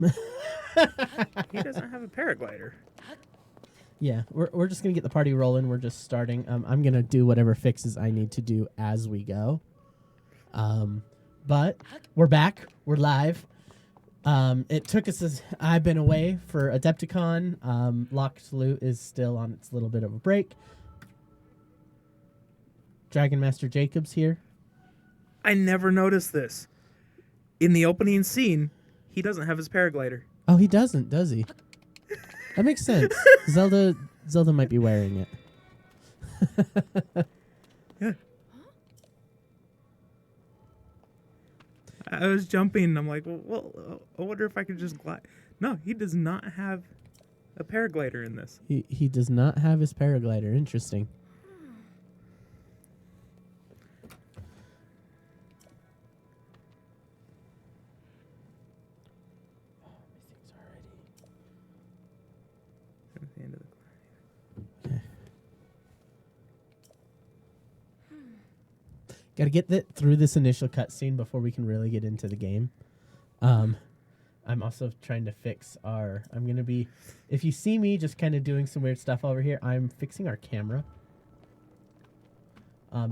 He doesn't have a paraglider. Yeah, we're just gonna get the party rolling. We're just starting. I'm gonna do whatever fixes I need to do as we go. But we're back. We're live. It took us. I've been away for Adepticon. Locked Loot is still on its little bit of a break. Dragon Master Jacob's here. I never noticed this. In the opening scene, he doesn't have his paraglider. Oh, he doesn't, does he? That makes sense. Zelda might be wearing it. Yeah. I was jumping. And I'm like, well, I wonder if I could just glide. No, he does not have a paraglider in this. He does not have his paraglider. Interesting. At the end of the Got to get through this initial cutscene before we can really get into the game. I'm also trying to fix our... I'm going to be... If you see me just kind of doing some weird stuff over here, I'm fixing our camera.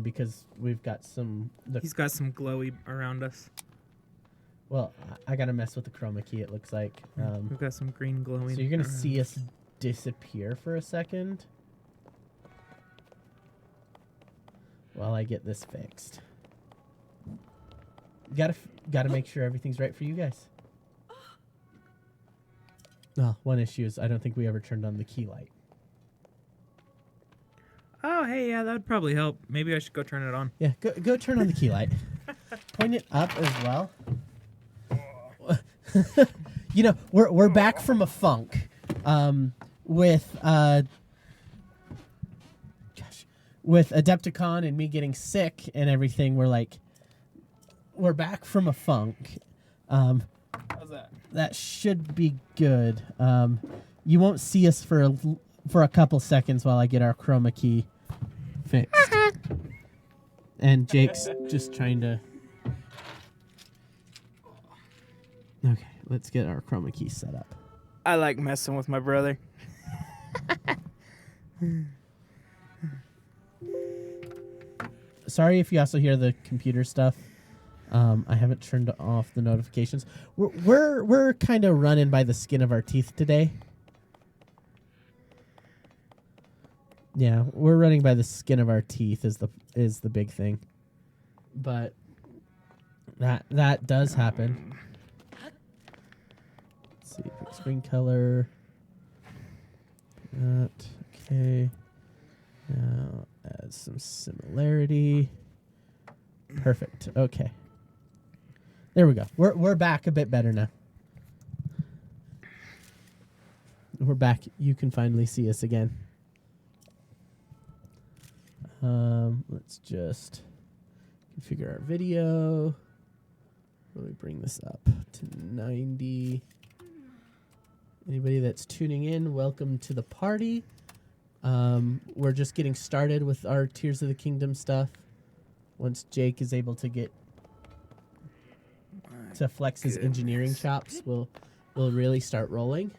Because we've got some... He's got some glowy around us. Well, I got to mess with the chroma key, it looks like. We've got some green glowing. So you're going to see us disappear for a second while I get this fixed. Gotta make sure everything's right for you guys. Oh, one issue is I don't think we ever turned on the key light. Oh, hey, yeah, that'd probably help. Maybe I should go turn it on. Yeah, go turn on the key light. Point it up as well. You know, we're back from a funk. With Adepticon and me getting sick and everything, we're back from a funk. How's that? That should be good. You won't see us for a couple seconds while I get our chroma key fixed. And Jake's just trying to... Okay, let's get our chroma key set up. I like messing with my brother. Sorry if you also hear the computer stuff. I haven't turned off the notifications. We're kind of running by the skin of our teeth today. Yeah, we're running by the skin of our teeth is the big thing. But that does happen. Let's see, screen color. That okay. Now add some similarity. Perfect. Okay. There we go. We're back a bit better now. We're back. You can finally see us again. Let's just configure our video. Really bring this up to 90. Anybody that's tuning in, welcome to the party. We're just getting started with our Tears of the Kingdom stuff. Once Jake is able to get to flex his engineering chops, we'll really start rolling.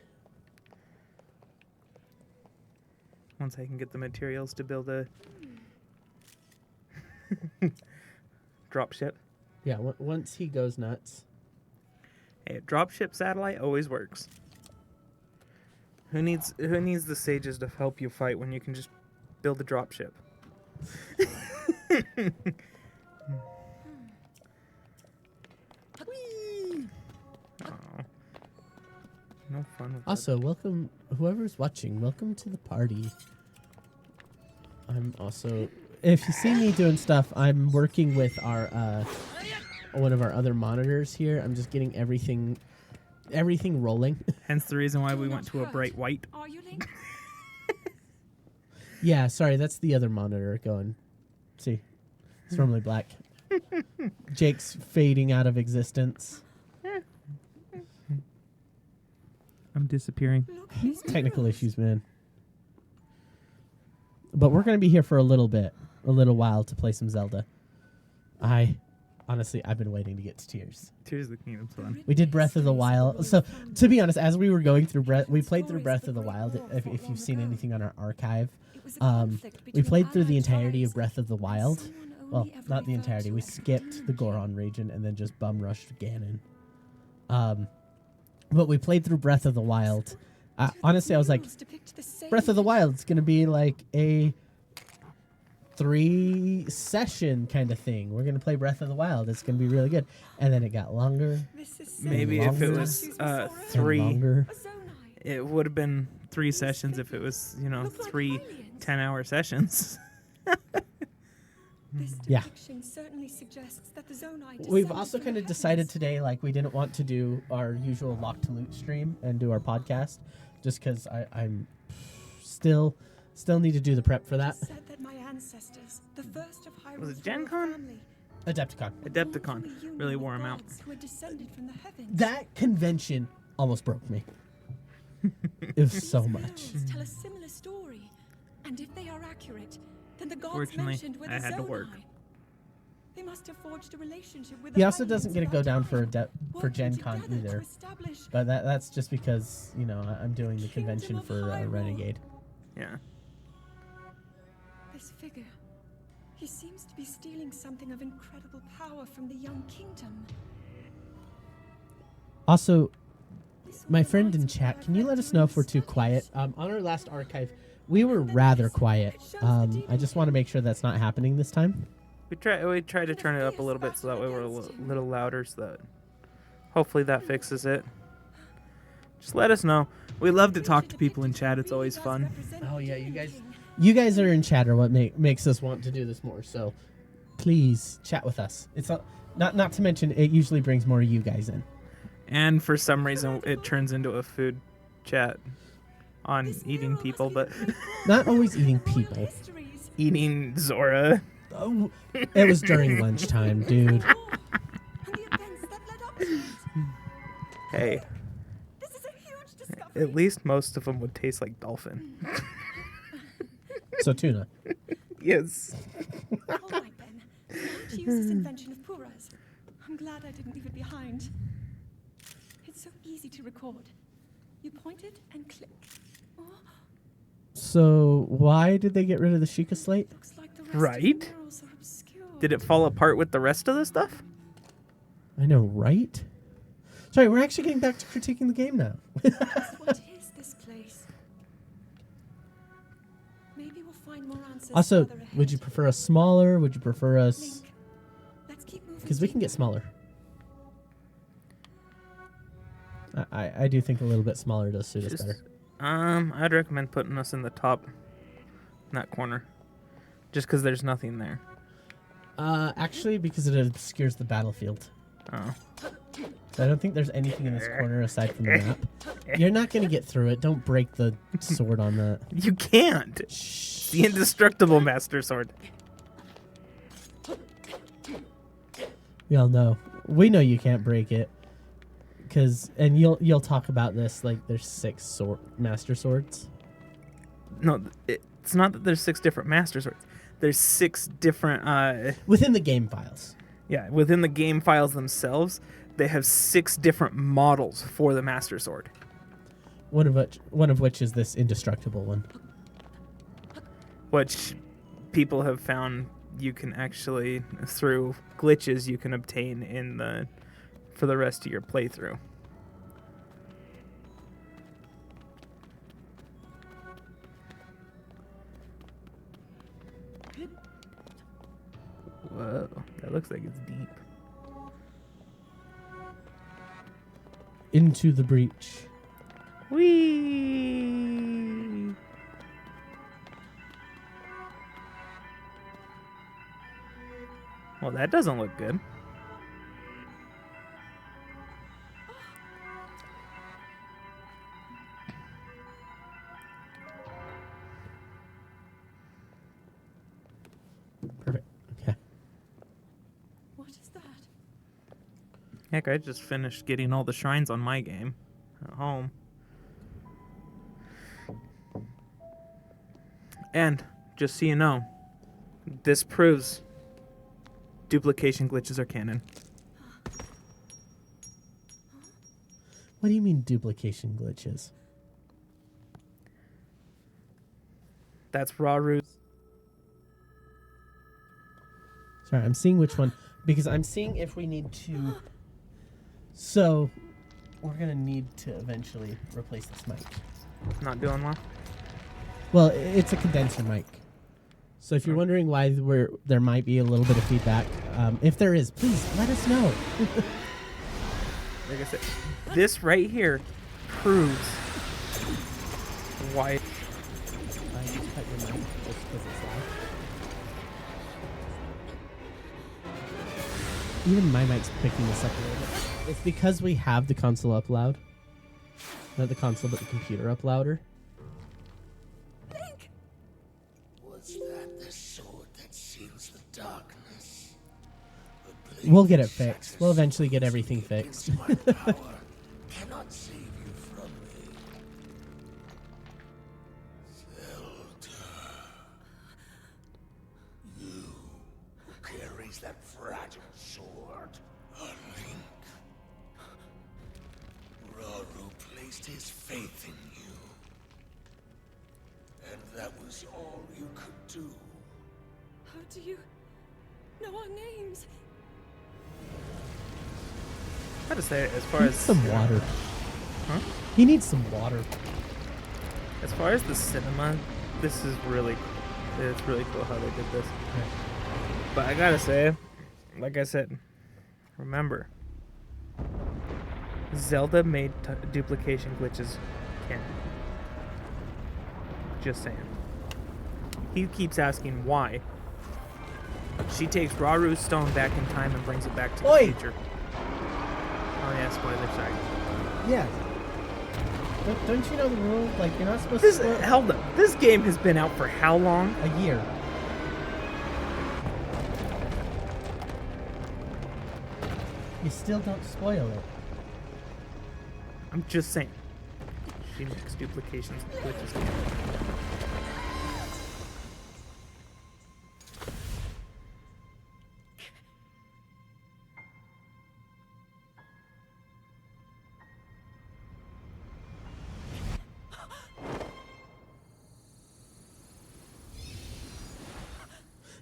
Once I can get the materials to build a dropship. Yeah, once he goes nuts. Hey, a dropship satellite always works. Who needs the sages to help you fight when you can just build a dropship? No fun with Also, welcome, whoever's watching, welcome to the party. I'm also, if you see me doing stuff, I'm working with our, one of our other monitors here. I'm just getting everything rolling. Hence the reason why we went to a bright white. Are you Link? Yeah, sorry, that's the other monitor going. See, it's normally black. Jake's fading out of existence. I'm disappearing. Technical issues, man. But we're going to be here for a little while to play some Zelda. I honestly, I've been waiting to get to Tears. Tears of the Kingdom's fun. We did Breath of the Wild. So, to be honest, as we were going through we played through Breath of the Wild. If you've seen anything on our archive, we played through the entirety of Breath of the Wild. Well, not the entirety. We skipped the Goron region and then just bum rushed Ganon. But we played through Breath of the Wild. Honestly, I was like, Breath of the Wild is going to be like a 3-session kind of thing. We're going to play Breath of the Wild. It's going to be really good. And then it got longer. Maybe if it was 3, longer. it would have been 3 sessions if it was, 3 10-hour sessions. Yeah. Certainly suggests that the Zonai We've also kind of decided today, like, we didn't want to do our usual Lock to Loot stream and do our podcast, just because I'm still need to do the prep for that. Said that my ancestors, the first of Hyrule's Was it Gen Con? family, Adepticon. Really wore him out. who had descended from the heavens. That convention almost broke me. It was so These much. runes tell a similar story, and if they are accurate, then the gods Fortunately, mentioned were the I had to work. Zonai. They must have forged a relationship with He the also Hylians doesn't get to at go that down time, for Gen working Con together to either. establish But that's just because, I'm doing the Kingdom convention of for Hyrule. Renegade. Yeah. this figure. He seems to be stealing something of incredible power from the young kingdom. Also, This my all friend aligns in with chat, what can I've you read let us during know my if we're too studies. quiet? On our last archive, we were rather quiet. I just want to make sure that's not happening this time. We try to turn it up a little bit so that way we're a little louder, so that hopefully that fixes it. Just let us know. We love to talk to people in chat. It's always fun. Oh, yeah, You guys are in chat are what makes us want to do this more. So please chat with us. It's not to mention it usually brings more of you guys in. And for some reason, it turns into a food chat on eating people, but Not always eating people. eating Zora. Oh, it was during lunchtime, dude. Hey, This is a huge discovery. at least most of them would taste like dolphin. So tuna. Yes. All right then. Now to use this invention of Pura's. I'm glad I didn't leave it behind. It's so easy to record. You point it and click. Oh, So why did they get rid of the Sheikah slate? looks like the rest Right? of the murals are obscured. Did it fall apart with the rest of the stuff? I know, right? Sorry, we're actually getting back to critiquing the game now. What is this place? Maybe we'll find more answers. Also, further ahead. would you prefer us smaller? Would you prefer us... Link. Let's keep moving. Because we can get deeper. smaller. I do think a little bit smaller does suit us Just- better. I'd recommend putting us in the top, in that corner, just because there's nothing there. Actually, because it obscures the battlefield. Oh. So I don't think there's anything in this corner aside from the map. You're not going to get through it. Don't break the sword on that. You can't. Shh. The indestructible Master Sword. We all know. We know you can't break it. And you'll talk about this, like there's 6 master swords. No, it's not that there's 6 different Master Swords. There's 6 different, Within the game files. yeah, within the game files themselves, they have 6 different models for the Master Sword. One of which is this indestructible one. Which people have found you can actually, through glitches, you can obtain for the rest of your playthrough. Whoa, that looks like it's deep. Into the breach. Whee! Well, that doesn't look good. Perfect. Okay. What is that? Heck, I just finished getting all the shrines on my game at home. And, just so you know, this proves duplication glitches are canon. What do you mean duplication glitches? That's Raru's. Sorry, I'm seeing which one because I'm seeing if we need to. So, we're gonna need to eventually replace this mic. Not doing well. Well, it's a condenser mic. So if you're wondering why there might be a little bit of feedback, if there is, please let us know. Like I said, this right here proves why. I just cut your mic just because it's loud. Even my mic's picking this up a little bit. It's because we have the console up loud. Not the console, but the computer up louder. Was that the sword that seals the darkness? We'll get it fixed. We'll eventually get everything fixed. My power cannot save you from me. Zelda. You who carries that fragile sword. A link. Raru placed his faith in you. And that was all you could do. How do you know our names? I gotta say, as far He as needs some water. Huh? He needs some water. As far as the cinema, this is really, it's really cool how they did this. But I gotta say, like I said, remember, Zelda made duplication glitches canon. Just saying. He keeps asking why. She takes Raru's stone back in time and brings it back to the Oi! future. Oh yeah, spoiler, sorry. Yeah. Don't you know the rule? Like, you're not supposed This, to... hold up. This game has been out for how long? A year. You still don't spoil it. I'm just saying. She makes duplications and glitches canon.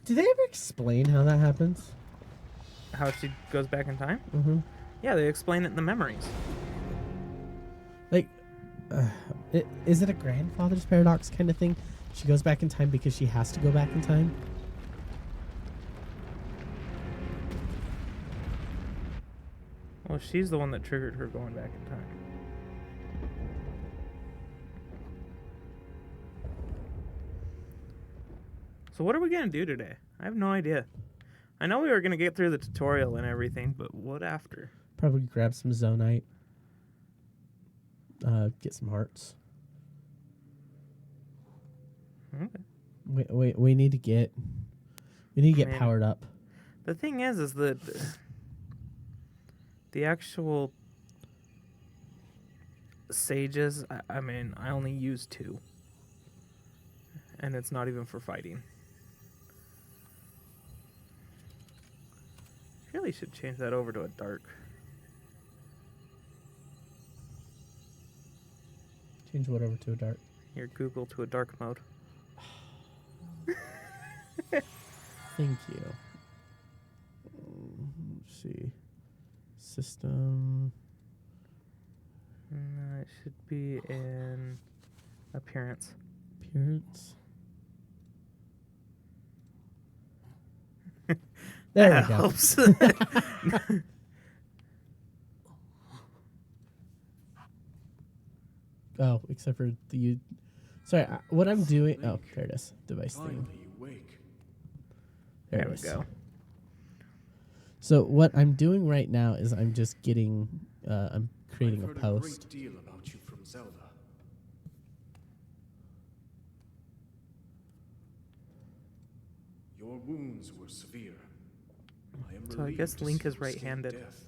Do they ever explain how that happens? How she goes back in time? Mm-hmm. Yeah, they explain it in the memories. Like, is it a grandfather's paradox kind of thing? She goes back in time because she has to go back in time? Well, she's the one that triggered her going back in time. So what are we gonna do today? I have no idea. I know we were gonna get through the tutorial and everything, but what after? Probably grab some Zonite. Get some hearts. Okay. We need to get... We need to get Man. powered up. The thing is that the actual sages, I mean, I only use 2. And it's not even for fighting. Really should change that over to a dark. Change whatever to a dark. Your Google to a dark mode. Thank you. Let's see. System. It should be in appearance. Appearance. There That we go. helps. Oh, except for the... Sorry, what I'm doing... Oh, there it is. Device thing. There There it we is. go. So what I'm doing right now is I'm just getting... I'm creating a I've heard post. a great deal about you from Zelda. Your wounds were severe. I am So I relieved guess to Link see is you escape right-handed. death.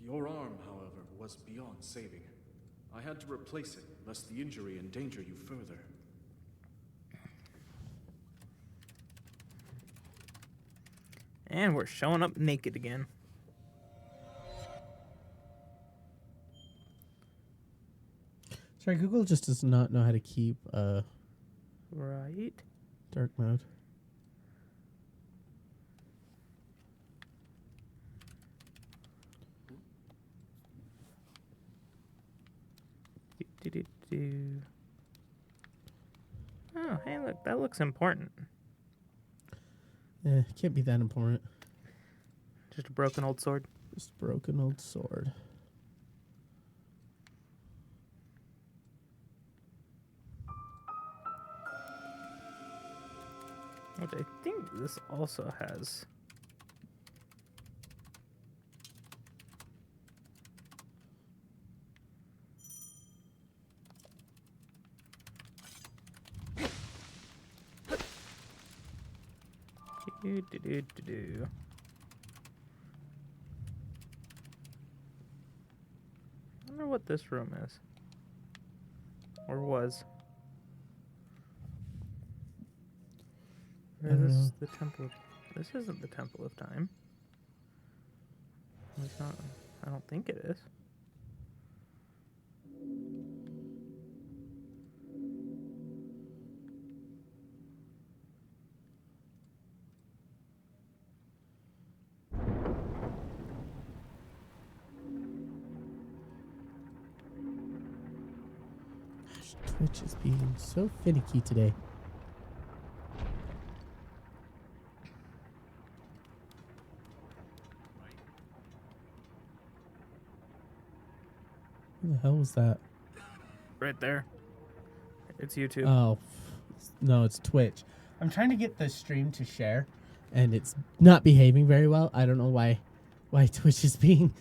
Your arm, however, was beyond saving. I had to replace it, lest the injury endanger you further. And we're showing up naked again. Sorry, Google just does not know how to keep Right. dark mode. Do. Oh, hey, look, that looks important. Can't be that important. Just a broken old sword. Just a broken old sword. Which I think this also has. Do. I wonder what this room is. Or was. I don't This is know. the temple. This isn't the Temple of Time. It's not. I don't think it is. Gosh, Twitch is being so finicky today. Who the hell was that? Right there. It's YouTube. Oh, no, it's Twitch. I'm trying to get the stream to share, and it's not behaving very well. I don't know why Twitch is being...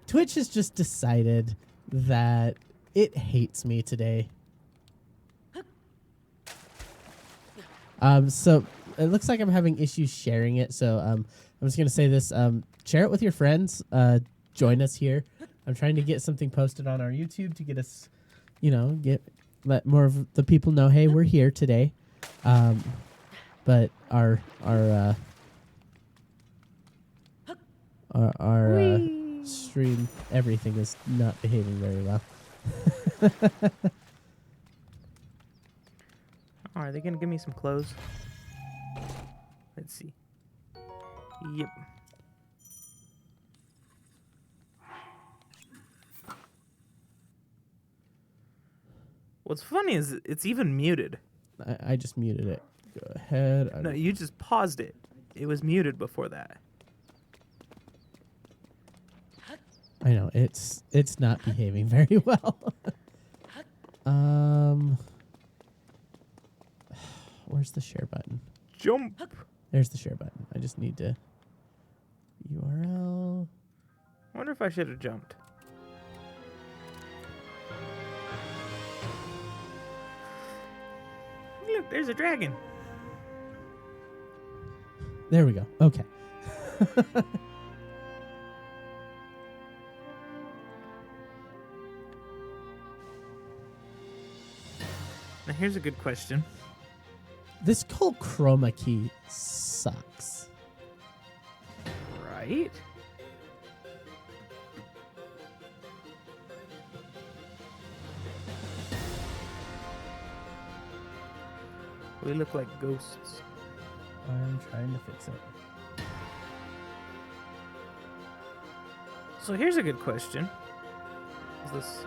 Twitch has just decided that it hates me today. So it looks like I'm having issues sharing it. So I'm just gonna say this: share it with your friends. Join us here. I'm trying to get something posted on our YouTube to get us, let more of the people know, hey, we're here today. But our stream, everything is not behaving very well. Oh, are they gonna give me some clothes? Let's see. Yep. What's funny is it's even muted. I just muted it. Go ahead. No, you just paused it. It was muted before that. I know it's not behaving very well. Where's the share button? Jump. There's the share button. I just need to URL. I wonder if I should have jumped. Look, there's a dragon. There we go. Okay. Now here's a good question. This whole chroma key sucks. Right? We look like ghosts. I'm trying to fix it. So here's a good question. Is this...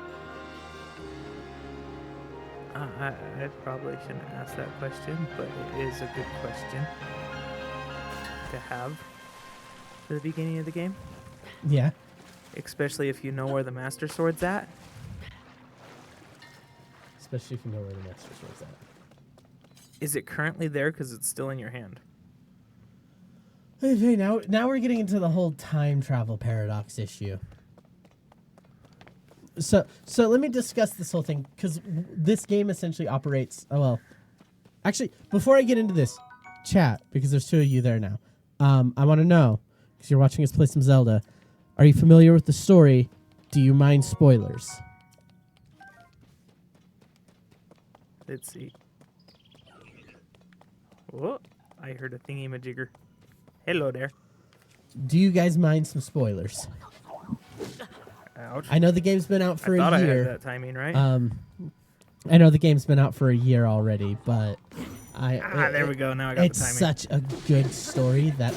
I probably shouldn't ask that question, but it is a good question to have for the beginning of the game. Yeah. Especially if you know where the Master Sword's at. Especially if you know where the Master Sword's at. Is it currently there because it's still in your hand? Okay, now we're getting into the whole time travel paradox issue. So let me discuss this whole thing, because this game essentially operates... Oh, well. Actually, before I get into this, chat, because there's two of you there now. I want to know, because you're watching us play some Zelda, are you familiar with the story? Do you mind spoilers? Let's see. Whoa, I heard a thingy-majigger. Hello there. Do you guys mind some spoilers? Ouch. I know the game's been out for I thought a I year. had that timing right. I know the game's been out for a year already, but there we go. Now I got the it's timing. such a good story that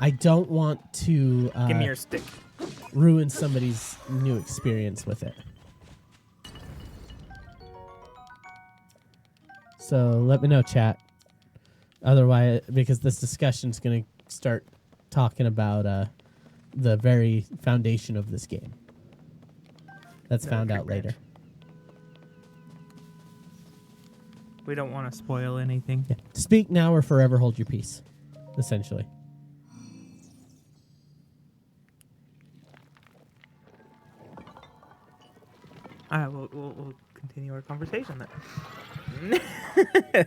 I don't want to Give me your stick. ruin somebody's new experience with it. So let me know, chat. Otherwise, because this discussion's going to start talking about the very foundation of this game. That's found out Branch. later. We don't want to spoil anything. Yeah. Speak now or forever hold your peace, essentially. All right, we'll continue our conversation then.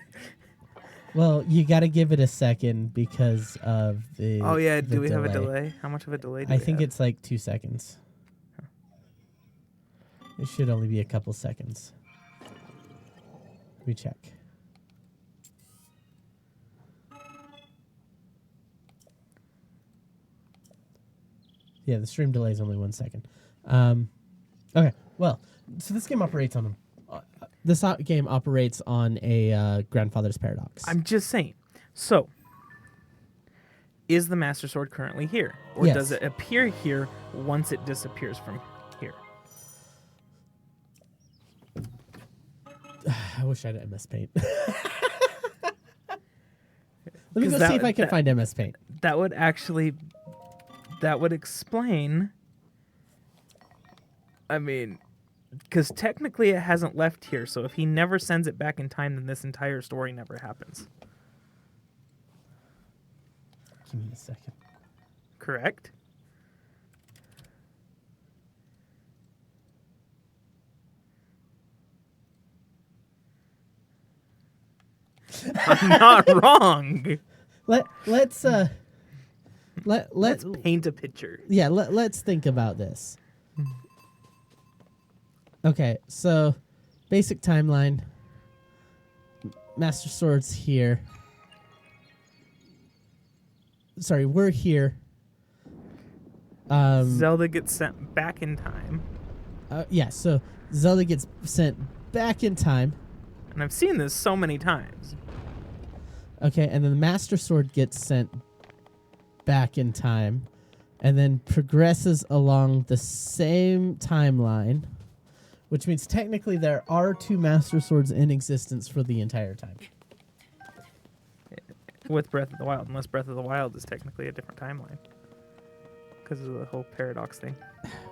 Well, you got to give it a second because of the. Oh yeah, the do we have a delay? How much of a delay do I we think have? it's like 2 seconds. It should only be a couple seconds. Let me check. Yeah, the stream delay is only 1 second. Okay, well, so this game operates on a grandfather's paradox. I'm just saying. So, is the Master Sword currently here, or Yes. does it appear here once it disappears from here? I wish I had MS Paint. Let me 'Cause go see if I can find MS Paint. That would explain. I mean, because technically it hasn't left here, so if he never sends it back in time, then this entire story never happens. Give me a second. Correct? I'm not wrong. Let's Paint a picture. yeah, let's think about this. Okay, so basic timeline. Master Sword's here. Sorry, we're here. Zelda gets sent back in time. Yeah, so Zelda gets sent back in time. And I've seen this so many times. Okay, and then the Master Sword gets sent back in time and then progresses along the same timeline, which means technically there are 2 Master Swords in existence for the entire time. With Breath of the Wild, unless Breath of the Wild is technically a different timeline. Because of the whole paradox thing.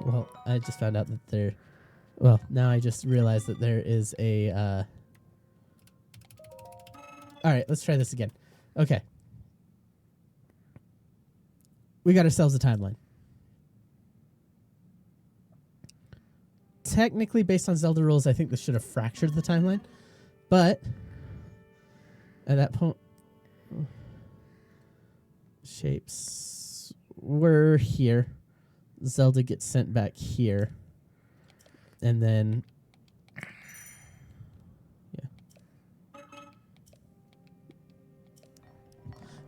Well, I just found out that there... Well, now I just realized that there is a... All right, let's try this again. Okay. We got ourselves a timeline. Technically, based on Zelda rules, I think this should have fractured the timeline. But at that point... Shapes... We're here. Zelda gets sent back here. And then... Yeah.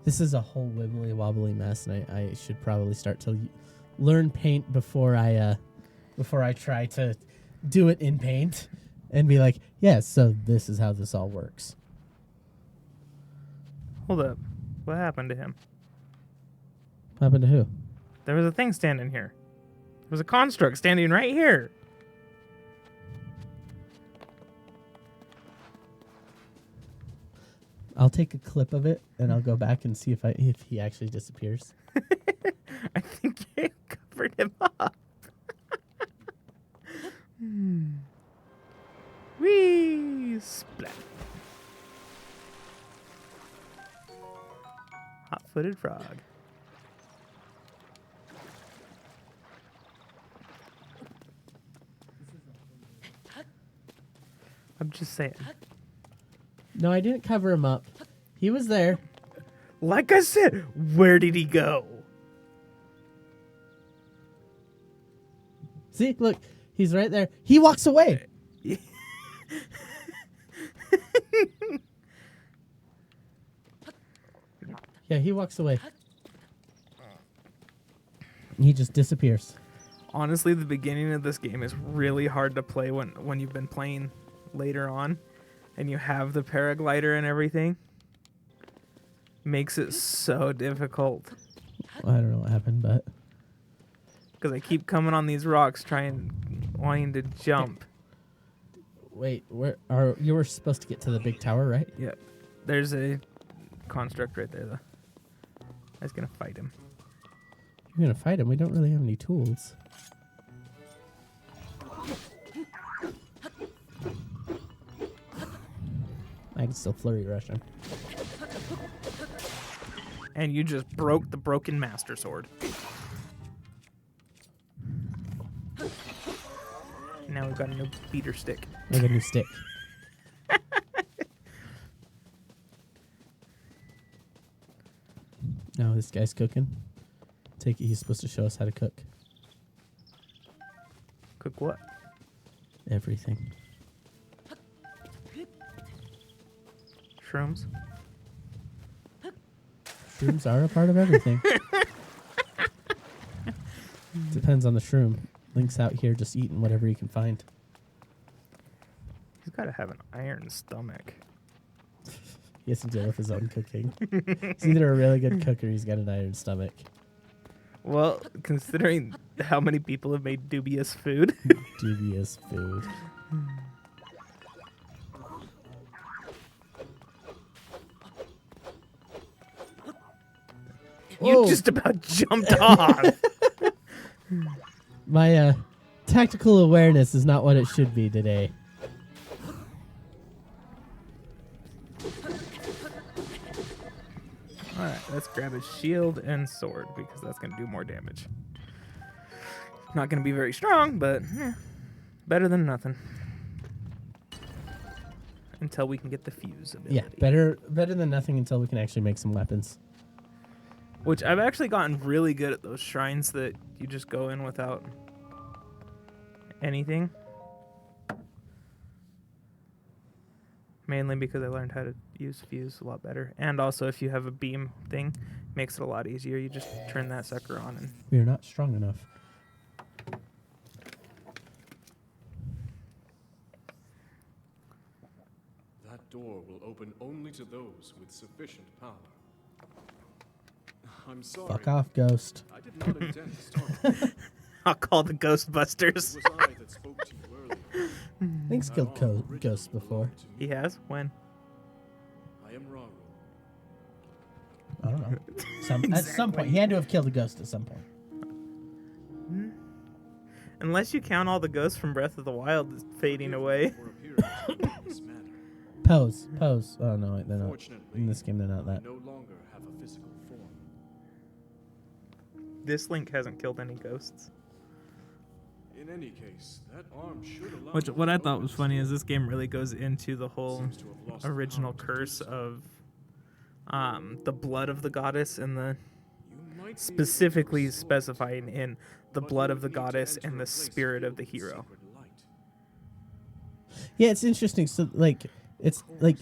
This is a whole wibbly wobbly mess, and I should probably start to learn Paint before I try to do it in Paint and be like, yeah, so this is how this all works. Hold up. What happened to him? What happened to who? There was a thing standing here. There was a construct standing right here. I'll take a clip of it and I'll go back and see if he actually disappears. I think you covered him up. Whee! Splat. Hot-footed frog. I'm just saying. No, I didn't cover him up. He was there. Like I said, where did he go? See, look, he's right there. He walks away. Yeah, he walks away. He just disappears. Honestly, the beginning of this game is really hard to play when you've been playing later on and you have the paraglider and everything. Makes it so difficult. I don't know what happened, but Because I keep coming on these rocks wanting to jump. wait, you were supposed to get to the big tower, right? Yep. There's a construct right there, though. I was going to fight him. You're gonna fight him. We don't really have any tools. I can still flurry rush him. And you just broke the broken master sword. Now we've got a new beater stick. I got a new stick. Now this guy's cooking. Take it he's supposed to show us how to cook. Cook what? Everything. Shrooms? Shrooms are a part of everything. Depends on the shroom. Link's out here just eating whatever he can find. He's got to have an iron stomach. He has to deal with his own cooking. He's either a really good cook or he's got an iron stomach. Well, considering how many people have made dubious food. Dubious food. You Whoa. just about jumped off. My tactical awareness is not what it should be today. Alright, let's grab his shield and sword because that's going to do more damage. Not going to be very strong, but better than nothing. Until we can get the fuse ability. Yeah, better than nothing until we can actually make some weapons. Which I've actually gotten really good at those shrines that you just go in without anything. Mainly because I learned how to use fuse a lot better. And also if you have a beam thing, makes it a lot easier. You just turn that sucker on and We are not strong enough. That door will open only to those with sufficient power. I'm sorry. Fuck off, ghost. I did not intend to start. I'll call the It Ghostbusters. was I that spoke to you earlier. Link's killed That arm originally ghosts before. belonged to me. He has? When? I am Raru. I don't know. At some point. He had to have killed a ghost at some point. Unless you count all the ghosts from Breath of the Wild fading away. For appearing in this manner. Pose. Oh, no, wait, they're not. Fortunately, In this game, they're not I that. no longer have a physical form. This Link hasn't killed any ghosts. In any case, that arm should allow Which, you what to I thought open was funny is some this game really goes into the whole Seems to have lost the original power to do curse so. of the blood of the goddess and the You might be able to specifically restore specifying in the but blood you of the need to goddess enter and a the place spirit of the filled with hero. sacred light. Yeah, it's interesting. So, like, it's like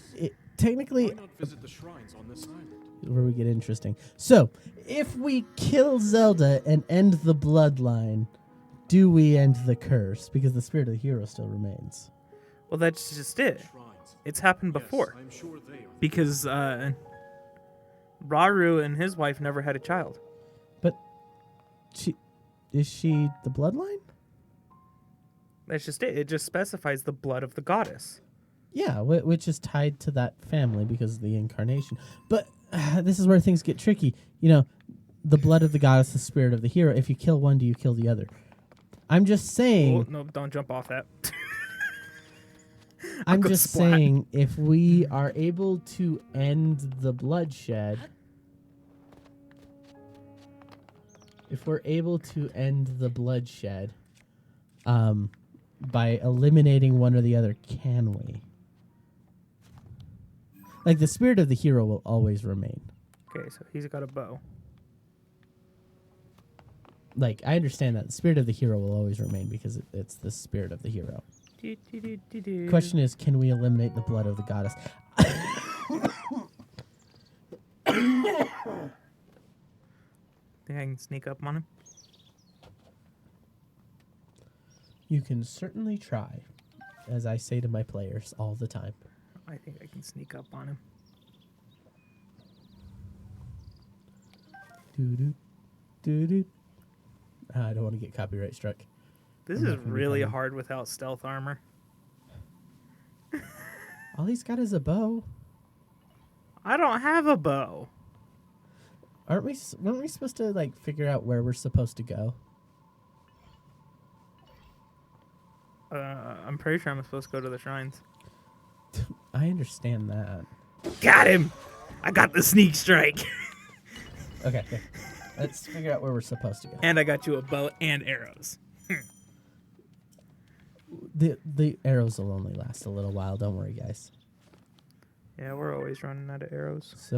technically Why not visit the shrines on this island? where we get interesting. So, if we kill Zelda and end the bloodline, do we end the curse? Because the spirit of the hero still remains. Well, that's just it. Shrines. It's happened Yes, before. I'm sure they are. Because Raru and his wife never had a child. But is she the bloodline? That's just it. It just specifies the blood of the goddess. Yeah, which is tied to that family because of the incarnation. But this is where things get tricky. You know, the blood of the goddess, the spirit of the hero. If you kill one, do you kill the other? I'm just saying. Oh, no, don't jump off that. I'm go just splat. saying, if we are able to end the bloodshed, by eliminating one or the other, can we? Like, the spirit of the hero will always remain. Okay, so he's got a bow. Like, I understand that the spirit of the hero will always remain because it's the spirit of the hero. Question is, can we eliminate the blood of the goddess? Think I can sneak up on him? You can certainly try, as I say to my players all the time. I think I can sneak up on him. Doo-doo, doo-doo. I don't want to get copyright struck. This I'm is not gonna be really funny. hard without stealth armor. All he's got is a bow. I don't have a bow. Weren't we supposed to like figure out where we're supposed to go? I'm pretty sure I'm supposed to go to the shrines. I understand that. Got him! I got the sneak strike. Okay. Let's figure out where we're supposed to go. And I got you a bow and arrows. The arrows will only last a little while. Don't worry, guys. Yeah, we're always running out of arrows. So,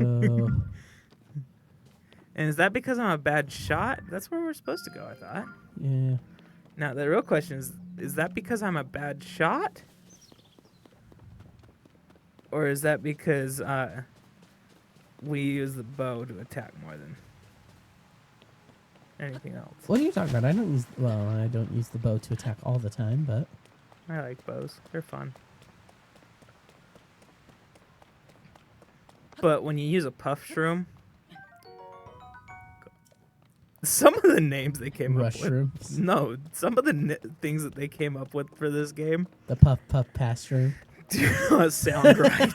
And is that because I'm a bad shot? That's where we're supposed to go, I thought. yeah. Now, the real question is that because I'm a bad shot? Or is that because we use the bow to attack more than anything else? What are you talking about? I don't use the bow to attack all the time, but I like bows. They're fun. But when you use a puff shroom, some of the names they came up with. Rushrooms. No, some of the things that they came up with for this game The puff pass room. do not sound right.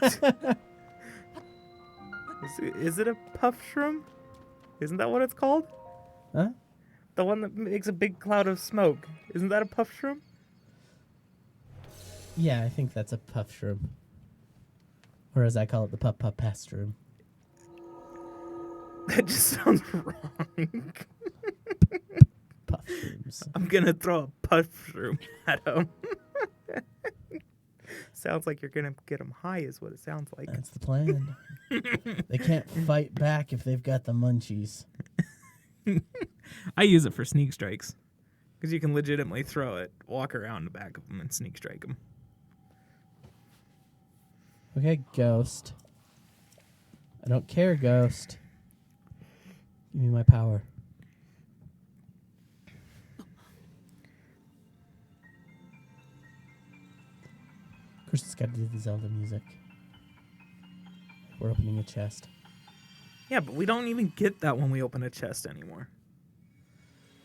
Is it a puff shroom? Isn't that what it's called? Huh? The one that makes a big cloud of smoke. Isn't that a puff shroom? Yeah, I think that's a puff shroom. Or as I call it, the puff pass room. That just sounds wrong. Puff shrooms. I'm gonna throw a puff shroom at him. Sounds like you're gonna get them high, is what it sounds like. That's the plan. They can't fight back if they've got the munchies. I use it for sneak strikes. Because you can legitimately throw it, walk around the back of them, and sneak strike them. Okay, Ghost. I don't care, Ghost. Give me my power. Of course, it's got to do the Zelda music. We're opening a chest. Yeah, but we don't even get that when we open a chest anymore.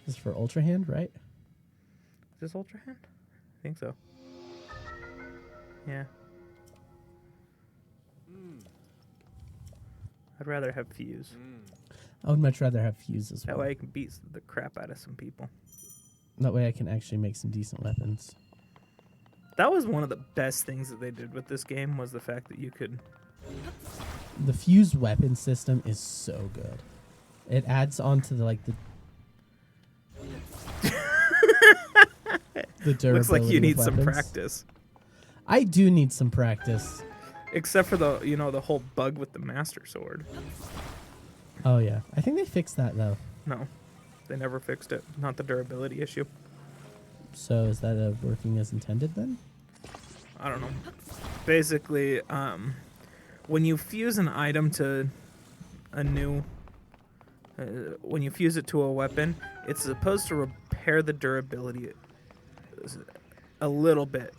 This is for Ultra Hand, right? Is this Ultra Hand? I think so. Yeah. I'd rather have Fuse. I would much rather have Fuse as That well. way I can beat the crap out of some people. That way I can actually make some decent weapons. That was one of the best things that they did with this game, was the fact that you could... The Fuse weapon system is so good. It adds on to the durability. Looks like you of need some weapons. practice. I do need some practice. Except for the whole bug with the Master Sword. Oh yeah, I think they fixed that though. No, they never fixed it. Not the durability issue. So is that working as intended then? I don't know. Basically, when you fuse an item to a new... when you fuse it to a weapon, it's supposed to repair the durability a little bit.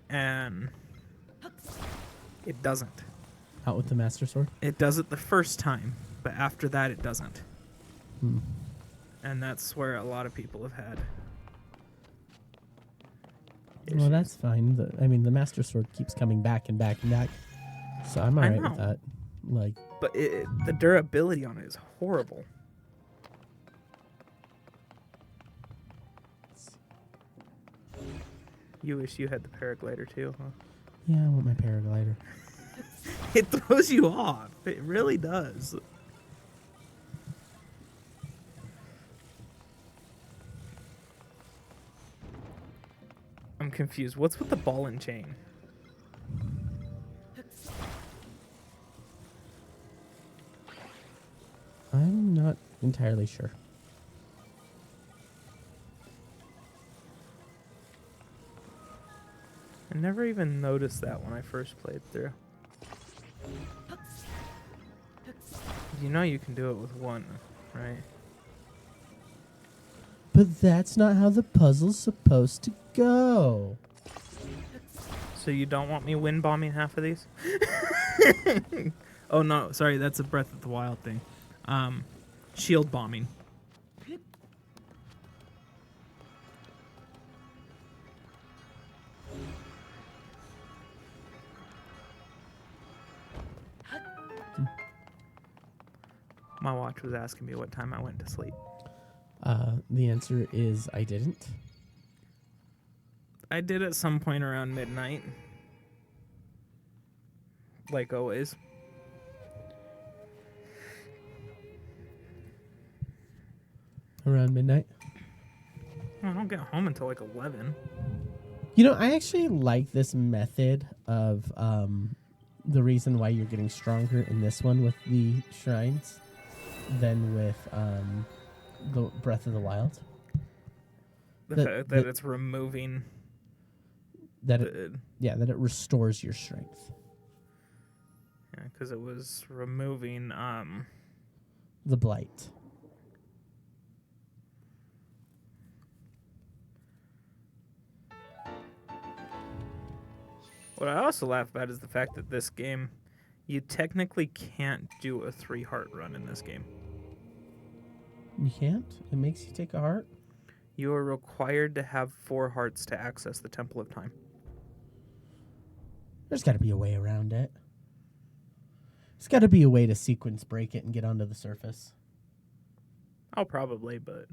And it doesn't. Out with the Master Sword? It does it the first time, but after that it doesn't. Hmm. And that's where a lot of people have had Well, issues. that's fine. The Master Sword keeps coming back and back and back. So I'm alright with know. that. Like, But the durability on it is horrible. You wish you had the paraglider too, huh? yeah, I want my paraglider. It throws you off. It really does. I'm confused. What's with the ball and chain? I'm not entirely sure. I never even noticed that when I first played through. You know you can do it with one, right? But that's not how the puzzle's supposed to go. So you don't want me wind bombing half of these? Oh no, sorry, that's a Breath of the Wild thing. Shield bombing. My watch was asking me what time I went to sleep. The answer is I didn't. I did at some point around midnight. Like always. Around midnight. I don't get home until like 11. You know, I actually like this method of the reason why you're getting stronger in this one with the shrines than with the Breath of the Wild. The fact that it's removing That the... that it restores your strength. Yeah, because it was removing... The blight. What I also laugh about is the fact that this game, you technically can't do a 3-heart run in this game. You can't? It makes you take a heart? You are required to have 4 hearts to access the Temple of Time. There's got to be a way around it. There's got to be a way to sequence break it and get onto the surface. Oh, probably, but...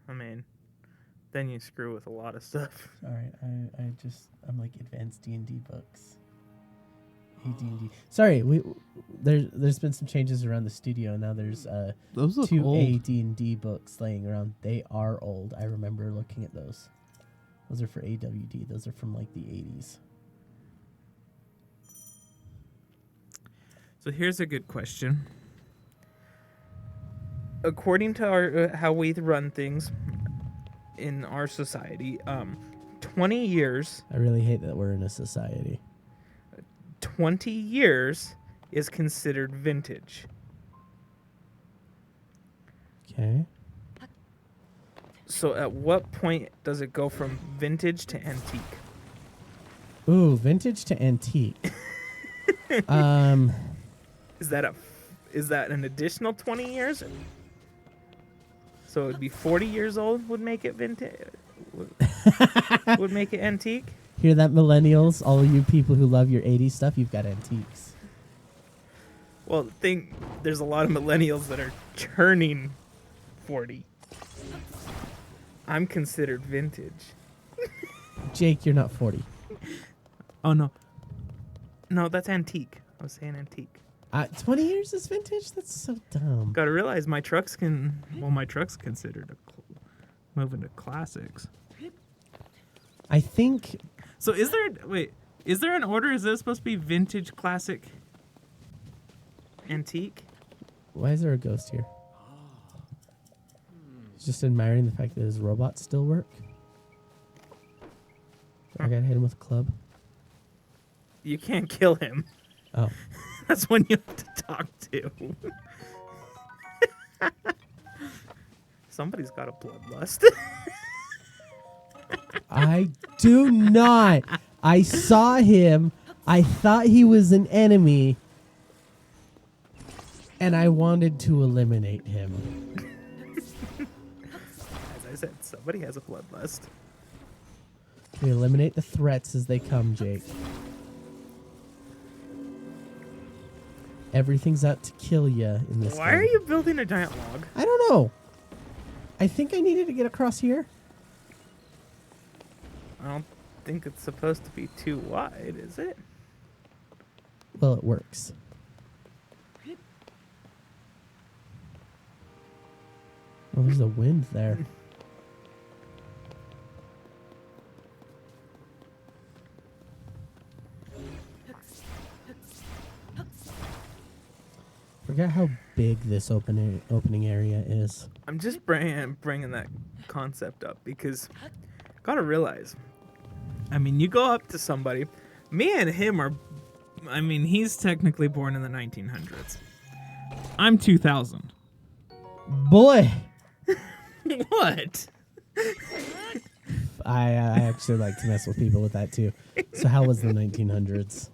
I mean, then you screw with a lot of stuff. Sorry, I'm like advanced D&D books. AD&D. Sorry, there's been some changes around the studio. Now there's Those look 2 old. AD&D books laying around. They are old. I remember looking at those. Those are for AWD. Those are from like the 80s. So here's a good question. According to our how we run things in our society, 20 years... I really hate that we're in a society. 20 years is considered vintage. Okay. So at what point does it go from vintage to antique? Ooh, vintage to antique. Is that an additional 20 years? So it would be 40 years old would make it vintage. Would make it antique. Hear that, millennials? All of you people who love your 80s stuff, you've got antiques. Well, there's a lot of millennials that are turning 40. I'm considered vintage. Jake, you're not 40. Oh no. No, that's antique. I was saying antique. 20 years is vintage? That's so dumb. Gotta realize my truck's considered moving to classics. I think So is there an order? Is this supposed to be vintage, classic, antique? Why is there a ghost here? He's just admiring the fact that his robots still work. I gotta hit him with a club. You can't kill him. Oh. That's when you have to talk to. Somebody's got a bloodlust. I do not. I saw him. I thought he was an enemy. And I wanted to eliminate him. As I said, somebody has a bloodlust. We eliminate the threats as they come, Jake. Everything's out to kill you in this Why game. are you building a giant log? I don't know. I think I needed to get across here. I don't think it's supposed to be too wide, is it? Well, it works. Oh, there's a wind there. Forget how big this opening area is. I'm just bringing that concept up because gotta realize, I mean, you go up to somebody, me and him are, I mean, he's technically born in the 1900s. I'm 2000. Boy, What? I actually like to mess with people with that too. So how was the 1900s?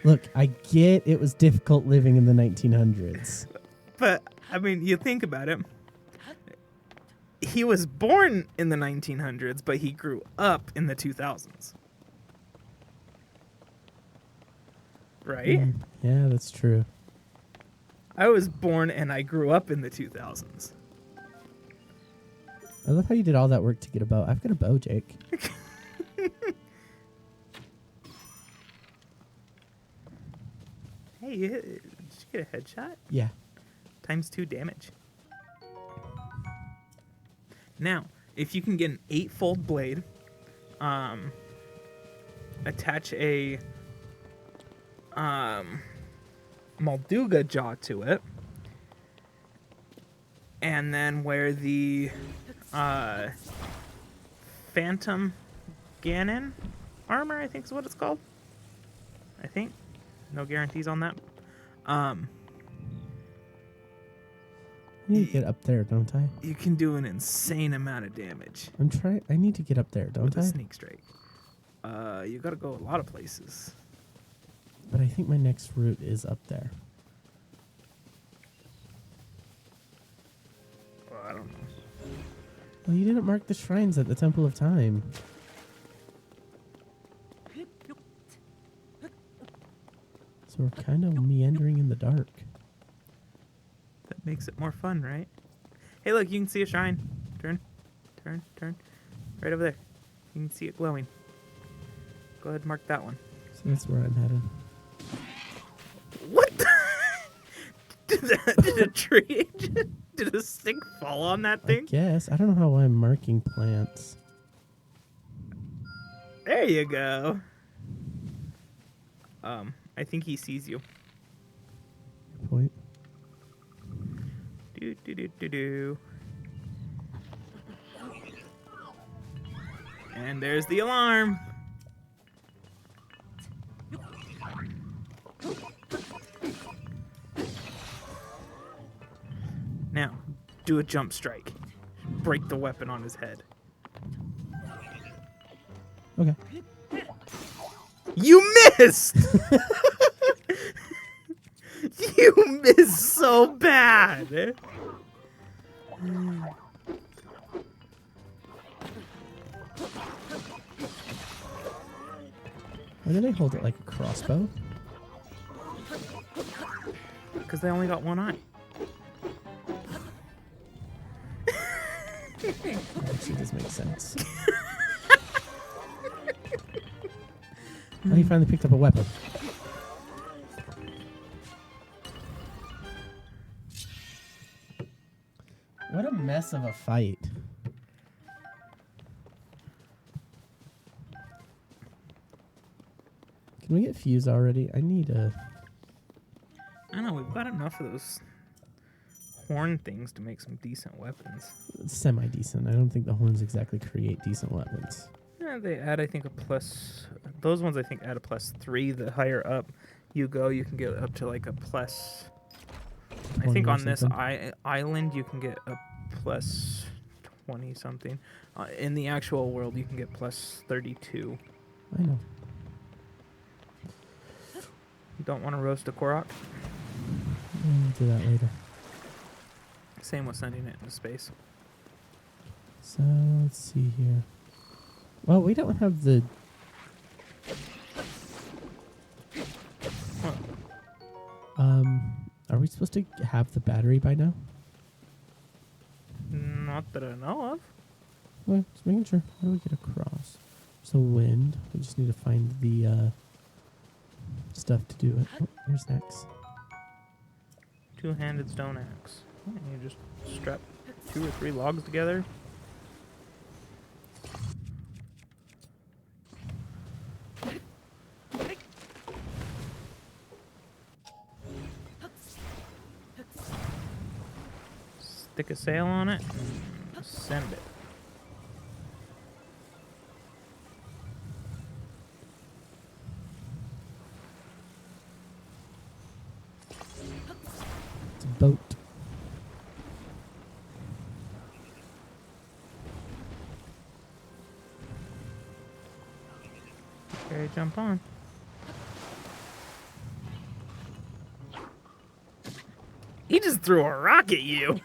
Look, I get it was difficult living in the 1900s. But I mean, you think about it. He was born in the 1900s, but he grew up in the 2000s. Right? Yeah, that's true. I was born and I grew up in the 2000s. I love how you did all that work to get a bow. I've got a bow, Jake. Hey, did you get a headshot? Yeah. ×2 damage. Now, if you can get an 8-fold blade, attach a Molduga jaw to it, and then wear the Phantom Ganon armor, I think is what it's called. I think. No guarantees on that. I need to get up there, don't I? You can do an insane amount of damage I'm trying. I need to get up there, don't with I? a sneak strike. You gotta go a lot of places. But I think my next route is up there. Well, I don't know. Well, you didn't mark the shrines at the Temple of Time. So we're kind of meandering in the dark. That makes it more fun, right? Hey, look, you can see a shrine. Turn. Right over there. You can see it glowing. Go ahead and mark that one. So that's where I'm headed. What the? Did a tree, did a stick fall on that I thing? guess. I don't know how I'm marking plants. There you go. I think he sees you. Point. Do. And there's the alarm. Now, do a jump strike. Break the weapon on his head. Okay. You missed! You missed so bad. Why do they hold it like a crossbow? Because they only got one eye. That actually does make sense. Oh, he finally picked up a weapon. What a mess of a fight. Can we get fuse already? I need a... I know, we've got enough of those horn things to make some decent weapons. semi-decent. I don't think the horns exactly create decent weapons. Yeah, they add, I think, a plus... Those ones, I think, add a +3. The higher up you go, you can get up to, like, a plus... I 20 think or on this something. island, you can get a plus 20-something. In the actual world, you can get plus 32. I know. You don't want to roast a Korok? We'll do that later. Same with sending it into space. So, let's see here. Well, we don't have the... Huh. Are we supposed to have the battery by now? Not that I know of. Well, just making sure. How do we get across? So wind. We just need to find the stuff to do it. Oh, there's X. Two-handed stone axe. And you just strap 2 or 3 logs together. Stick a sail on it and send it. boat. Okay, jump on. He just threw a rock at you.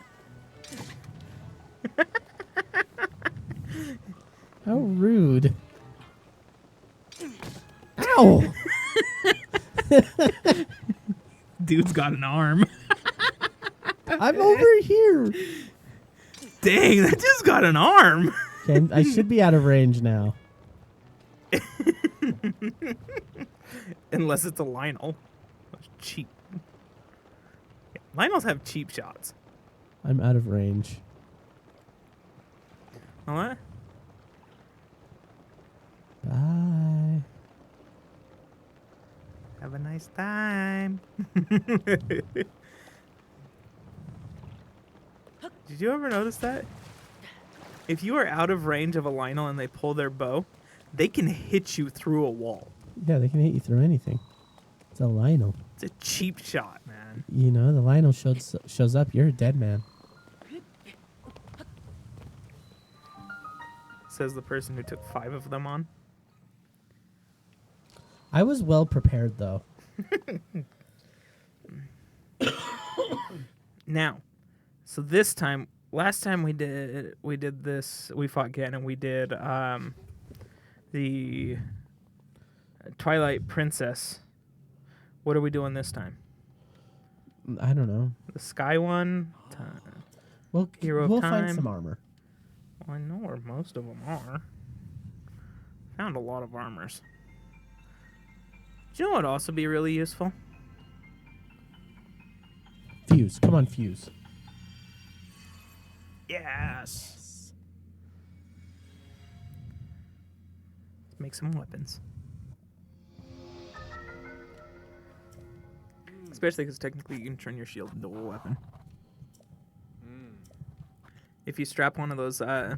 How rude. Ow! Dude's got an arm. I'm over here. Dang, that just got an arm. Okay, I should be out of range now. Unless it's a Lionel. That's cheap. Lionels have cheap shots. I'm out of range. What? Bye. Have a nice time. Did you ever notice that? If you are out of range of a Lionel and they pull their bow, they can hit you through a wall. Yeah, they can hit you through anything. It's a Lionel. It's a cheap shot, man. You know, the Lionel shows up, you're a dead man. Says the person who took 5 of them on. I was well prepared, though. Now, so this time, last time we did this, we fought Ganon, we did the Twilight Princess. What are we doing this time? I don't know. The Sky one? Well, Hero of we'll Time. find some armor. Well, I know where most of them are. Found a lot of armors. Do you know what would also be really useful? Fuse. Come on, fuse. Yes. Let's make some weapons. Especially because technically you can turn your shield into a weapon. If you strap one of those, a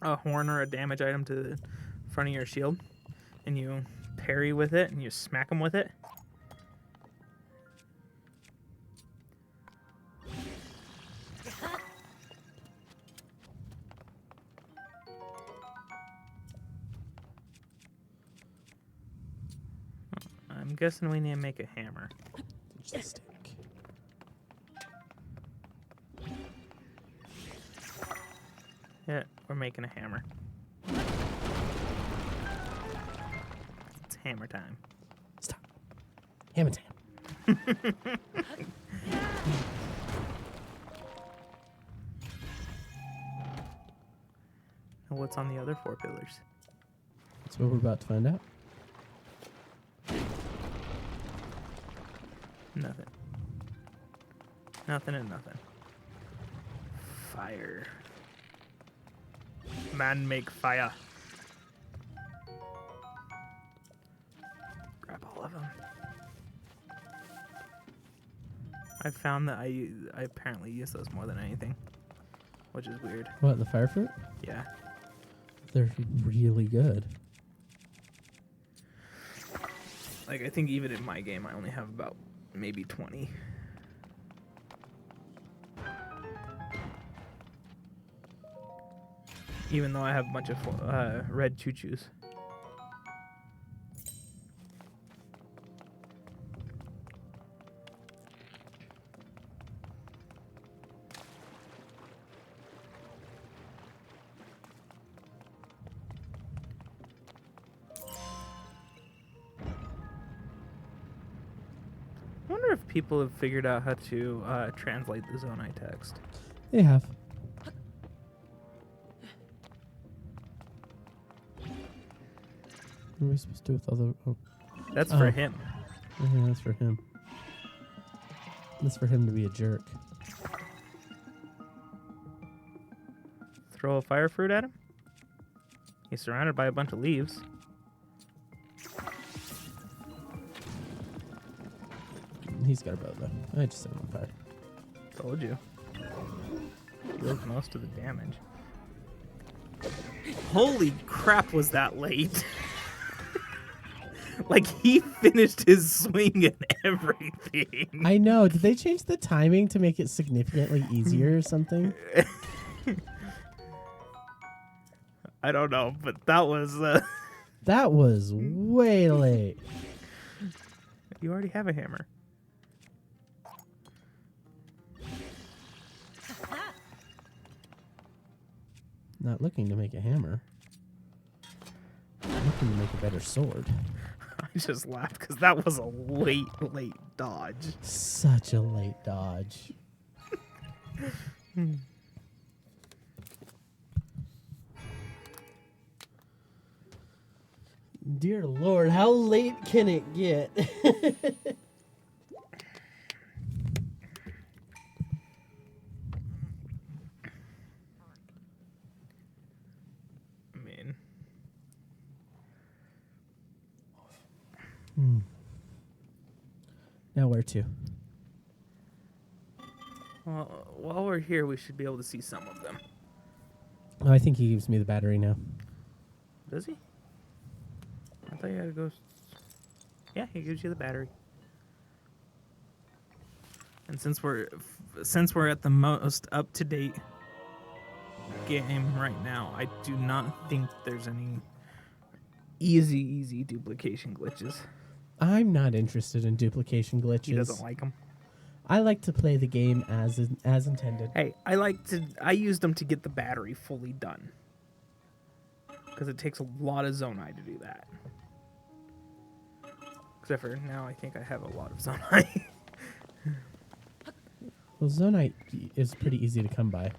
horn or a damage item to the front of your shield, and you parry with it, and you smack them with it. I'm guessing we need to make a hammer. Just stick. Yeah, we're making a hammer. It's hammer time. Stop. Hammer time. And what's on the other 4 pillars? That's what we're about to find out. Nothing. Nothing and nothing. Fire. Man make fire. Grab all of them. I found that I apparently use those more than anything, which is weird. What, the fire fruit? Yeah. They're really good. Like, I think even in my game, I only have about maybe 20. Even though I have a bunch of red choo-choos. I wonder if people have figured out how to translate the Zonai text. They have. What are we supposed to do with all the... Oh, That's for Oh. him. yeah, that's for him. That's for him to be a jerk. Throw a fire fruit at him. He's surrounded by a bunch of leaves. He's got a bow, though. I just set him on fire. Told you. Deals most of the damage. Holy crap, was that late? Like he finished his swing and everything. I know. Did they change the timing to make it significantly easier or something? I don't know, but that was. That was way late. You already have a hammer. Not looking to make a hammer. Looking to make a better sword. I just laughed because that was a late dodge. Such a late dodge. Dear Lord, how late can it get? I mean, Now where to? well, while we're here, we should be able to see some of them. Oh, I think he gives me the battery now. Does he? I thought you had to go. Yeah, he gives you the battery. And since we're at the most up to date game right now, I do not think there's any easy duplication glitches. I'm not interested in duplication glitches. He doesn't like them. I like to play the game as intended. Hey, I used them to get the battery fully done. Because it takes a lot of Zonai to do that. Except for now, I think I have a lot of Zonai. Well, Zonite is pretty easy to come by.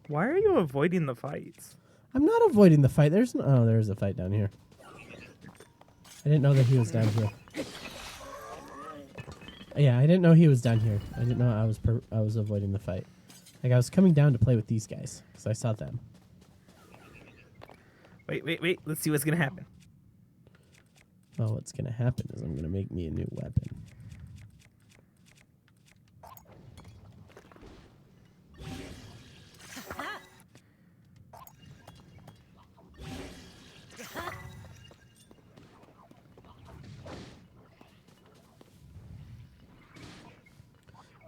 Why are you avoiding the fights? I'm not avoiding the fight. There's a fight down here. I didn't know that he was down here. Yeah, I didn't know he was down here. I didn't know I was avoiding the fight. Like I was coming down to play with these guys because I saw them. Wait. Let's see what's gonna happen. Well, what's gonna happen is I'm gonna make me a new weapon.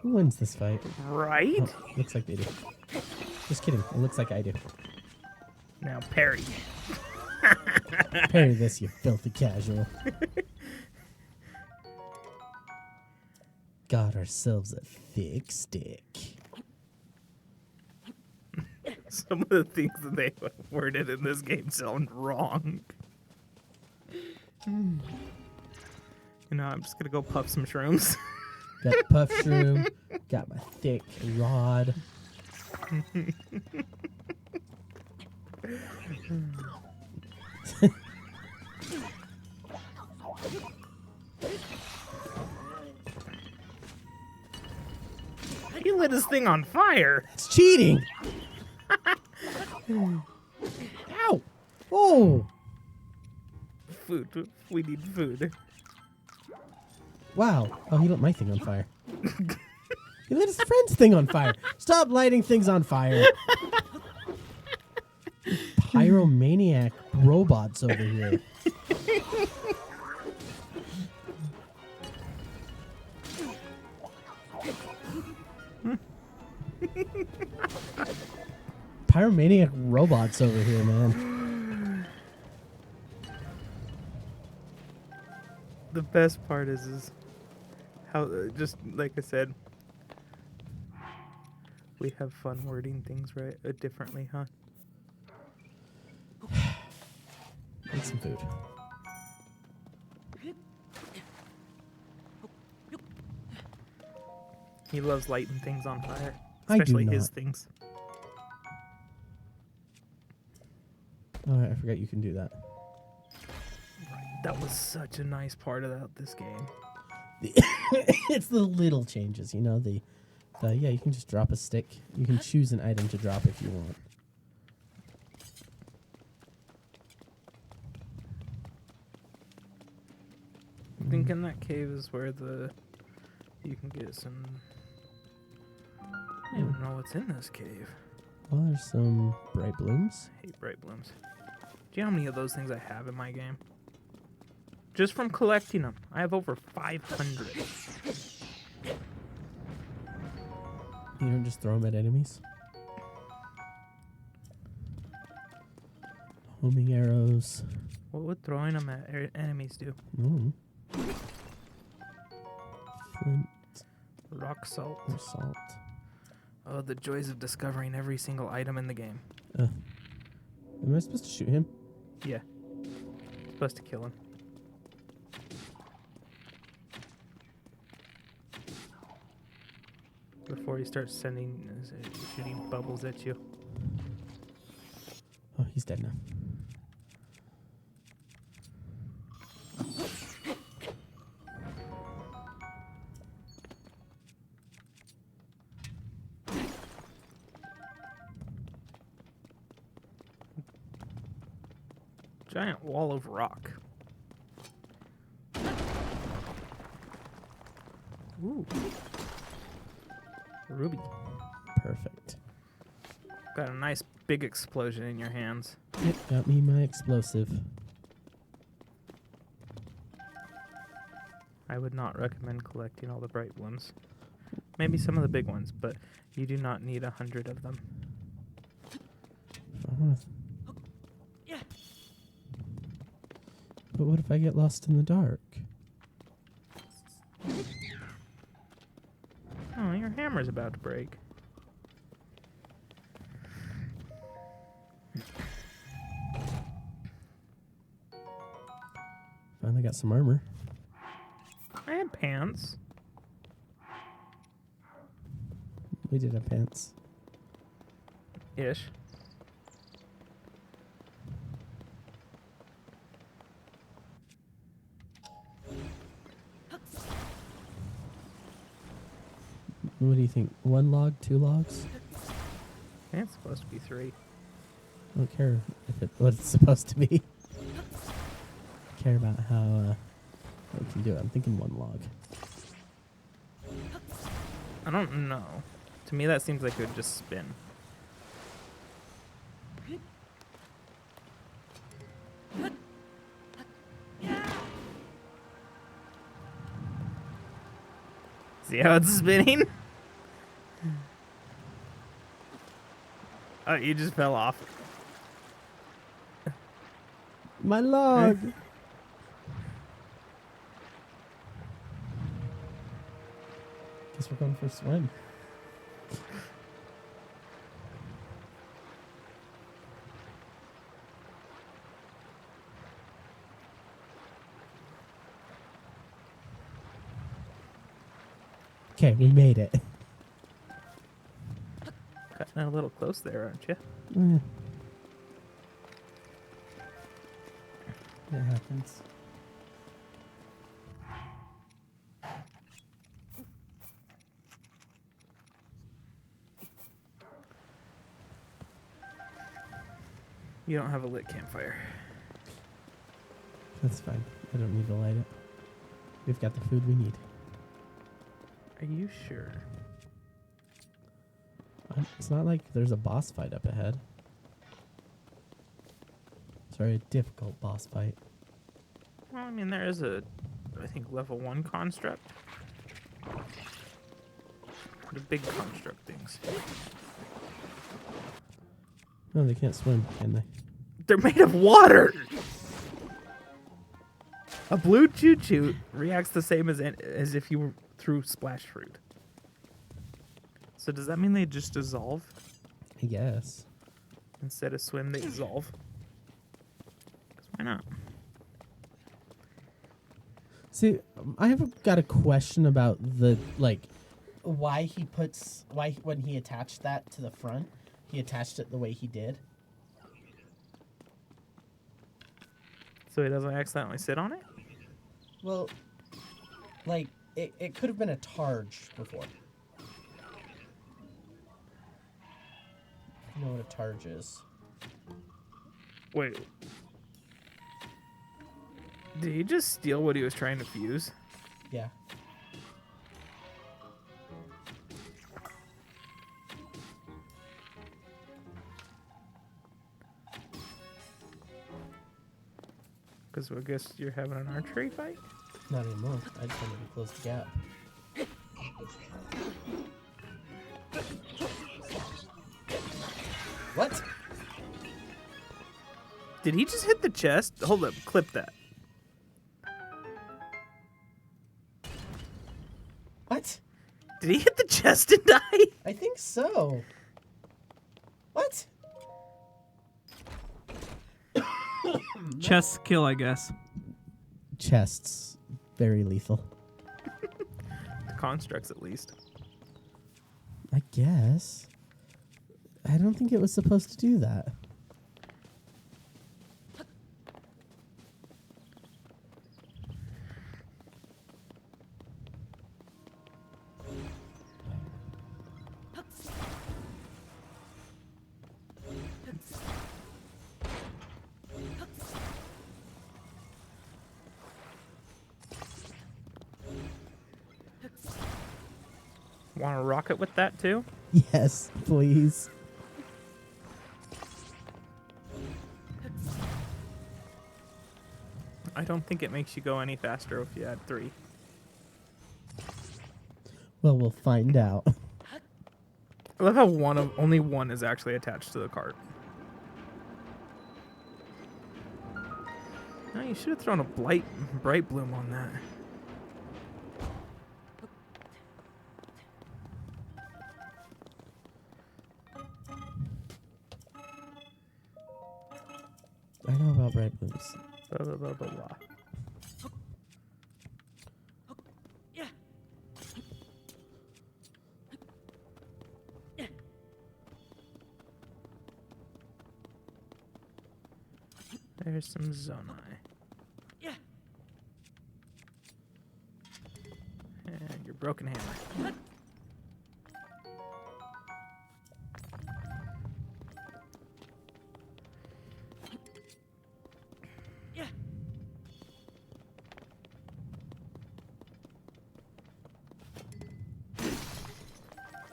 Who wins this fight? Right? Oh, looks like they do. Just kidding. It looks like I do. Now parry. Parry this, you filthy casual. Got ourselves a thick stick. Some of the things that they worded in this game sound wrong. You know, I'm just gonna go puff some shrooms. Got puff shroom. Got my thick rod. He lit his thing on fire. It's cheating. Ow! Oh! Food. We need food. Wow. Oh, he lit my thing on fire. He lit his friend's thing on fire. Stop lighting things on fire. Pyromaniac robots over here. Pyromaniac robots over here, man. The best part is how, just like I said, we have fun wording things right differently, huh? Need some food. He loves lighting things on fire, I do especially his not. things. Oh, I forgot you can do that. That was such a nice part about this game. It's the little changes, you know, the yeah, you can just drop a stick. You can choose an item to drop if you want. I think in that cave is where you can get some. I don't even know what's in this cave. Well, there's some bright blooms. I hate bright blooms. Do you know how many of those things I have in my game? Just from collecting them. I have over 500. You don't just throw them at enemies? Homing arrows. What would throwing them at enemies do? Mm. Flint Rock salt. or salt. Oh, the joys of discovering every single item in the game. Am I supposed to shoot him? Yeah. Supposed to kill him. Before he starts shooting bubbles at you. Oh, he's dead now. Giant wall of rock. Ooh. Ruby. Perfect. Got a nice big explosion in your hands. Yep, got me my explosive. I would not recommend collecting all the bright blooms. Maybe some of the big ones, but you do not need 100 of them. If I wanna But what if I get lost in the dark? Oh, your hammer's about to break. Finally got some armor. I had pants. We did have pants. Ish. What do you think? 1 log, 2 logs? I think it's supposed to be 3. I don't care what it's supposed to be. I care about how we can do it. I'm thinking 1 log. I don't know. To me, that seems like it would just spin. See how it's spinning? Oh, you just fell off. My log! Guess we're going for a swim. Okay, we made it. Cutting it a little close there, aren't you? It happens. You don't have a lit campfire. That's fine. I don't need to light it. We've got the food we need. Are you sure? It's not like there's a boss fight up ahead. Sorry, a difficult boss fight. Well, I mean, there is a, I think, level 1 construct. The big construct things. No, they can't swim, can they? They're made of water! A blue choo-choo reacts the same as if you threw splash fruit. So does that mean they just dissolve? I guess. Instead of swim, they dissolve? 'Cause why not? See, I have got a question about the, like, why when he attached that to the front, he attached it the way he did. So he doesn't accidentally sit on it? Well, like, it could have been a targe before. You know what a targe is. Wait. Did he just steal what he was trying to fuse? Yeah. Because I guess you're having an archery fight? Not anymore. I just wanted to close the gap. What? Did he just hit the chest? Hold up, clip that. What? Did he hit the chest and die? I think so. What? Chest kill, I guess. Chests. Very lethal. The constructs, at least. I guess. I don't think it was supposed to do that. Want to rocket with that, too? Yes, please. I don't think it makes you go any faster if you add 3. Well, we'll find out. I love how only one is actually attached to the cart. No, you should have thrown a bright bloom on that. I know about red blooms. Blah, blah, blah, blah, blah. There's some Zonai. And your broken hammer.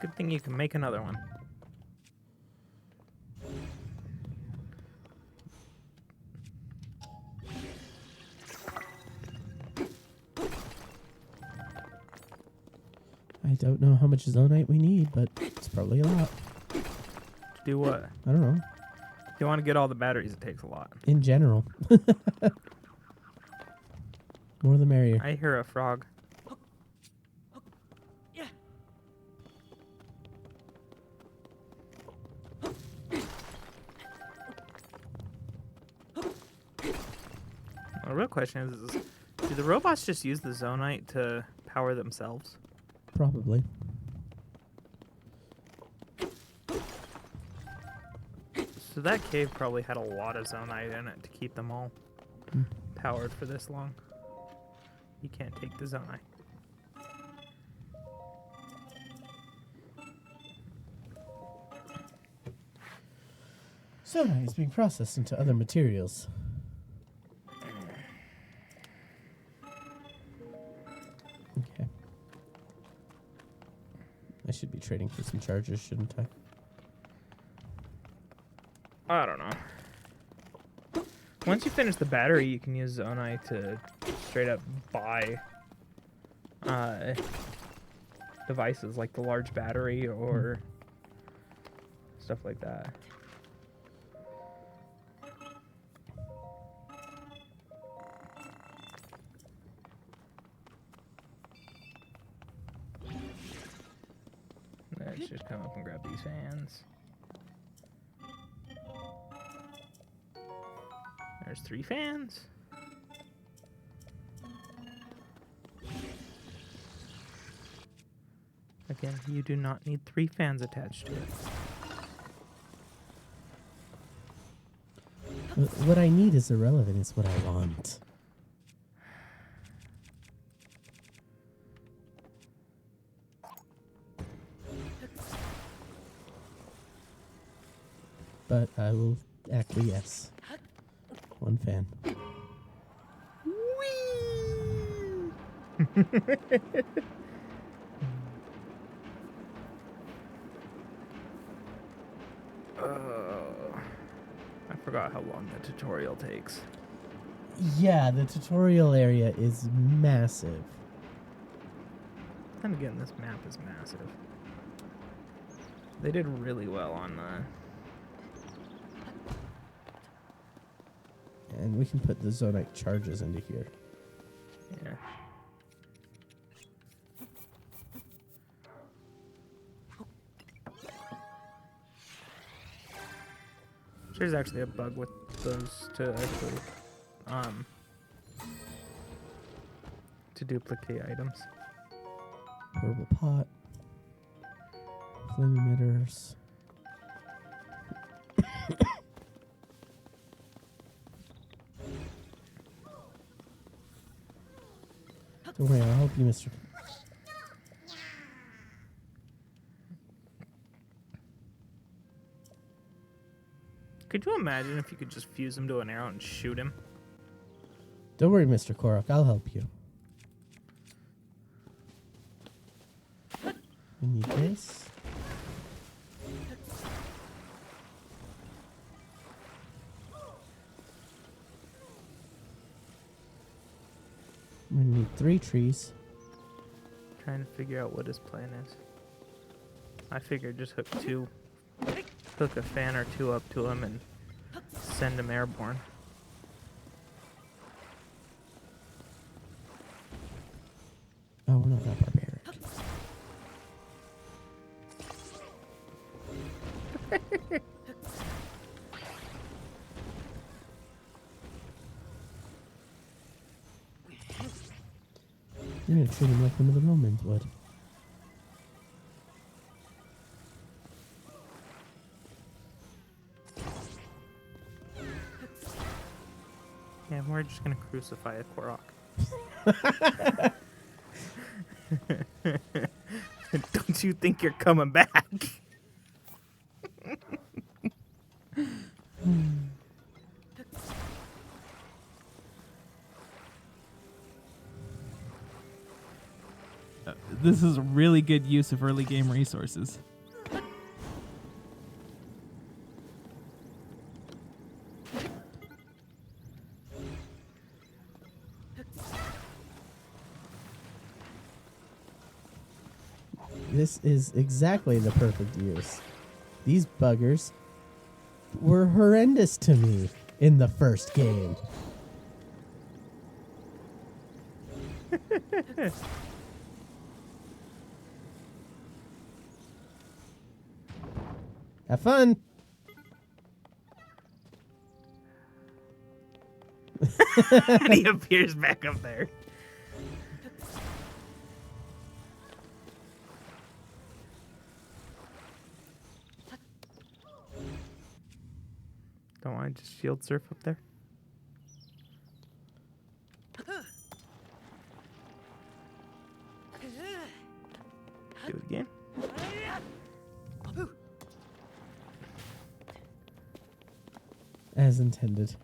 Good thing you can make another one. I don't know how much zonite we need, but it's probably a lot. To do what? I don't know. If you want to get all the batteries, it takes a lot. In general. More the merrier. I hear a frog. The real question is, do the robots just use the zonite to power themselves? Probably. So that cave probably had a lot of zonite in it to keep them all powered for this long. You can't take the zonite. Zonite is being processed into other materials. Okay. I should be trading for some chargers, shouldn't I? I don't know. Once you finish the battery, you can use zonite to straight up buy devices like the large battery or stuff like that. Let's just come up and grab these fans. There's 3 fans. Again, you do not need 3 fans attached to it. What I need is irrelevant. It's what I want. But I will acquiesce. 1 fan. I forgot how long the tutorial takes. Yeah, the tutorial area is massive. And again, this map is massive. They did really well on And we can put the zonite charges into here. yeah. There's actually a bug with those to actually to duplicate items. Portable pot. Flame emitters. Don't worry, I'll help you, Mr. Could you imagine if you could just fuse him to an arrow and shoot him? Don't worry, Mr. Korok, I'll help you. We need this. We need 3 trees. Trying to figure out what his plan is. I figured just hook a fan or 2 up to him and send him airborne. Oh, we're not that barbaric. You're gonna treat him like one of the Romans would. Yeah, we're just gonna crucify a Korok. Don't you think you're coming back? This is a really good use of early game resources. This is exactly the perfect use. These buggers were horrendous to me in the first game. Have fun. And he appears back up there. Don't I just shield surf up there? Do it again. As intended.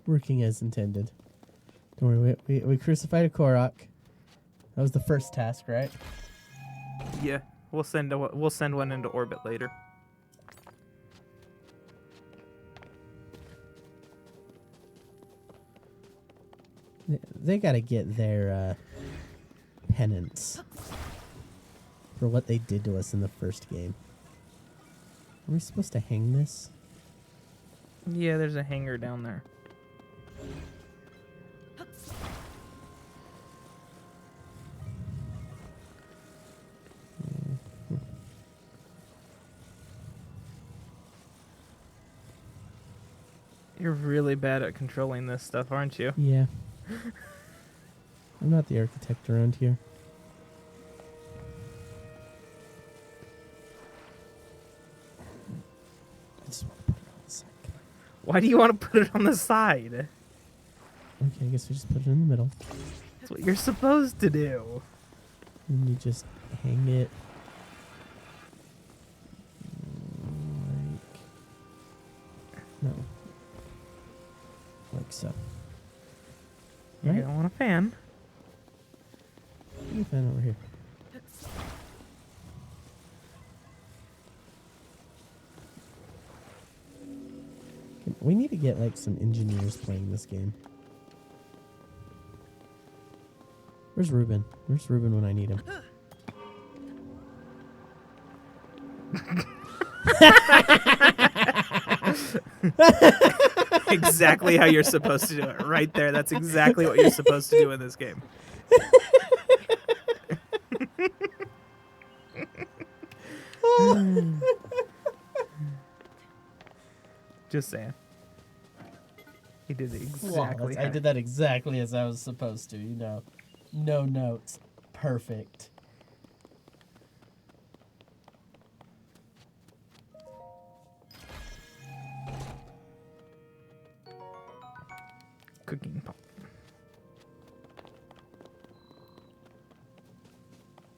Working as intended. Don't worry, we crucified a Korok. That was the first task, right? Yeah, we'll send one into orbit later. They gotta get their penance for what they did to us in the first game. Are we supposed to hang this? Yeah, there's a hangar down there. You're really bad at controlling this stuff, aren't you? Yeah. I'm not the architect around here. I just want to put it on the side. Come Why do you want to put it on the side? on. Okay, I guess we just put it in the middle. That's what you're supposed to do. And you just hang it. Like. No. Like so. You're Right? gonna want a fan. Let me fan over here. We need to get like some engineers playing this game. Where's Ruben? Where's Ruben when I need him? Exactly how you're supposed to do it. Right there. That's exactly what you're supposed to do in this game. Just saying. He did it exactly. I did that exactly as I was supposed to, you know. No notes. Perfect. Cooking pot.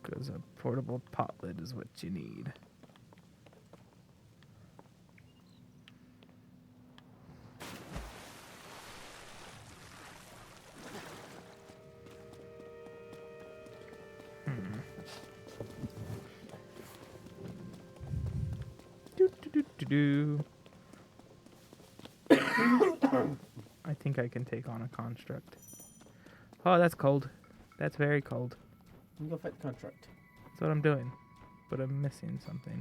Because a portable pot lid is what you need. Do. I think I can take on a construct. Oh, that's cold. That's very cold. You go fight the construct. That's what I'm doing. But I'm missing something.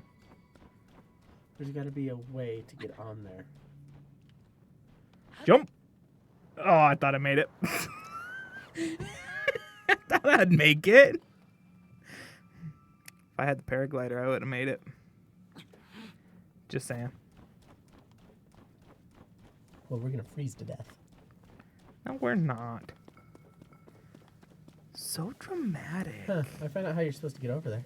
There's got to be a way to get on there. Jump! Oh, I thought I made it. I thought I'd make it. If I had the paraglider, I would have made it. Just saying. Well, we're going to freeze to death. No, we're not. So dramatic. Huh. I found out how you're supposed to get over there.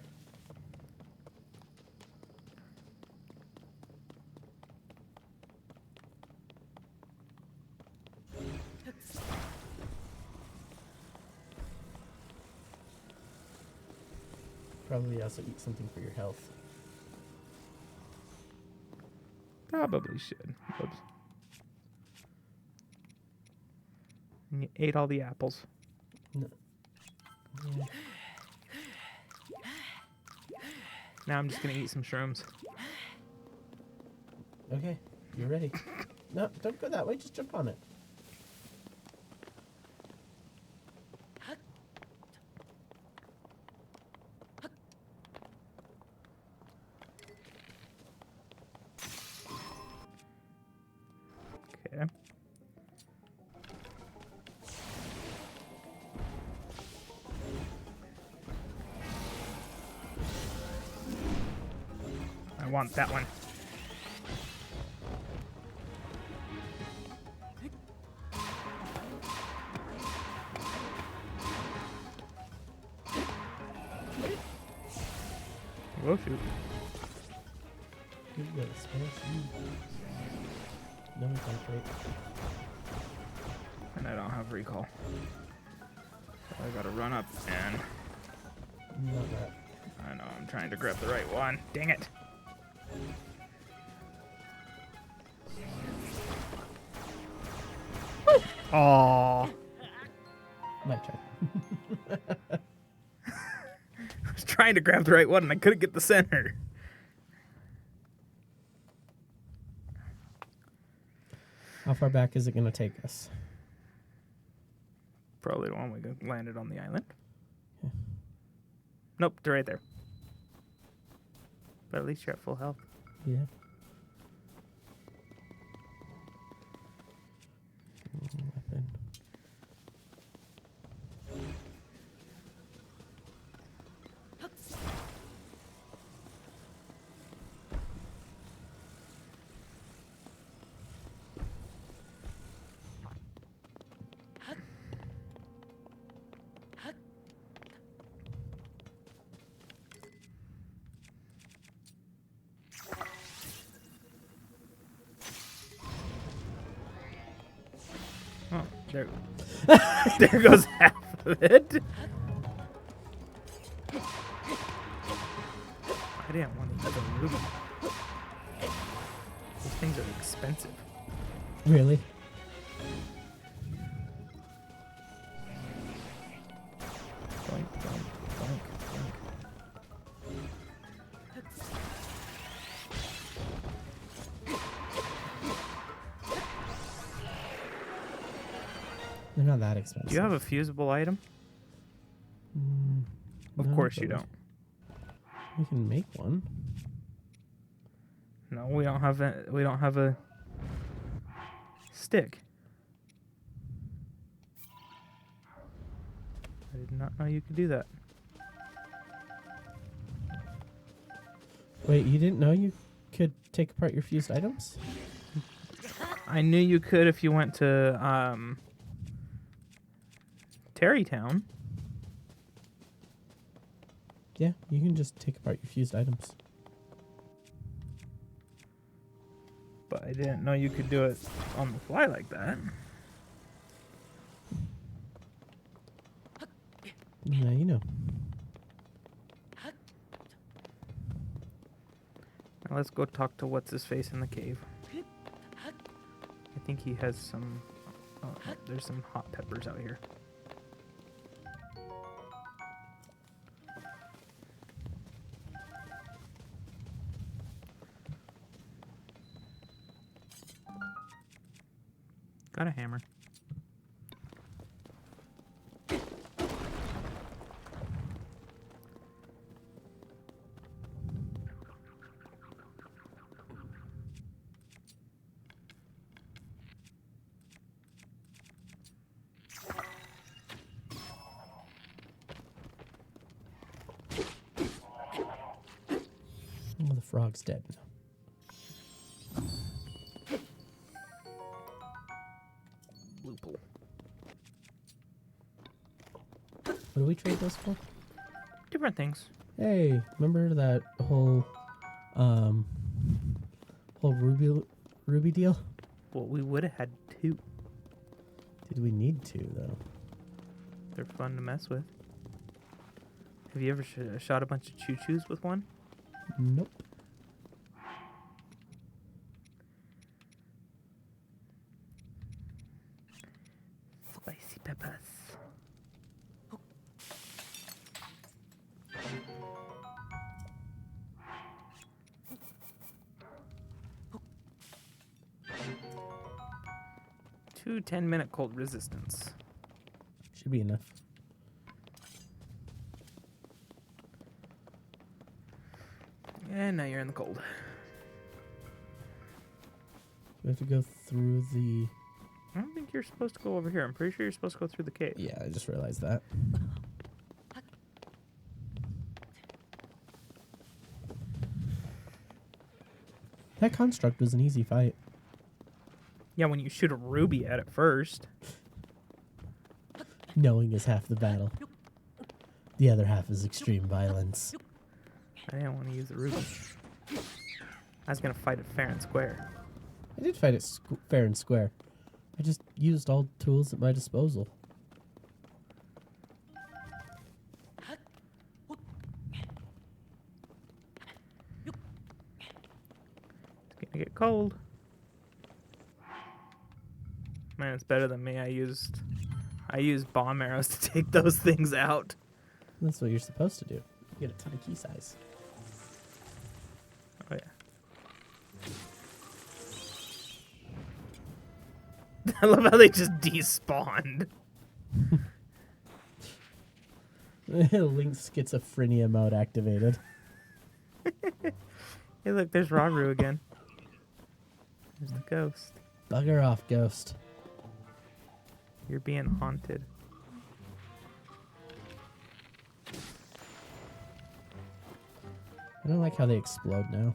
Probably also eat something for your health. Probably should. Oops. And you ate all the apples. No. Yeah. Now I'm just gonna eat some shrooms. Okay, you're ready. No, don't go that way. Just jump on it. Okay. I want that one. Oh shoot. You got a spell. No, it's not great. And I don't have recall. So I gotta run up and Not that. I know I'm trying to grab the right one. Dang it. Aww. My turn. I was trying to grab the right one and I couldn't get the center. How far back is it going to take us? Probably the one we landed on the island. Yeah. Nope, they're right there. But at least you're at full health. Yeah. Weapon. Oh, there. There goes half of it. I didn't want to use a ruby. These things are expensive. Really? Boink, boink, boink, boink. They're not that expensive. Do you have a fusible item? course but you don't. We can make one. No, we don't have a. We don't have a stick. I did not know you could do that. Wait, you didn't know you could take apart your fused items? I knew you could if you went to Terrytown. Yeah, you can just take apart your fused items. But I didn't know you could do it on the fly like that. Now you know. Now let's go talk to what's his face in the cave. I think he has some. Oh, there's some hot peppers out here. Got a hammer. Oh, the frog's dead now. Loophole. What do we trade those for? Different things. Hey, remember that whole ruby deal? Well, we would have had two. Did we need to though? They're fun to mess with. Have you ever shot a bunch of choo-choos with one? Nope. Spicy peppers. Two 10-minute cold resistance. Should be enough. And now you're in the cold. We have to go through the... I don't think you're supposed to go over here. I'm pretty sure you're supposed to go through the cave. Yeah, I just realized that. That construct was an easy fight. Yeah, when you shoot a ruby at it first. Knowing is half the battle. The other half is extreme violence. I didn't want to use the ruby. I was going to fight it fair and square. I did fight it fair and square. I just used all tools at my disposal. It's going to get cold. Man, it's better than me. I used bomb arrows to take those things out. That's what you're supposed to do. You get a ton of key size. Oh, yeah. I love how they just despawned. Link's schizophrenia mode activated. Hey, look, there's Raru again. There's the ghost. Bugger off, ghost. You're being haunted. I don't like how they explode now.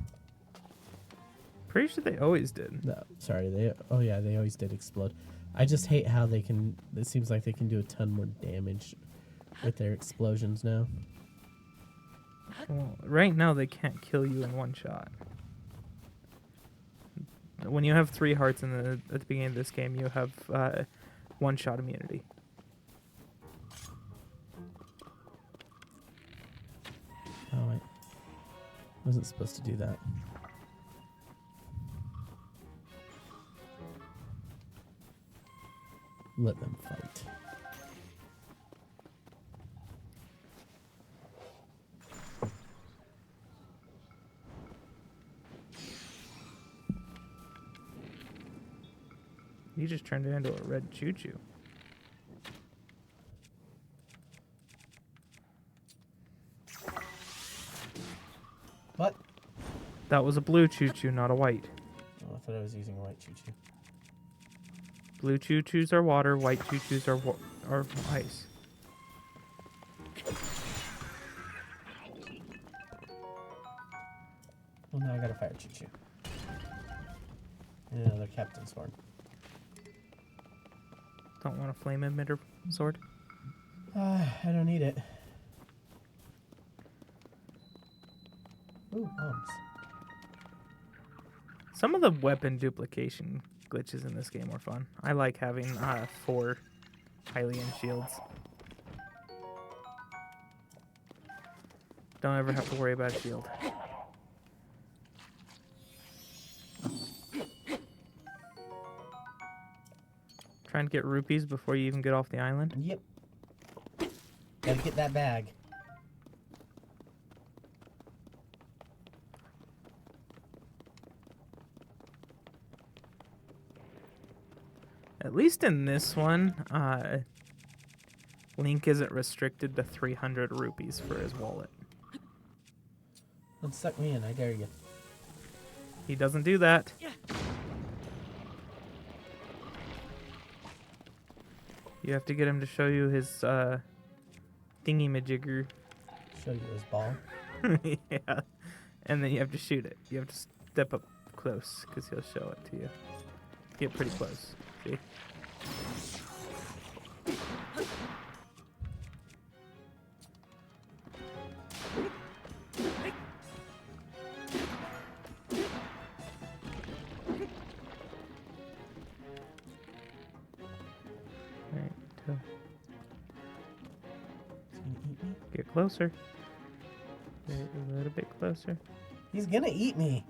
Pretty sure they always did. No, sorry, they always did explode. I just hate how they can, it seems like they can do a ton more damage with their explosions now. Well, right now they can't kill you in one shot. When you have 3 hearts at the beginning of this game, you have one shot immunity. Oh wait, wasn't supposed to do that. Let them fight. You just turned it into a red choo-choo. That was a blue choo-choo, not a white. Oh, I thought I was using a white choo-choo. Blue choo-choos are water, white choo-choos are ice. Well, now I got a fire choo-choo. And another captain sword. Don't want a flame emitter sword? I don't need it. Ooh, bombs. Some of the weapon duplication glitches in this game are fun. I like having 4 Hylian shields. Don't ever have to worry about a shield. Trying to get rupees before you even get off the island. Yep. Gotta get that bag. At least in this one, Link isn't restricted to 300 rupees for his wallet. Don't suck me in, I dare you. He doesn't do that. You have to get him to show you his thingy-majigger. Show you his ball. Yeah. And then you have to shoot it. You have to step up close because he'll show it to you. Get pretty close. See? Right, He's gonna eat me? get closer. Get a little bit closer. He's gonna eat me.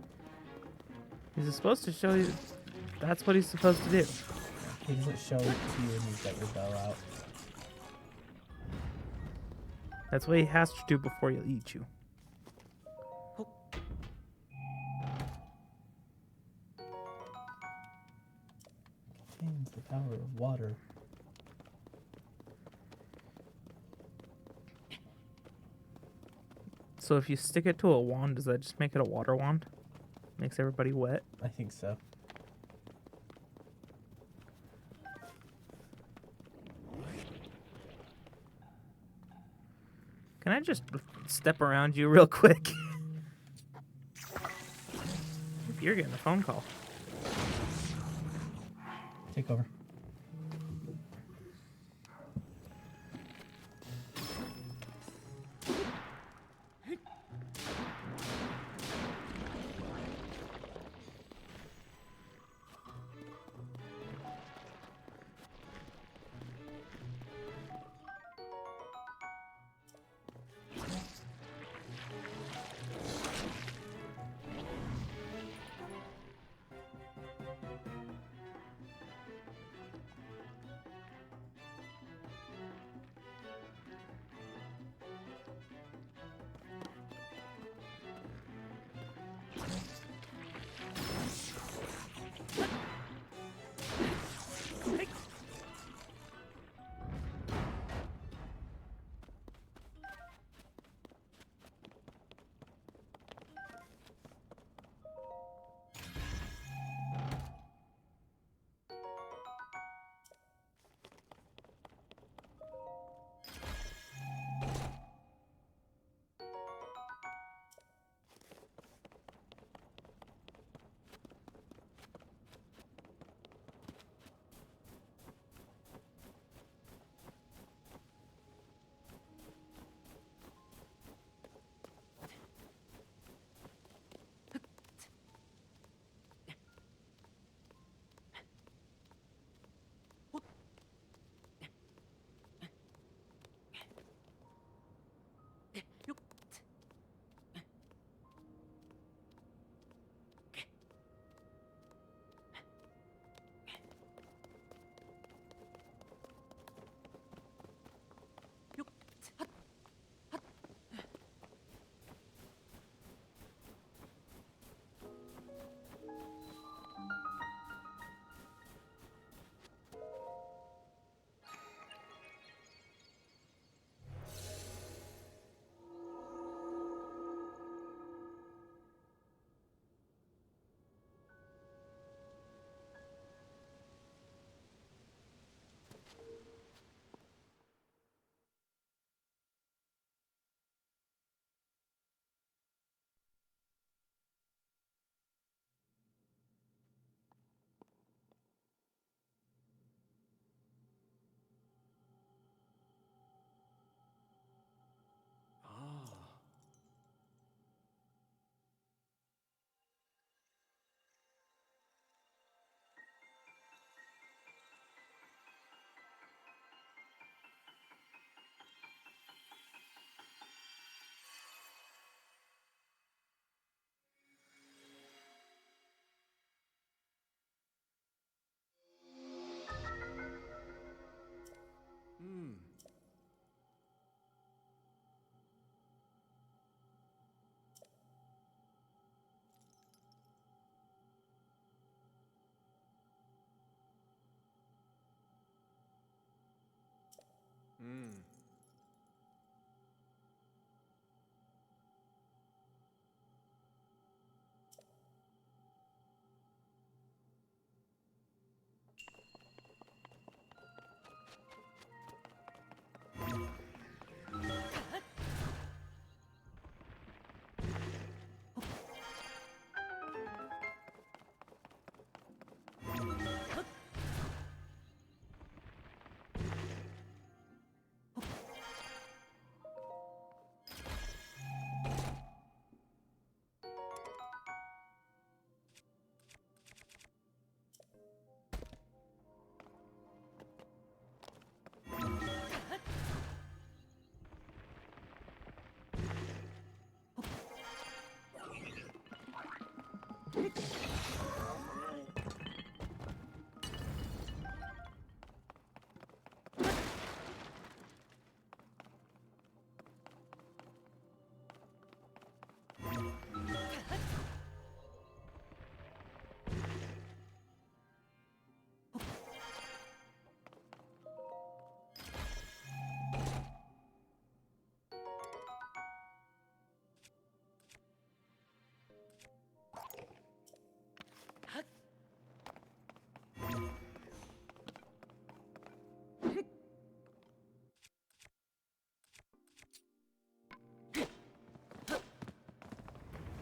He's supposed to show you. That's what he's supposed to do. He doesn't show it to you when you've got your bow out. That's what he has to do before he'll eat you. Contains the power of water. So if you stick it to a wand, does that just make it a water wand? Makes everybody wet? I think so. Can I just step around you real quick? You're getting a phone call. Take over.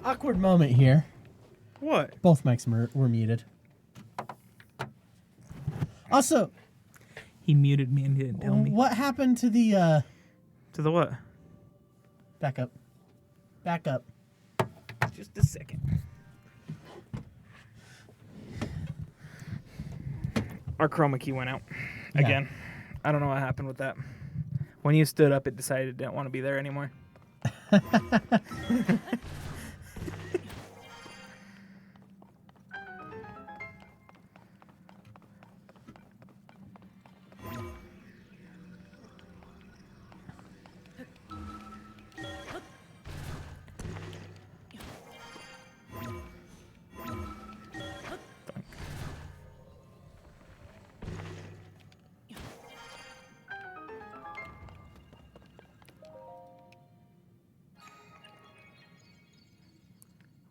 Awkward moment here. What? Both mics were muted. Also, He muted me and he didn't tell me. what happened to the To the what? back up? Back up. Just a second. Our chroma key went out. Yeah. Again. I don't know what happened with that. When you stood up, it decided it didn't want to be there anymore.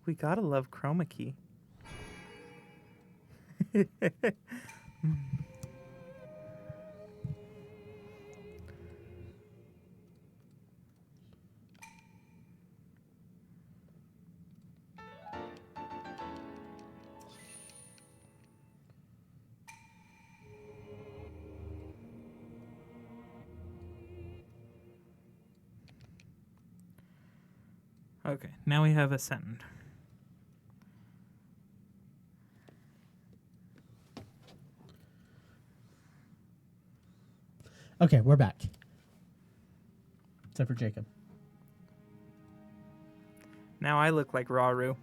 We gotta love chroma key. Okay, now we have Ascend. Okay, we're back. Except for Jacob. Now I look like Raru.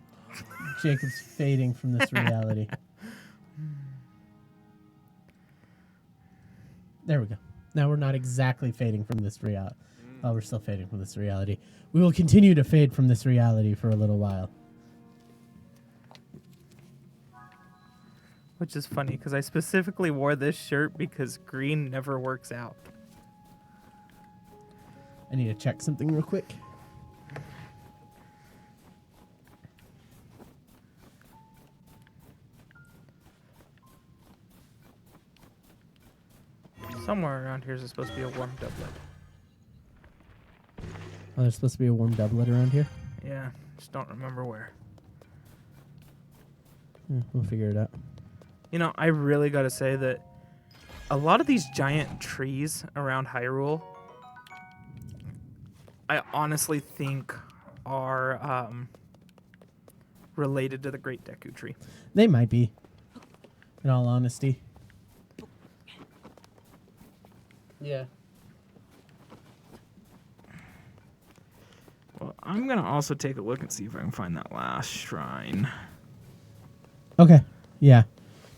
Jacob's fading from this reality. There we go. Now we're not exactly fading from this reality. Well, we're still fading from this reality. We will continue to fade from this reality for a little while. Which is funny because I specifically wore this shirt because green never works out. I need to check something real quick. Somewhere around here is supposed to be a warm doublet. Oh, there's supposed to be a warm doublet around here? Yeah, just don't remember where. We'll figure it out. You know, I really gotta say that a lot of these giant trees around Hyrule, I honestly think are related to the Great Deku Tree. They might be, in all honesty. Yeah. Well, I'm gonna also take a look and see if I can find that last shrine. Okay. Yeah.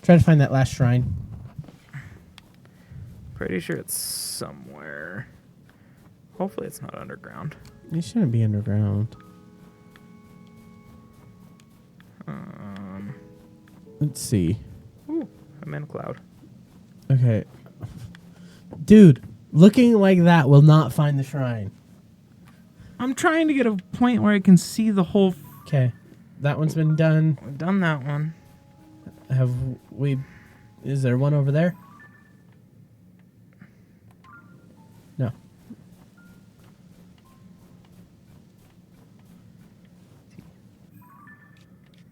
Try to find that last shrine. Pretty sure it's somewhere. Hopefully it's not underground. It shouldn't be underground. Let's see. Ooh, I'm in a cloud. Okay. Dude, Looking like that will not find the shrine. I'm trying to get a point where I can see the whole. Okay. That one's been done. We've done that one. Have we... Is there one over there? No.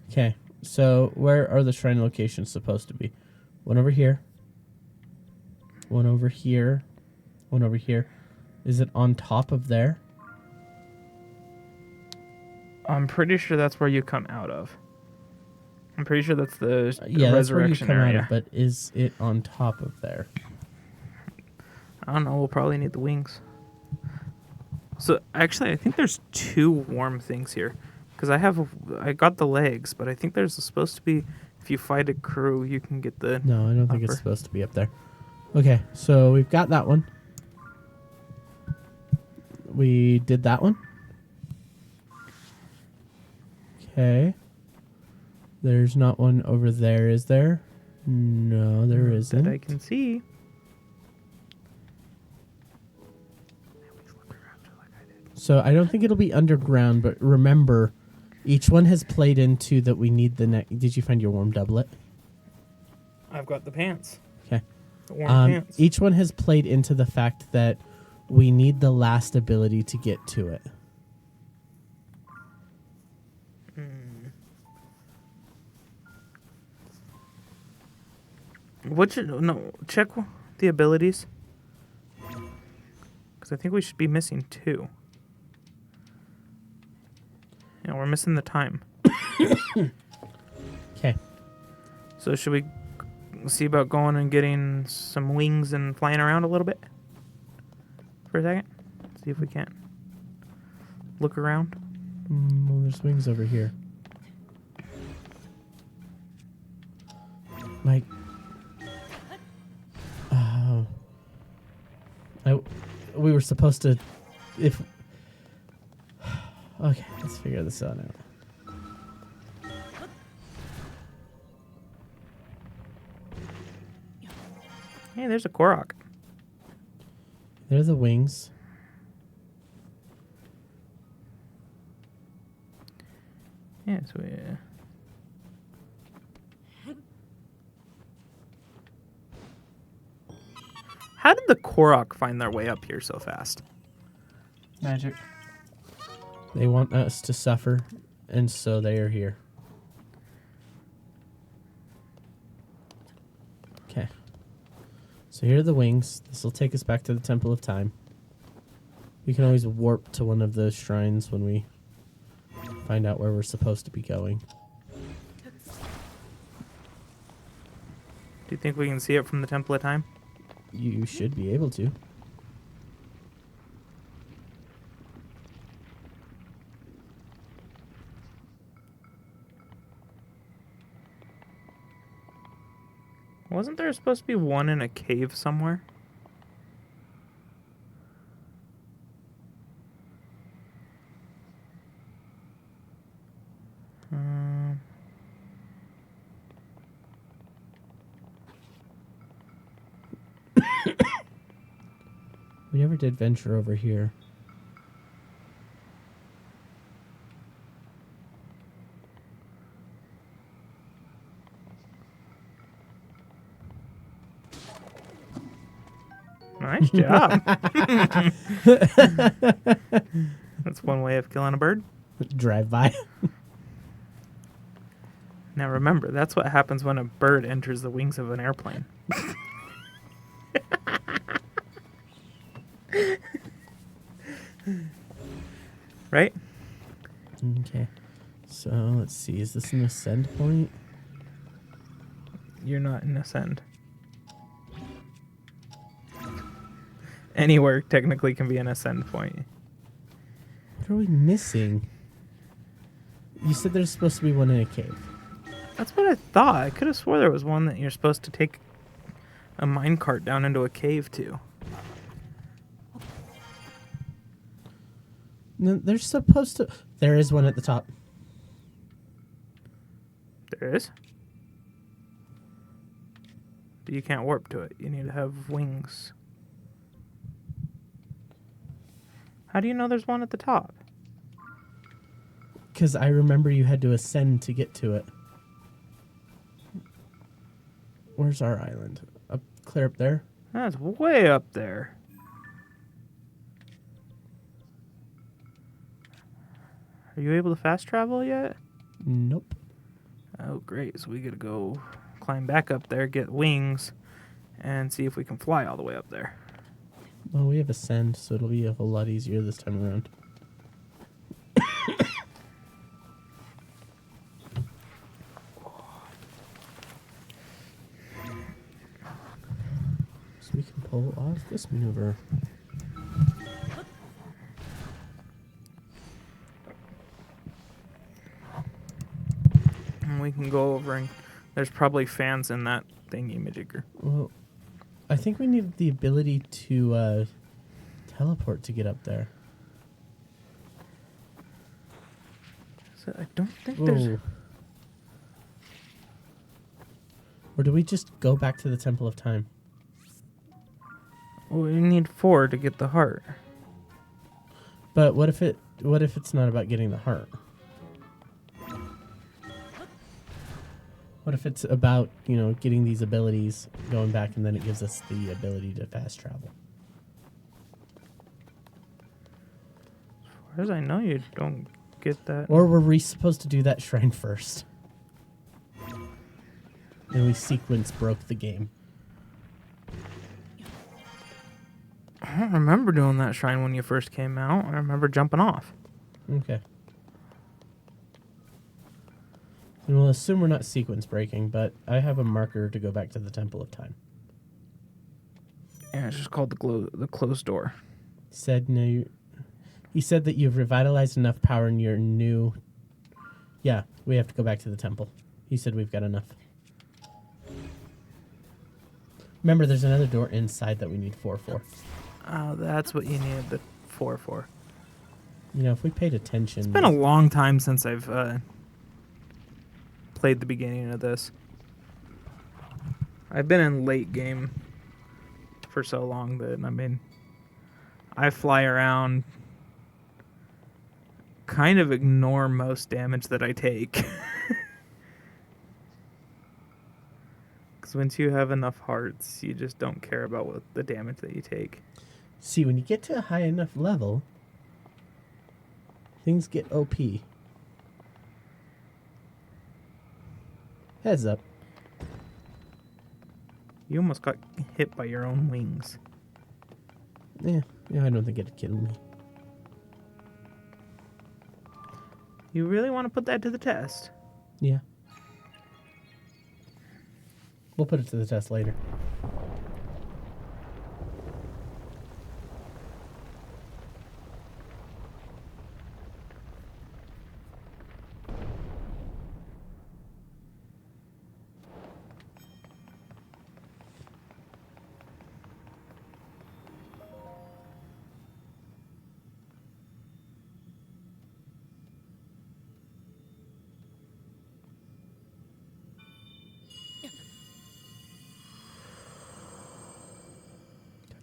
Okay. So where are the shrine locations supposed to be? One over here. One over here. One over here. Is it on top of there? I'm pretty sure that's where you come out of. I'm pretty sure that's the Yeah, that's where you resurrection come area. out of, but is it on top of there? I don't know. We'll probably need the wings. So actually, I think there's 2 warm things here, because I got the legs, but I think there's supposed to be, if you fight a crew, you can get the. No, I don't think it's upper. supposed to be up there. Okay, so we've got that one. We did that one. Okay. There's not one over there, is there? No, there isn't. That I can see. So I don't think it'll be underground, but remember, each one has played into that we need the next. Did you find your warm doublet? I've got the pants. Okay. The warm pants. Each one has played into the fact that we need the last ability to get to it. Check the abilities. Because I think we should be missing 2. Yeah, we're missing the time. Okay. So should we see about going and getting some wings and flying around a little bit? For a second? See if we can't look around. Well, there's wings over here. Like, we were supposed to, if. Okay, let's figure this out now. Hey, there's a Korok. There are the wings. Yeah, so we. How did the Korok find their way up here so fast? Magic. They want us to suffer, and so they are here. Okay. So here are the wings. This will take us back to the Temple of Time. We can always warp to one of those shrines when we find out where we're supposed to be going. Do you think we can see it from the Temple of Time? You should be able to. Wasn't there supposed to be one in a cave somewhere? We never did venture over here. Nice job. That's one way of killing a bird. Drive by. Now remember, that's what happens when a bird enters the wings of an airplane. Right? Okay. So let's see. Is this an ascend point? You're not in ascend. Anywhere technically can be an ascend point. What are we missing? You said there's supposed to be one in a cave. That's what I thought. I could have swore there was one that you're supposed to take a minecart down into a cave to. No, there's supposed to. There is one at the top. There is. But you can't warp to it. You need to have wings. How do you know there's one at the top? Because I remember you had to ascend to get to it. Where's our island? Up clear up there? That's way up there. Are you able to fast travel yet? Nope. Oh, great. So we gotta go climb back up there, get wings, and see if we can fly all the way up there. Well, we have ascend, so it'll be a whole lot easier this time around. So we can pull off this maneuver. And we can go over and there's probably fans in that thingy-majigger. Well, I think we need the ability to teleport to get up there. So I don't think there's... Whoa. Or do we just go back to the Temple of Time? Well, we need 4 to get the heart. But what if it's not about getting the heart? What if it's about, getting these abilities, going back, and then it gives us the ability to fast travel? As far as I know, you don't get that. Or were we supposed to do that shrine first? And we sequence broke the game. I don't remember doing that shrine when you first came out. I remember jumping off. Okay. And we'll assume we're not sequence breaking, but I have a marker to go back to the Temple of Time. Yeah, it's just called the closed door. He said that you've revitalized enough power in your new... Yeah, we have to go back to the temple. He said we've got enough. Remember, there's another door inside that we need 4 for. Oh, that's what you needed the 4 for. If we paid attention... It's been a long time since I've played the beginning of this. I've been in late game for so long that, I fly around, kind of ignore most damage that I take. Because once you have enough hearts, you just don't care about what the damage that you take. See, when you get to a high enough level, things get OP. Heads up. You almost got hit by your own wings. Yeah, I don't think it'd kill me. You really want to put that to the test? Yeah. We'll put it to the test later.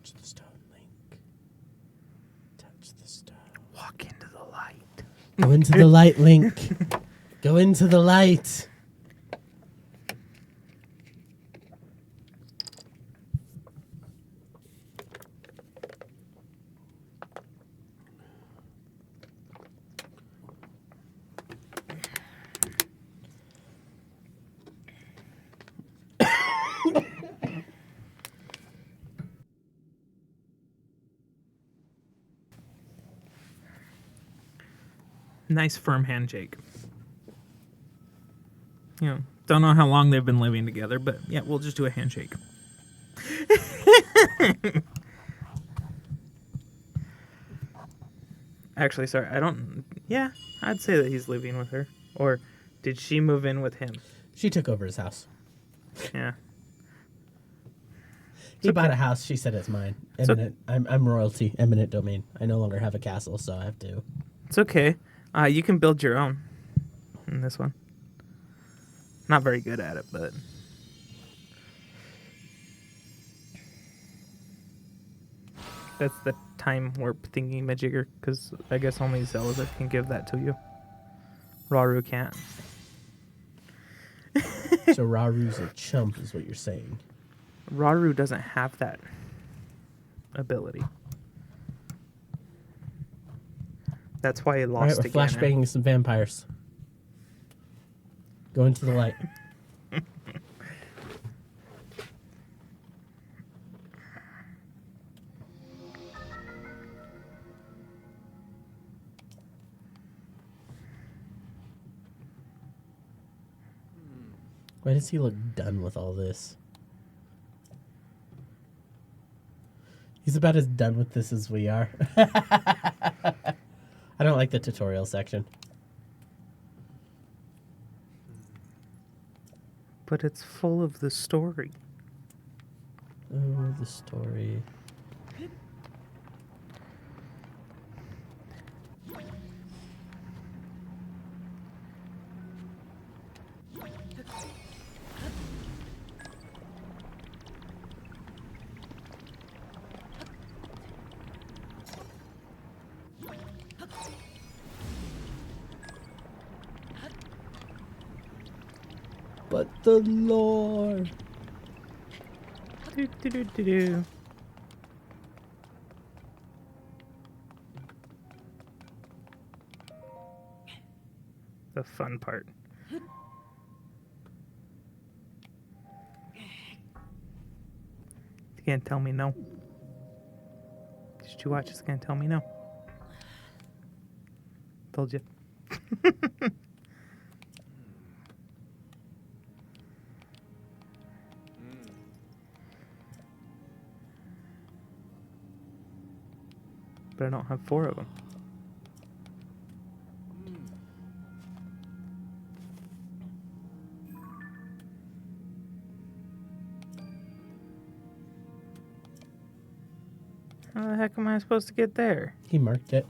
Touch the stone, Link. Touch the stone. Walk into the light. Go into the light, Link. Go into the light. Nice firm handshake. Don't know how long they've been living together, but yeah, we'll just do a handshake. Actually, sorry, I'd say that he's living with her. Or did she move in with him? She took over his house. Yeah. He bought a house. She said it's mine. Eminent. I'm royalty. Eminent domain. I no longer have a castle, so I have to. It's okay. You can build your own in this one. Not very good at it, but... That's the time warp thingy majigger, because I guess only Zelda can give that to you. Raru can't. So Raru's a chump, is what you're saying. Raru doesn't have that ability. That's why he All right, lost we're to Ganon. flashbanging some vampires. Go into the light. Why does he look done with all this? He's about as done with this as we are. I don't like the tutorial section. But it's full of the story. Oh, the story. But the lore. Do, do, do, do, do. The fun part. You can't tell me no. Did you watch? It's gonna tell me no. Told you. But I don't have 4 of them. How the heck am I supposed to get there? He marked it.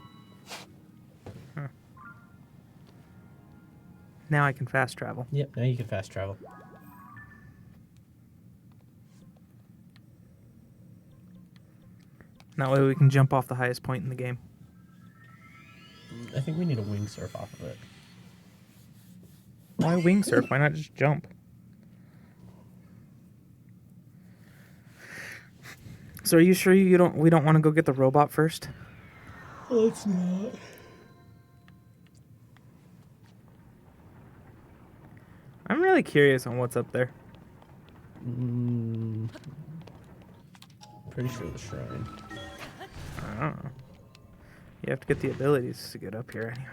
Now I can fast travel. Yep, now you can fast travel. That way we can jump off the highest point in the game. I think we need a wing surf off of it. Why wing surf? Why not just jump? So are you sure we don't want to go get the robot first? Let's not. I'm really curious on what's up there. Pretty sure the shrine. I don't know. You have to get the abilities to get up here anyway.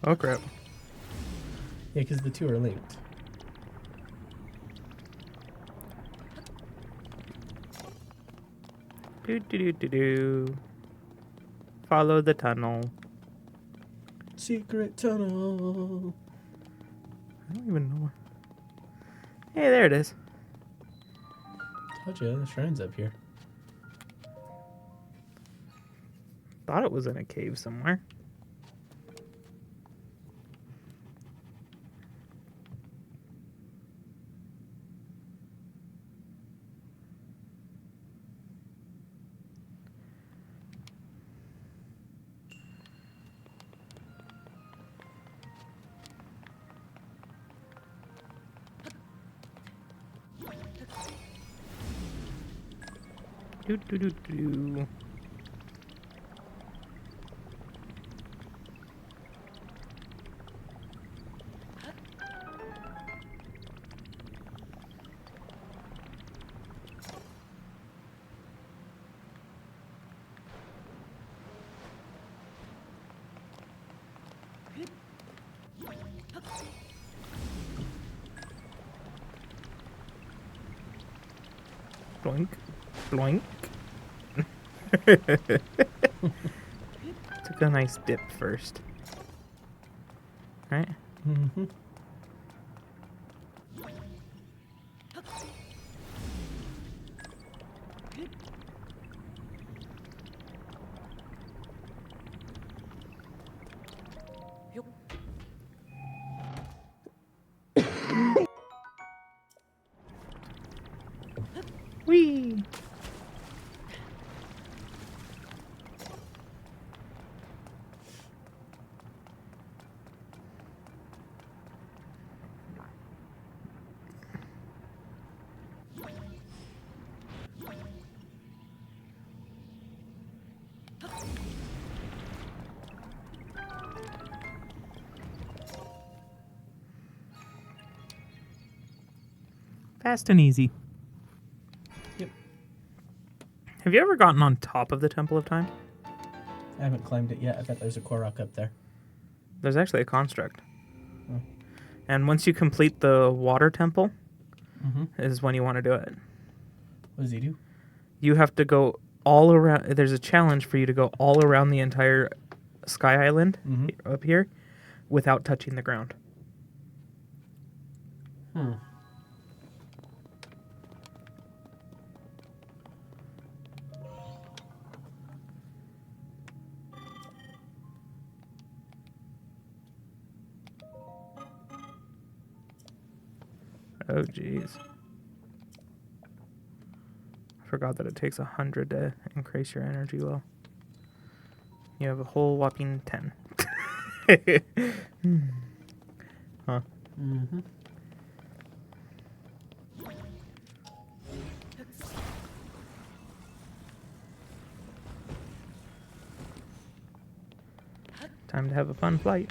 Oh crap. Yeah, because the two are linked. Do do do do do. Follow the tunnel. Secret tunnel. I don't even know where. Hey, there it is. Told you, the shrine's up here. Thought it was in a cave somewhere. Do do do do. Bloink, bloink. Took a nice dip first. Right? Mm-hmm. Whee! Fast and easy. Have you ever gotten on top of the Temple of Time? I haven't climbed it yet. I bet there's a Korok up there. There's actually a construct. Oh. And once you complete the water temple, Mm-hmm. is when you want to do it. What does he do? You have to go all around. There's a challenge for you to go all around the entire Sky Island up here without touching the ground. Hmm. Oh, jeez. I forgot that it takes 100 to increase your energy level. You have a whole whopping 10. Huh. Mm-hmm. Time to have a fun flight.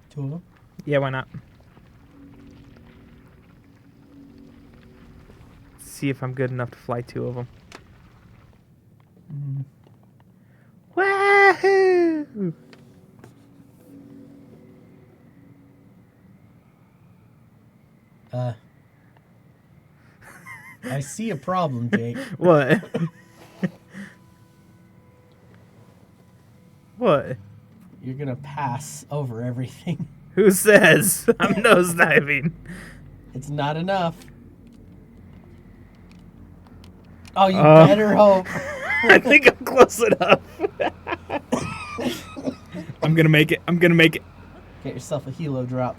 Two of them? Yeah, why not? See if I'm good enough to fly 2 of them. Mm. Wahoo! I see a problem, Jake. What? What? You're gonna pass over everything. Who says? I'm nosediving. It's not enough. Oh, you better hope. I think I'm close enough. I'm gonna make it. I'm gonna make it. Get yourself a helo drop.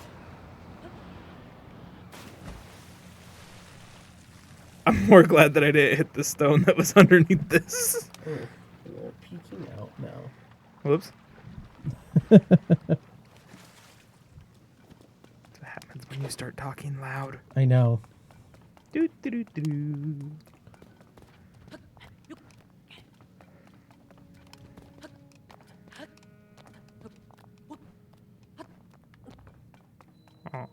I'm more glad that I didn't hit the stone that was underneath this. Oh, you're peeking out now. Whoops. That's what happens when you start talking loud. I know. Do, do, do, do, do. Aw.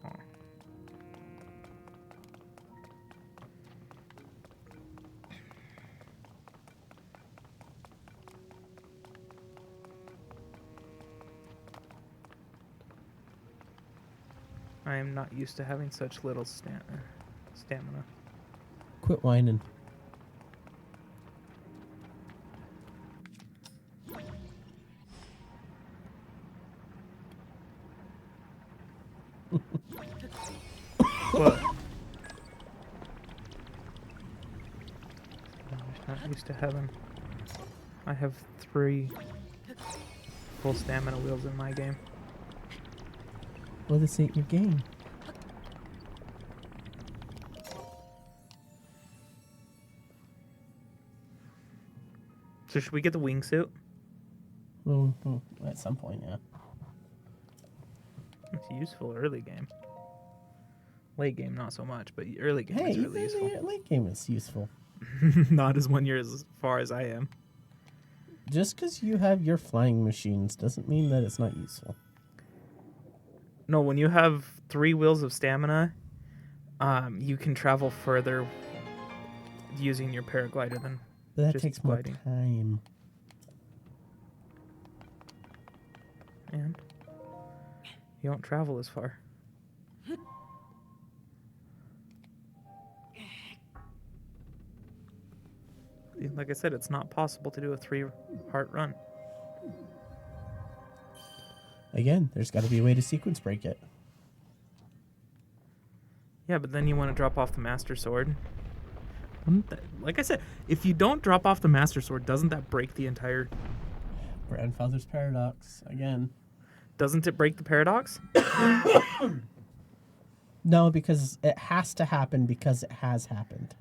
I am not used to having such little stamina. Quit whining. What? I'm just not used to having. I have 3 full stamina wheels in my game. Well, this ain't your game. So should we get the wingsuit? Well, at some point, yeah. It's useful early game. Late game, not so much, but early game Hey, is really even useful. the late game is useful. Not as when you're as far as I am. Just because you have your flying machines doesn't mean that it's not useful. No, when you have 3 wheels of stamina, you can travel further using your paraglider than But that just takes gliding. more time. And you don't travel as far. Like I said, it's not possible to do a 3-part run. Again, there's got to be a way to sequence break it. Yeah, but then you want to drop off the Master Sword. Wouldn't that, like I said, if you don't drop off the Master Sword, doesn't that break the entire... Grandfather's paradox again. Doesn't it break the paradox? No, because it has to happen because it has happened.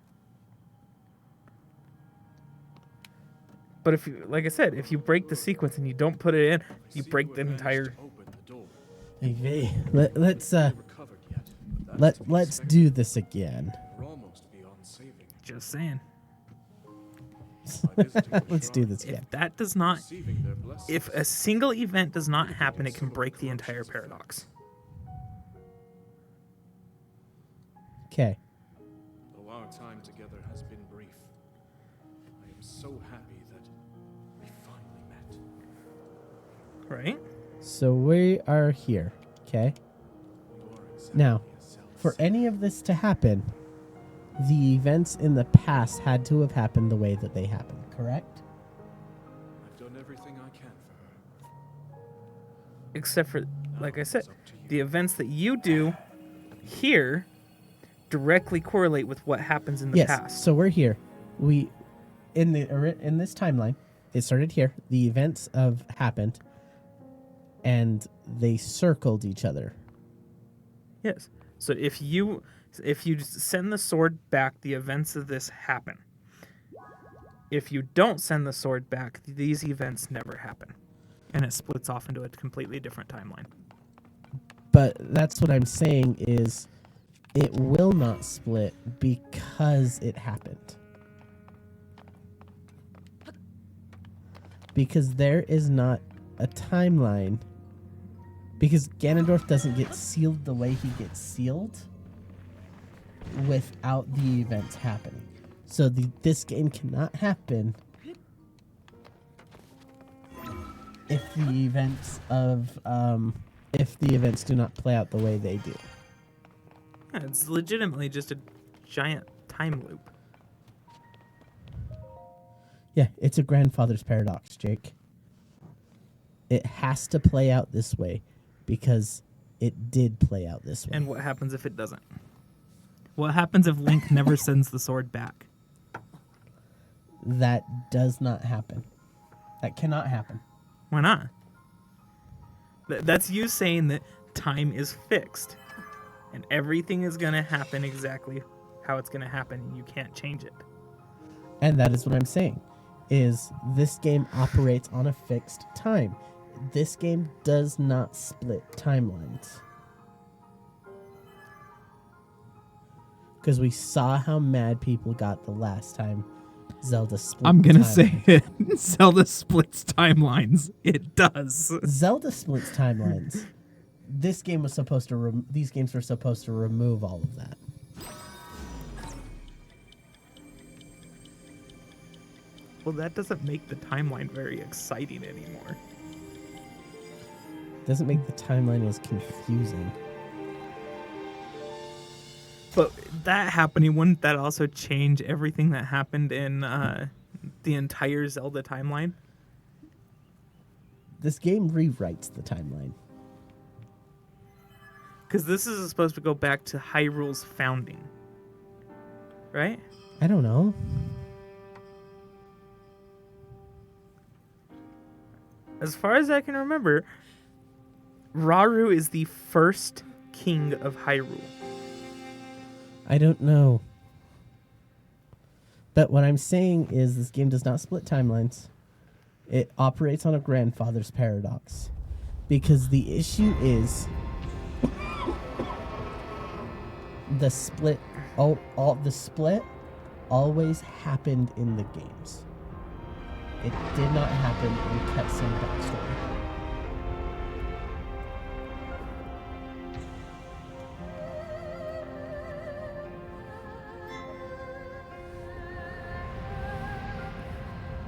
But if you, like I said, if you break the sequence and you don't put it in, you break the entire. Open the door. Okay, let's Recovered yet, but that's to be let's expected. do this again. We're almost beyond saving. Just saying. By visiting the Let's do shrine, this again. If that does not, receiving their blessings. if a single event does not happen, it can break the entire paradox. Okay. Though our time together has been brief, I am so happy that we finally met. Right? So we are here. Okay. You are exactly Now, as Zelda for said. any of this to happen, the events in the past had to have happened the way that they happened, correct? I've done everything I can for her. Except for, like I said, It's up to you. the events that you do here directly correlate with what happens in the Yes. past. So we're here. We in this timeline, it started here. The events have happened, and they circled each other. Yes. So if you just send the sword back, the events of this happen. If you don't send the sword back, these events never happen. And it splits off into a completely different timeline. But that's what I'm saying is it will not split because it happened. Because there is not a timeline. Because Ganondorf doesn't get sealed the way he gets sealed without the events happening. So this game cannot happen if the events do not play out the way they do. Yeah, it's legitimately just a giant time loop. Yeah, it's a grandfather's paradox, Jake. It has to play out this way because it did play out this way. And what happens if it doesn't? What happens if Link never sends the sword back? That does not happen. That cannot happen. Why not? That's you saying that time is fixed. And everything is going to happen exactly how it's going to happen. And you can't change it. And that is what I'm saying, is this game operates on a fixed time. This game does not split timelines. Because we saw how mad people got the last time Zelda split I'm gonna timelines. say it. Zelda splits timelines. It does. Zelda splits timelines. This game was supposed to. These games were supposed to remove all of that. Well, that doesn't make the timeline very exciting anymore. Doesn't make the timeline as confusing. But that happening, wouldn't that also change everything that happened in the entire Zelda timeline? This game rewrites the timeline. Because this is supposed to go back to Hyrule's founding. Right? I don't know. As far as I can remember, Rauru is the first king of Hyrule. I don't know. But what I'm saying is this game does not split timelines. It operates on a grandfather's paradox. Because the issue is the split the split always happened in the games. It did not happen in cutscene backstory.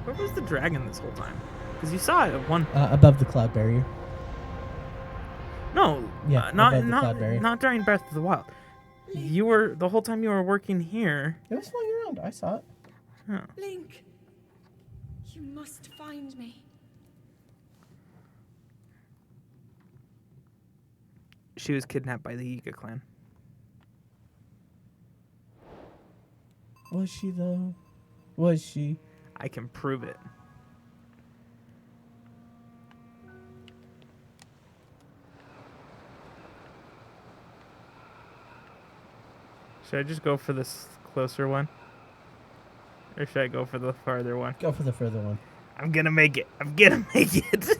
Where was the dragon this whole time? Because you saw it at one. Above the cloud barrier. No, Yeah, not above the cloud barrier. not during Breath of the Wild. You were the whole time you were working here. It was flying around. I saw it. Oh. Link, you must find me. She was kidnapped by the Yiga clan. Was she though? Was she? I can prove it. Should I just go for this closer one? Or should I go for the farther one? Go for the further one. I'm gonna make it. I'm gonna make it.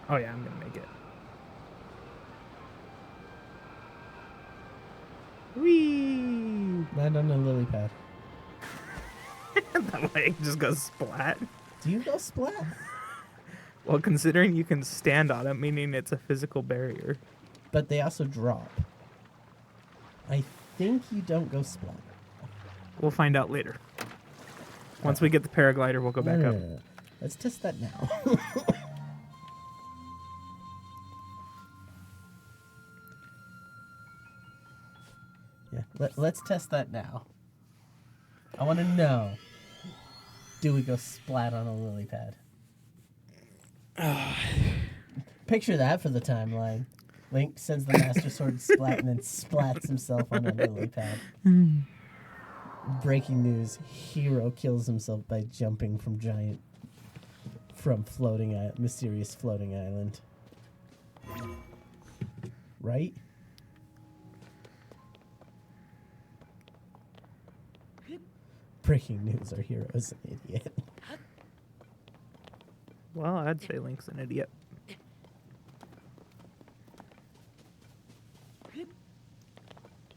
Oh yeah, I'm gonna make it. Whee! Land on a lily pad. That way it just goes splat. Do you go splat? Well, considering you can stand on it, meaning it's a physical barrier. But they also drop. I think you don't go splat. We'll find out later. Once we get the paraglider, we'll go back up. No. Let's test that now. Yeah, let's test that now. I want to know. Do we go splat on a lily pad? Picture that for the timeline. Link sends the Master Sword splat and then splats himself on a lily pad. Breaking news: hero kills himself by jumping from mysterious floating island. Right? Breaking news: our hero is an idiot. Well, I'd say Link's an idiot.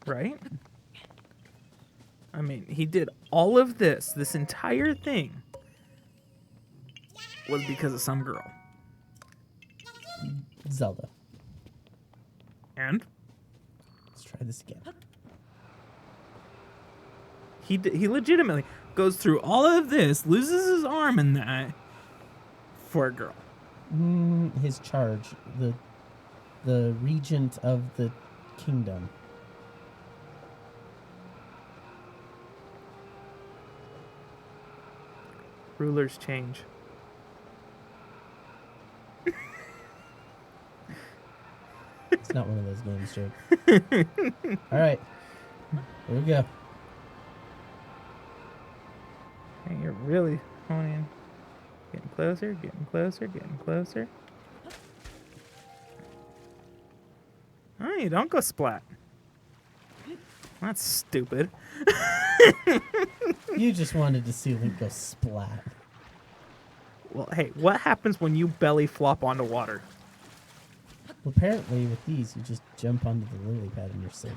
Right? I mean, he did all of this entire thing was because of some girl. Zelda. And Let's try this again. he legitimately goes through all of this, loses his arm in that for a girl. His charge, the regent of the kingdom. Rulers change. It's not one of those games, Jake. All right, here we go. Hey, you're really honing. Getting closer, getting closer, getting closer. Oh, you don't go splat. That's stupid. You just wanted to see Link go splat. Well, hey, what happens when you belly flop onto water? Well, apparently with these, you just jump onto the lily pad and you're safe.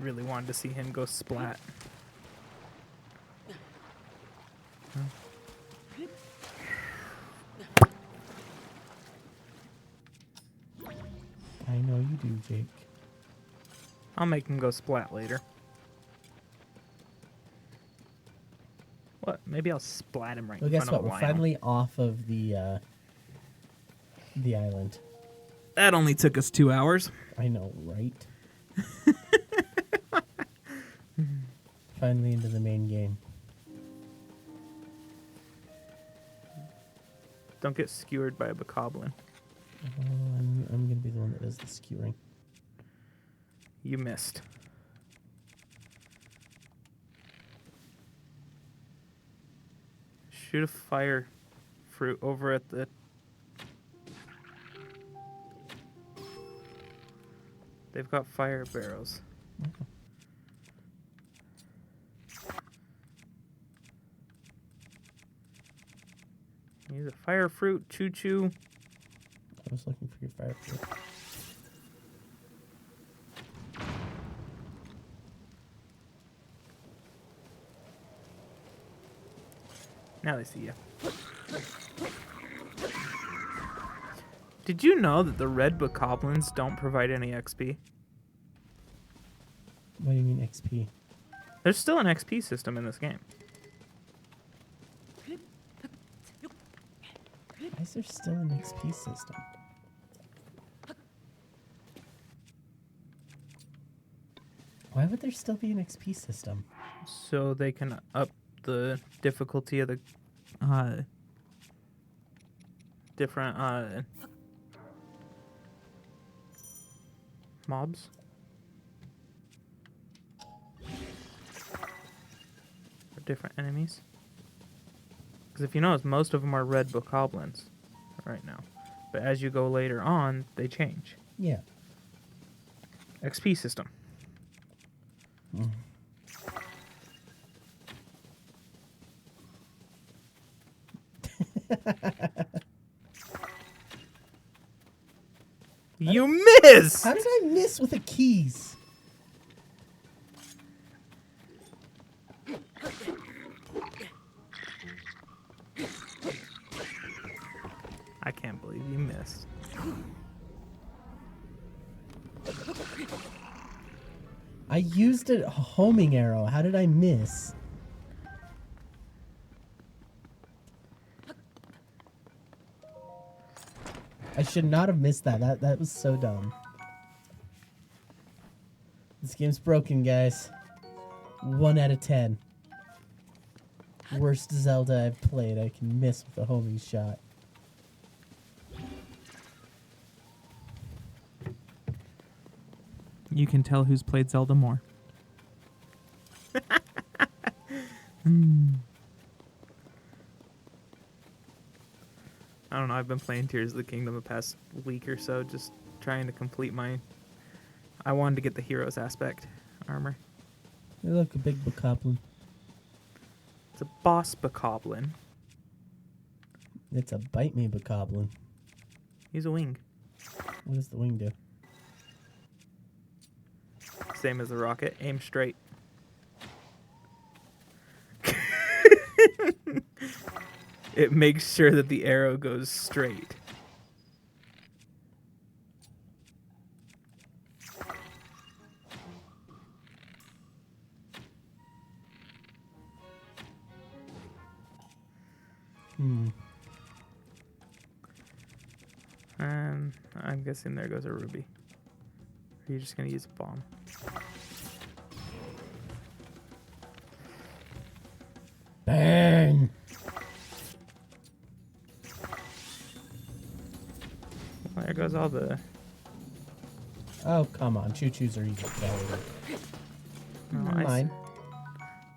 Really wanted to see him go splat. I know you do, Jake. I'll make him go splat later. What? Maybe I'll splat him right Well, in guess front what? of We're Lionel. finally off of the island. That only took us 2 hours. I know, right? Finally into the main game. Don't get skewered by a bokoblin. Oh, I'm gonna be the one that does the skewering. You missed. Shoot a fire fruit over at the... They've got fire barrels. Use a fire fruit, choo-choo. I was looking for your fire fruit. Now they see you. Did you know that the red bokoblins don't provide any XP? What do you mean XP? There's still an XP system in this game. Why is there still an XP system? Why would there still be an XP system? So they can up the difficulty of the different mobs. of different enemies. Because if you notice, most of them are red bokoblins right now. But as you go later on, they change. Yeah. XP system. You miss! How did I miss with the keys? I can't believe you missed. I used a homing arrow. How did I miss? I should not have missed that. That was so dumb. This game's broken, guys. 1 out of 10. Worst Zelda I've played. I can miss with a homing shot. You can tell who's played Zelda more. I don't know, I've been playing Tears of the Kingdom the past week or so, just trying to complete my... I wanted to get the heroes aspect armor. Hey, look, a big bokoblin. It's a boss bokoblin. It's a bite me bokoblin. Use a wing. What does the wing do? Same as the rocket. Aim straight. It makes sure that the arrow goes straight. And I'm guessing there goes a ruby. Are you just going to use a bomb? Burn! Well, there goes all the... Oh, come on. Choo-choos are easy. No, Never mind.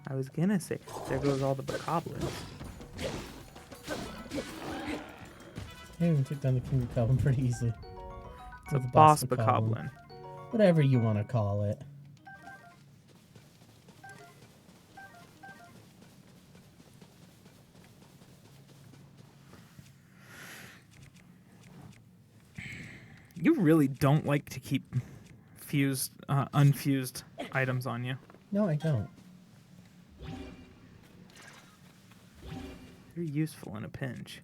I was going to say, there goes all the bokoblins. Hey, we took down the King Bokoblin pretty easily. It's a With the boss bokoblin. Whatever you want to call it. You really don't like to keep unfused items on you. No, I don't. You're useful in a pinch.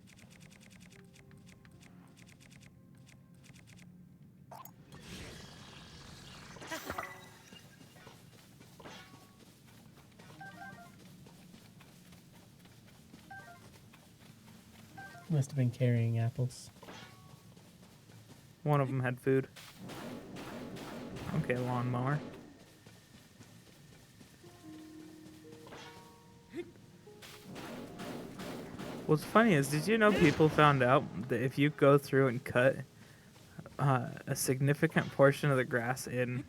Must have been carrying apples. One of them had food. Okay, lawnmower. What's funny is, did you know people found out that if you go through and cut a significant portion of the grass in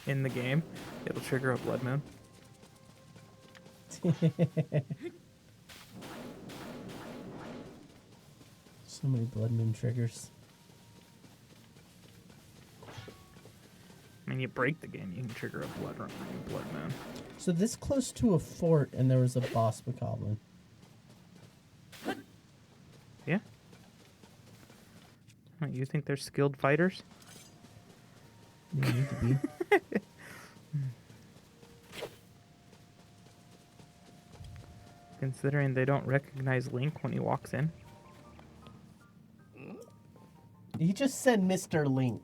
the game, it'll trigger a blood moon? So many blood moon triggers. I mean, you break the game, you can trigger a blood moon. So this close to a fort, and there was a boss bokoblin. Yeah. What, you think they're skilled fighters? You need to be. Considering they don't recognize Link when he walks in. He just said Mr. Link.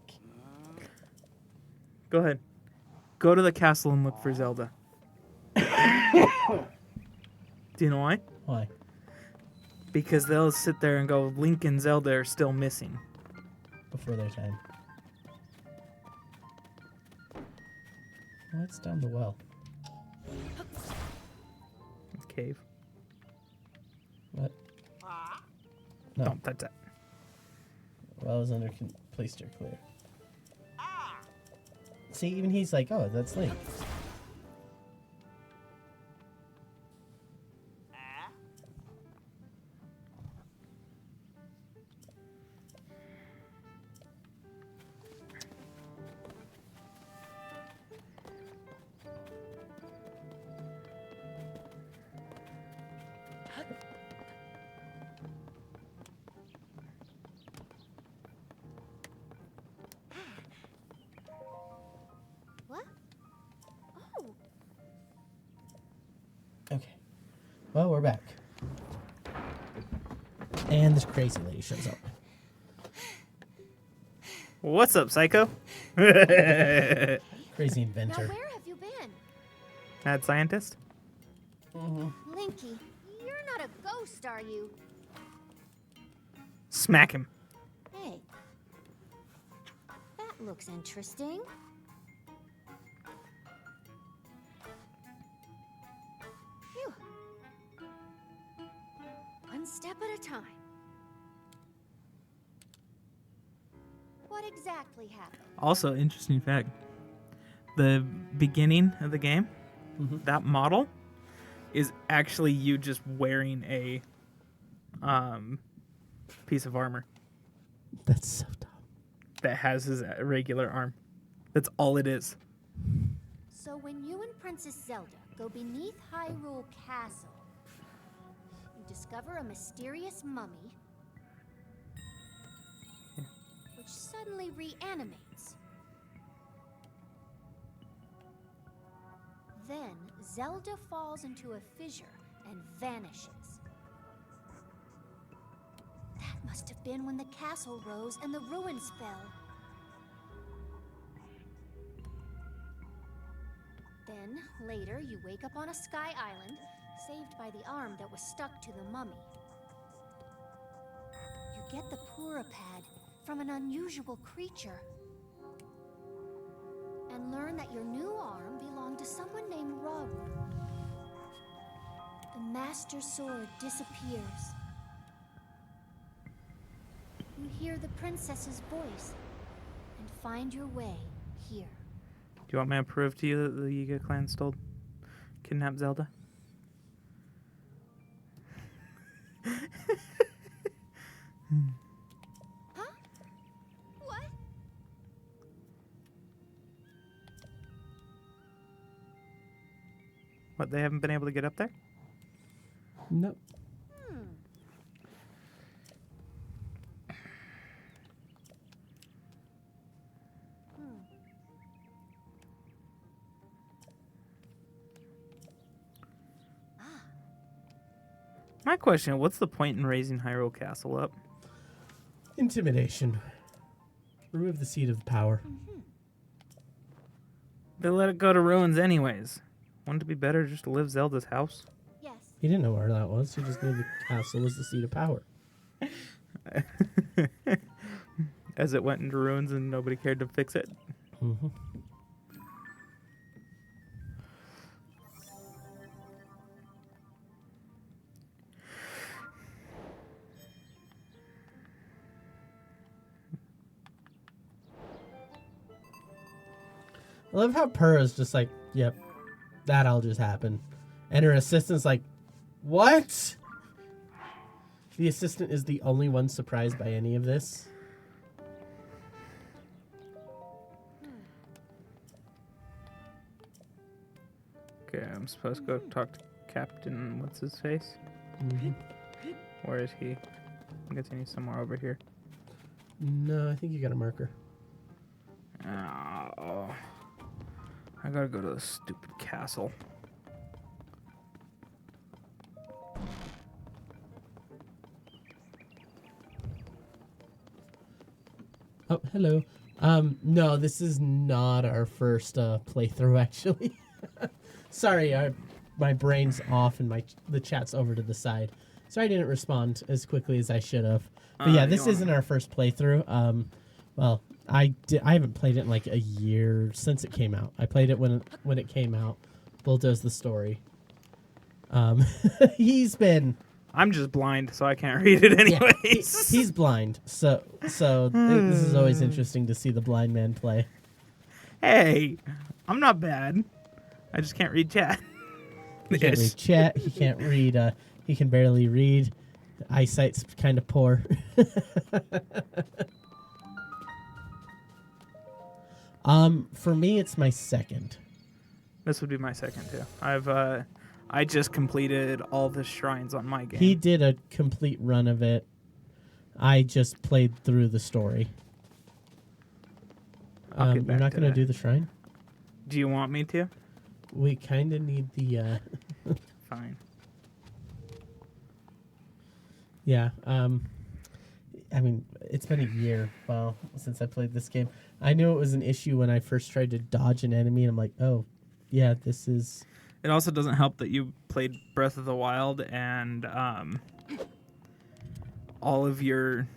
Go ahead. Go to the castle and look for Zelda. Do you know why? Why? Because they'll sit there and go, Link and Zelda are still missing. Before their time. What's down the well? Cave. What? No. Don't touch that. Well is under place to clear. See, even he's like, oh, that's Link. Oh, we're back. And this crazy lady shows up. What's up, psycho? Crazy Now inventor. where have you been? Mad scientist? Linky, you're not a ghost, are you? Smack him. Hey. That looks interesting. Phew. One step at a time. What exactly happened? Also, interesting fact. The beginning of the game, that model is actually you just wearing a piece of armor That's so dumb. that has his regular arm. That's all it is. So when you and Princess Zelda go beneath Hyrule Castle, you discover a mysterious mummy which suddenly reanimates. Then Zelda falls into a fissure and vanishes. That must have been when the castle rose and the ruins fell. Then, later, you wake up on a sky island, saved by the arm that was stuck to the mummy. You get the Pura pad from an unusual creature, and learn that your new arm belonged to someone named Rauru. The Master Sword disappears. You hear the princess's voice, and find your way here. Do you want me to prove to you that the Yiga clan kidnapped Zelda? Huh? What? What, they haven't been able to get up there? Nope. My question, what's the point in raising Hyrule Castle up? Intimidation. Remove the seat of power. They let it go to ruins anyways. Wouldn't it be better just to live Zelda's house? Yes. He didn't know where that was. He just knew the castle was the seat of power. As it went into ruins and nobody cared to fix it. Mm-hmm. I love how Purr's just like, yep, that'll just happen. And her assistant's like, what? The assistant is the only one surprised by any of this. Okay, I'm supposed to go talk to Captain, what's his face? Mm-hmm. Where is he? I'm guessing he's somewhere over here. No, I think you got a marker. Oh. I gotta go to the stupid castle. Oh, hello. No, this is not our first playthrough, actually. Sorry, my brain's off and the chat's over to the side. Sorry I didn't respond as quickly as I should have. But yeah, this isn't our first playthrough. Well, I haven't played it in like a year since it came out. I played it when it came out. Bulldoze the story. I'm just blind, so I can't read it anyways. Yeah, he's blind, so this is always interesting to see the blind man play. Hey, I'm not bad. I just can't read chat. He can't read chat. He can't read. He can barely read. Eyesight's kind of poor. For me, it's my second. This would be my second too. I just completed all the shrines on my game. He did a complete run of it. I just played through the story. I'll get You're back not to going to that. do the shrine? Do you want me to? We kind of need the... Fine. Yeah. I mean, it's been a year, since I played this game. I knew it was an issue when I first tried to dodge an enemy, and I'm like, oh, yeah, this is... It also doesn't help that you played Breath of the Wild and all of your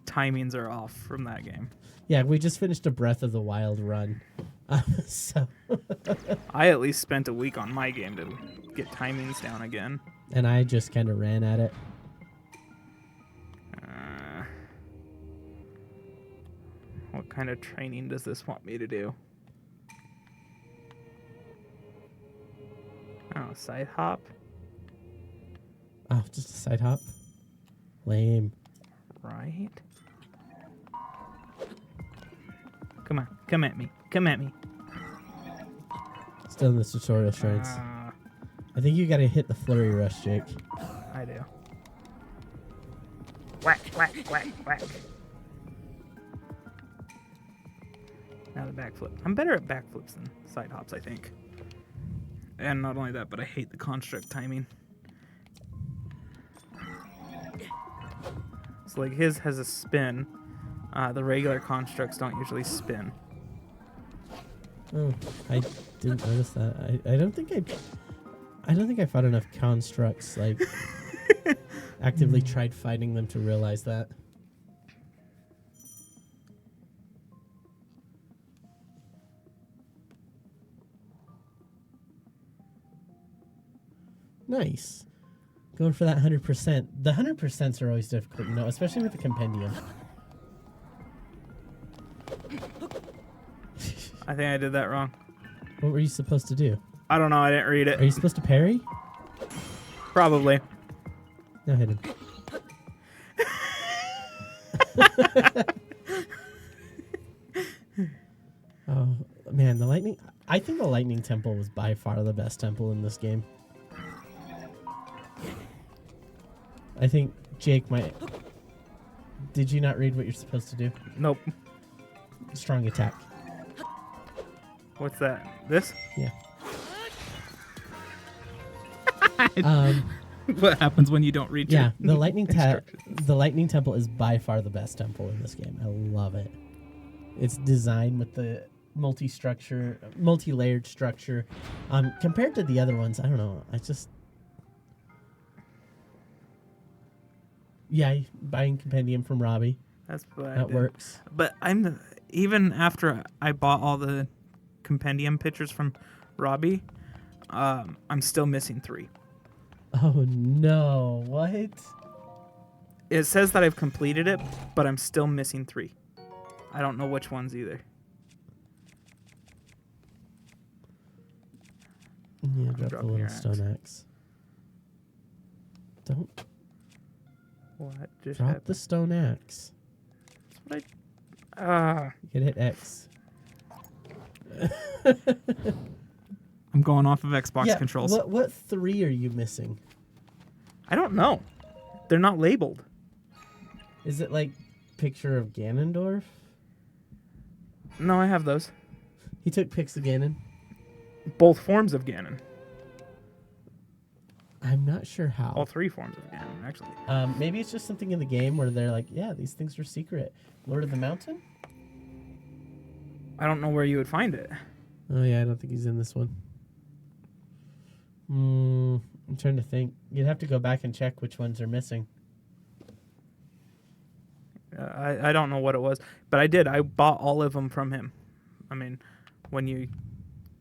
timings are off from that game. Yeah, we just finished a Breath of the Wild run. So... I at least spent a week on my game to get timings down again. And I just kind of ran at it. What kind of training does this want me to do? Oh, side hop? Oh, just a side hop? Lame. Right? Come on, come at me. Come at me. Still in the tutorial shrines. I think you gotta hit the flurry rush, Jake. I do. Whack, whack, whack, whack. Now the backflip. I'm better at backflips than side hops, I think. And not only that, but I hate the construct timing. So like his has a spin. The regular constructs don't usually spin. Oh, I didn't notice that. I don't think I fought enough constructs, like, actively tried fighting them to realize that. Nice. Going for that 100%. The 100% are always difficult, you know, especially with the compendium. I think I did that wrong. What were you supposed to do? I don't know, I didn't read it. Are you supposed to parry? Probably. No, hit him. Oh, man, the lightning... I think the lightning temple was by far the best temple in this game. I think Jake might... Did you not read what you're supposed to do? Nope. Strong attack. What's that? This? Yeah. What happens when you don't read Yeah, your the lightning instructions? the lightning temple is by far the best temple in this game. I love it. It's designed with the multi-layered structure. Compared to the other ones, I don't know. Yeah, buying compendium from Robbie. That's what I That did. works. But even after I bought all the compendium pictures from Robbie, I'm still missing 3. Oh no! What? It says that I've completed it, but I'm still missing 3. I don't know which ones either. Yeah, drop the dropping little your axe. stone axe. Don't What just drop happened? the stone axe. That's what You can hit X. I'm going off of Xbox Yeah, controls. What 3 are you missing? I don't know. They're not labeled. Is it like picture of Ganondorf? No, I have those. He took pics of Ganon. Both forms of Ganon. I'm not sure how. All 3 forms of Ganon, actually. Maybe it's just something in the game where they're like, yeah, these things are secret. Lord of the Mountain? I don't know where you would find it. Oh yeah, I don't think he's in this one. I'm trying to think. You'd have to go back and check which ones are missing. I don't know what it was, but I did. I bought all of them from him. I mean, when you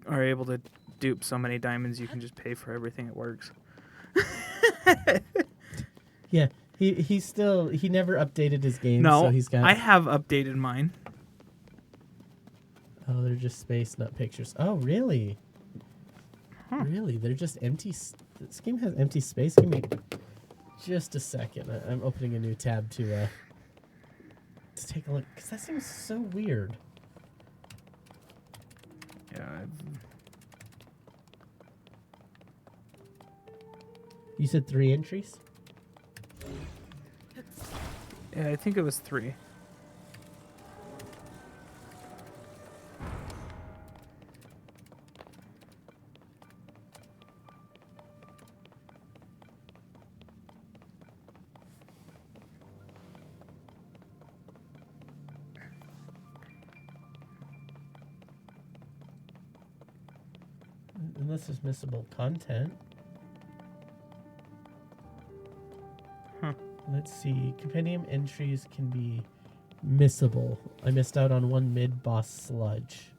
are able to dupe so many diamonds, you can just pay for everything. It works. Yeah, he never updated his game. No, so he's got. I have updated mine. Oh, they're just space, not pictures. Oh, really? Huh. Really? They're just empty. This game has empty space. Give me just a second. I'm opening a new tab to take a look, because that seems so weird. Yeah. You said 3 entries? Yeah, I think it was 3. unless there's missable content. Huh. Let's see. Compendium entries can be missable. I missed out on one mid-boss sludge.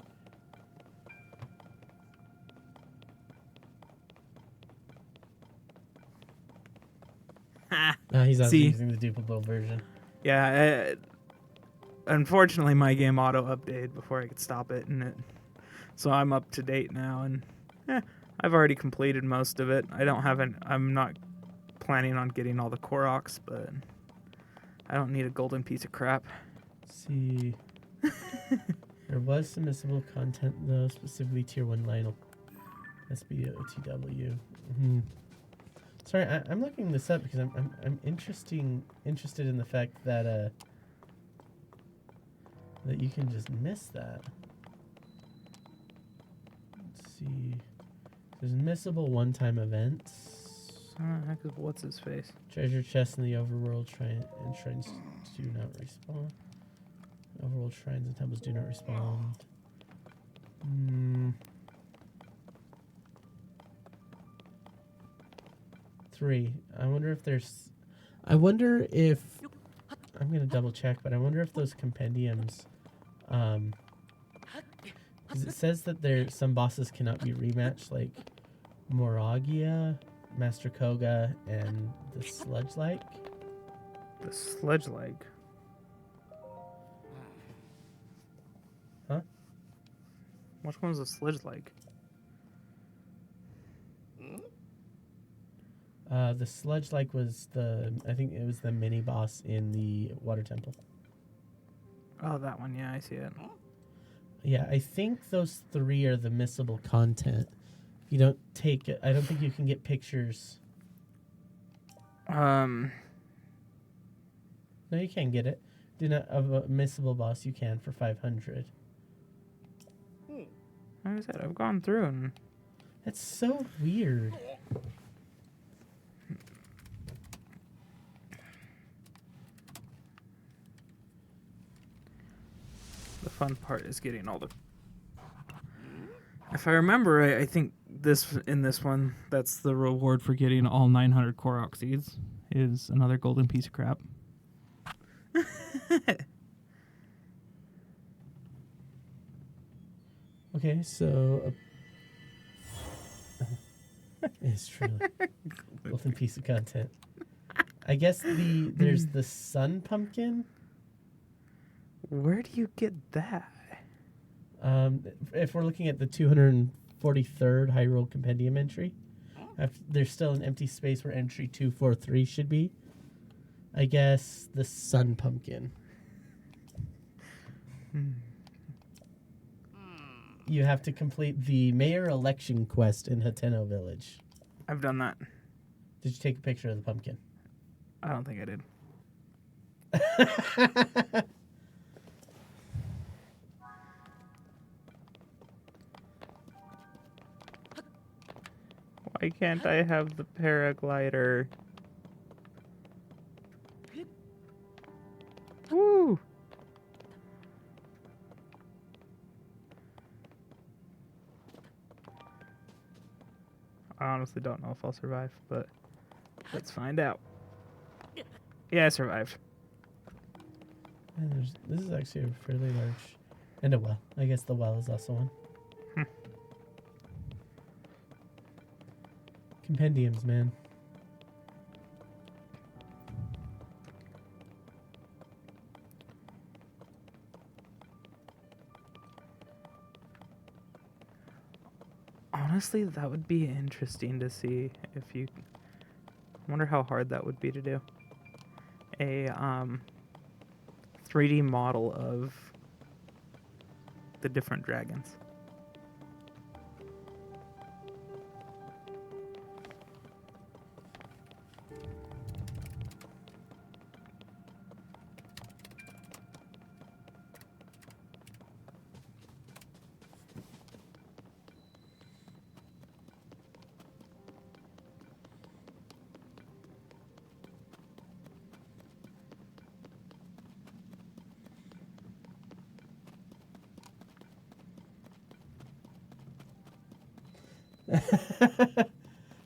He's also See? using the duplicable version. Yeah, unfortunately, my game auto-updated before I could stop it, so I'm up to date now, and I've already completed most of it. I'm not planning on getting all the Koroks, but I don't need a golden piece of crap. Let's see. There was some missable content, though, specifically Tier 1 Lionel. SBOTW. Mm-hmm. Sorry, I'm looking this up because I'm interested in the fact that that you can just miss that. Let's see. There's missable one-time events. Heck is what's his face? Treasure chests in the overworld shrines do not respawn. Overworld shrines and temples do not respond. 3. I wonder if I'm gonna double check, but I wonder if those compendiums, because it says that some bosses cannot be rematched, like Moragia, Master Koga, and the Sludge Like. The Sledge Leg. Huh? Which one was the Sledge Leg? The Sludge Like was I think it was the mini boss in the Water Temple. Oh, that one. Yeah, I see it. Yeah, I think those 3 are the missable content. If you don't take it, I don't think you can get pictures. No, you can get it. Of a missable boss, you can for 500. Like I said, I've gone through and That's so weird. the fun part is getting all the. If I remember right, I think in this one, that's the reward for getting all 900 Korok seeds is another golden piece of crap. Okay, so it's truly golden piece of content. I guess there's the sun pumpkin. Where do you get that? If we're looking at the 243rd Hyrule Compendium entry, there's still an empty space where entry 243 should be. I guess the sun pumpkin. You have to complete the mayor election quest in Hateno Village. I've done that. Did you take a picture of the pumpkin? I don't think I did. Why can't I have the paraglider? Woo! I honestly don't know if I'll survive, but let's find out. Yeah, I survived. And this is actually a fairly large... And a well. I guess the well is also one. Compendiums, man. Honestly, that would be interesting to see if you... I wonder how hard that would be to do. A 3D model of the different dragons.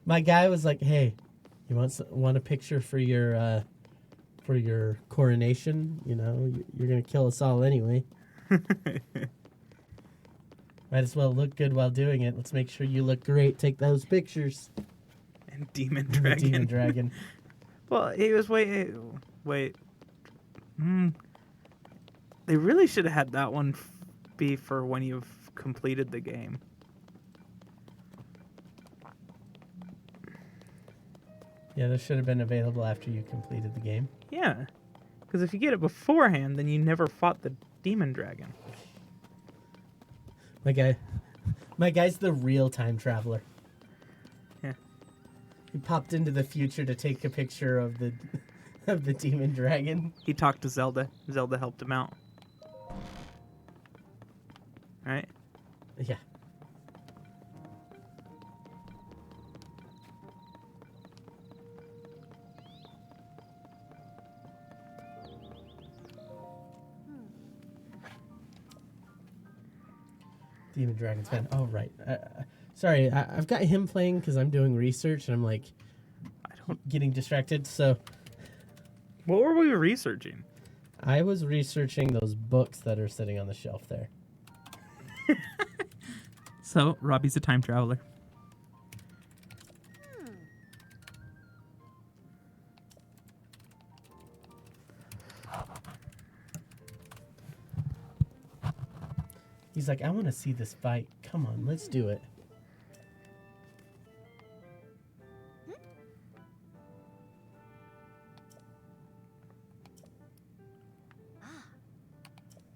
My guy was like, "Hey, you want a picture for your coronation? You know, you're gonna kill us all anyway. Might as well look good while doing it. Let's make sure you look great. Take those pictures." And Demon The Dragon. demon dragon. Well, he was wait. They really should have had that one be for when you've completed the game. Yeah, this should have been available after you completed the game. Yeah, because if you get it beforehand, then you never fought the Demon Dragon. My guy's the real time traveler. Yeah. He popped into the future to take a picture of the demon dragon. He talked to Zelda. Zelda helped him out. Right? Yeah. Demon Dragon's fan. Oh, right. Sorry, I've got him playing because I'm doing research and I'm like getting distracted. So What were we researching? I was researching those books that are sitting on the shelf there. So Robbie's a time traveler. He's like, I want to see this fight. Come on, let's do it.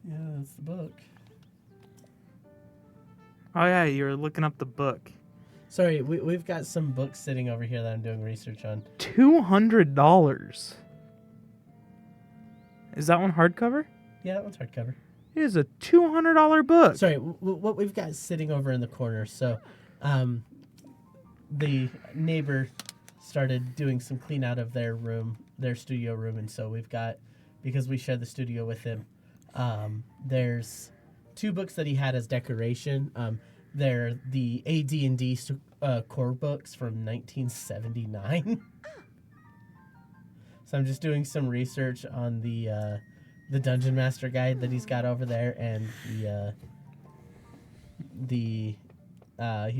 Yeah, that's the book. Oh yeah, you were looking up the book. Sorry, we've got some books sitting over here that I'm doing research on. $200. Is that one hardcover? Yeah, that one's hardcover. It is a $200 book. Sorry, what we've got sitting over in the corner. So, the neighbor started doing some clean out of their room, their studio room, and so we've got, because we share the studio with him, there's 2 books that he had as decoration. They're the AD&D core books from 1979. So I'm just doing some research on the Dungeon Master guide that he's got over there, and he's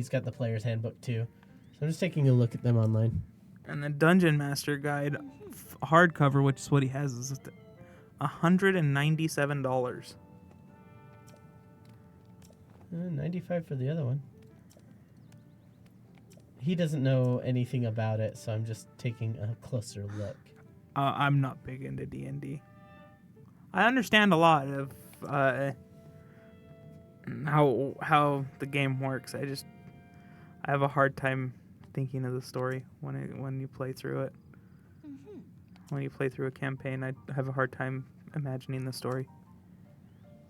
got the player's handbook too. So I'm just taking a look at them online. And the Dungeon Master Guide hardcover, which is what he has, is $197. 95 for the other one. He doesn't know anything about it, so I'm just taking a closer look. I'm not big into D&D. I understand a lot of how the game works. I have a hard time thinking of the story when you play through it. When you play through a campaign, I have a hard time imagining the story.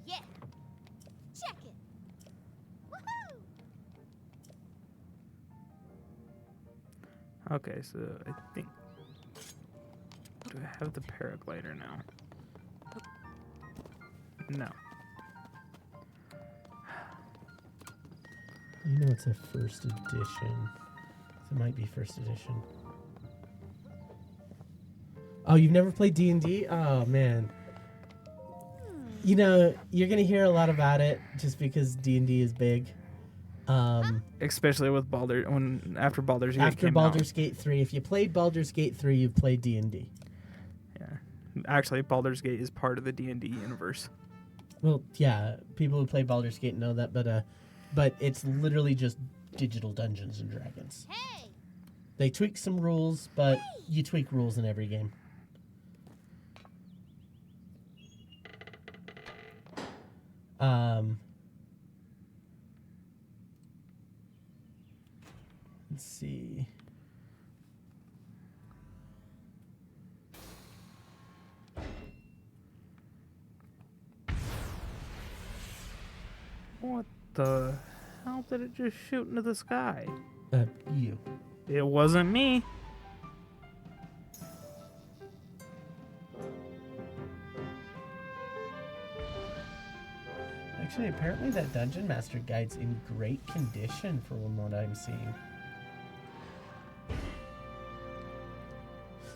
Yeah. Check it. Woohoo! Okay, so I think... Do I have the paraglider now? No. You know it's a first edition. It might be first edition. Oh, you've never played D&D? Oh, man. You know, you're going to hear a lot about it just because D&D is big. Especially with after Baldur's Gate After came Baldur's out. Gate 3. If you played Baldur's Gate 3, you've played D&D. Yeah. Actually, Baldur's Gate is part of the D&D universe. Well, yeah, people who play Baldur's Gate know that, but it's literally just digital Dungeons and Dragons. Hey! They tweak some rules, but you tweak rules in every game. Let's see. What the hell did it just shoot into the sky? You. It wasn't me. Actually, apparently that Dungeon Master Guide's in great condition from what I'm seeing.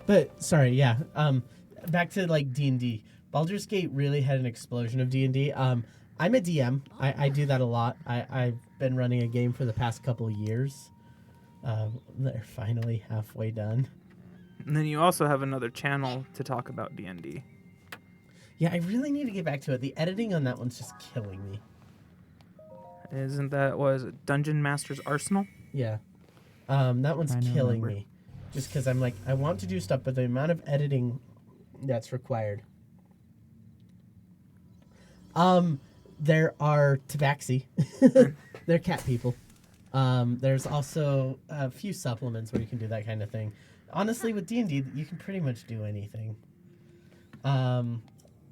But sorry, yeah. Back to like D&D. Baldur's Gate really had an explosion of D&D. I'm a DM. I do that a lot. I've been running a game for the past couple of years. They're finally halfway done. And then you also have another channel to talk about D&D. Yeah, I really need to get back to it. The editing on that one's just killing me. Isn't that, was it Dungeon Master's Arsenal? Yeah. That one's I don't killing remember. me. Just because I'm like, I want to do stuff, but the amount of editing that's required. There are tabaxi. They're cat people. There's also a few supplements where you can do that kind of thing. Honestly, with D&D, you can pretty much do anything.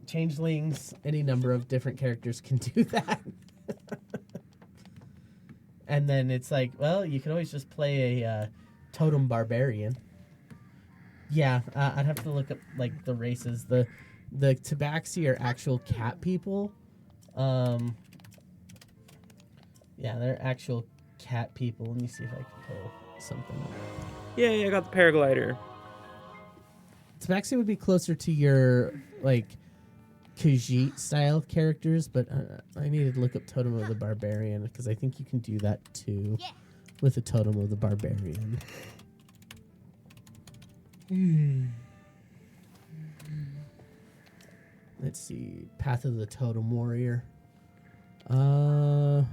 Changelings, any number of different characters can do that. And then it's like, well, you can always just play a totem barbarian. Yeah, I'd have to look up like the races. The tabaxi are actual cat people. Yeah, they're actual cat people. Let me see if I can pull something up. Yeah, I got the paraglider. Tabaxi would be closer to your like Khajiit style characters, but I needed to look up Totem of the Barbarian because I think you can do that too with the Totem of the Barbarian. Let's see, Path of the Totem Warrior. So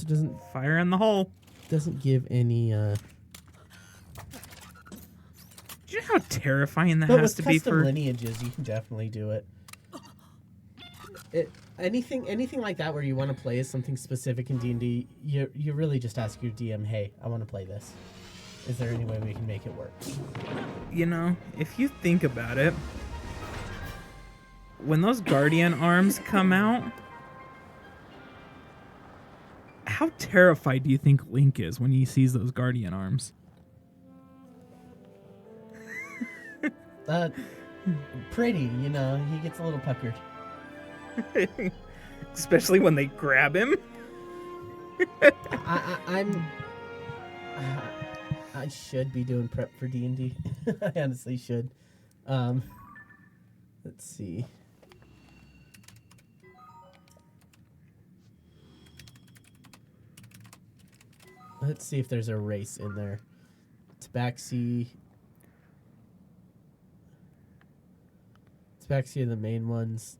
it Fire in the hole. doesn't give any Do you know how terrifying that but has with to be custom for... lineages you can definitely do it. Anything like that where you want to play as something specific in D&D, you really just ask your DM, hey, I want to play this. Is there any way we can make it work? You know, if you think about it, when those guardian arms come out, how terrified do you think Link is when he sees those guardian arms? Pretty, you know, he gets a little puckered. Especially when they grab him. I should be doing prep for D&D. I honestly should. Let's see. Let's see if there's a race in there. Tabaxi. Tabaxi are the main ones,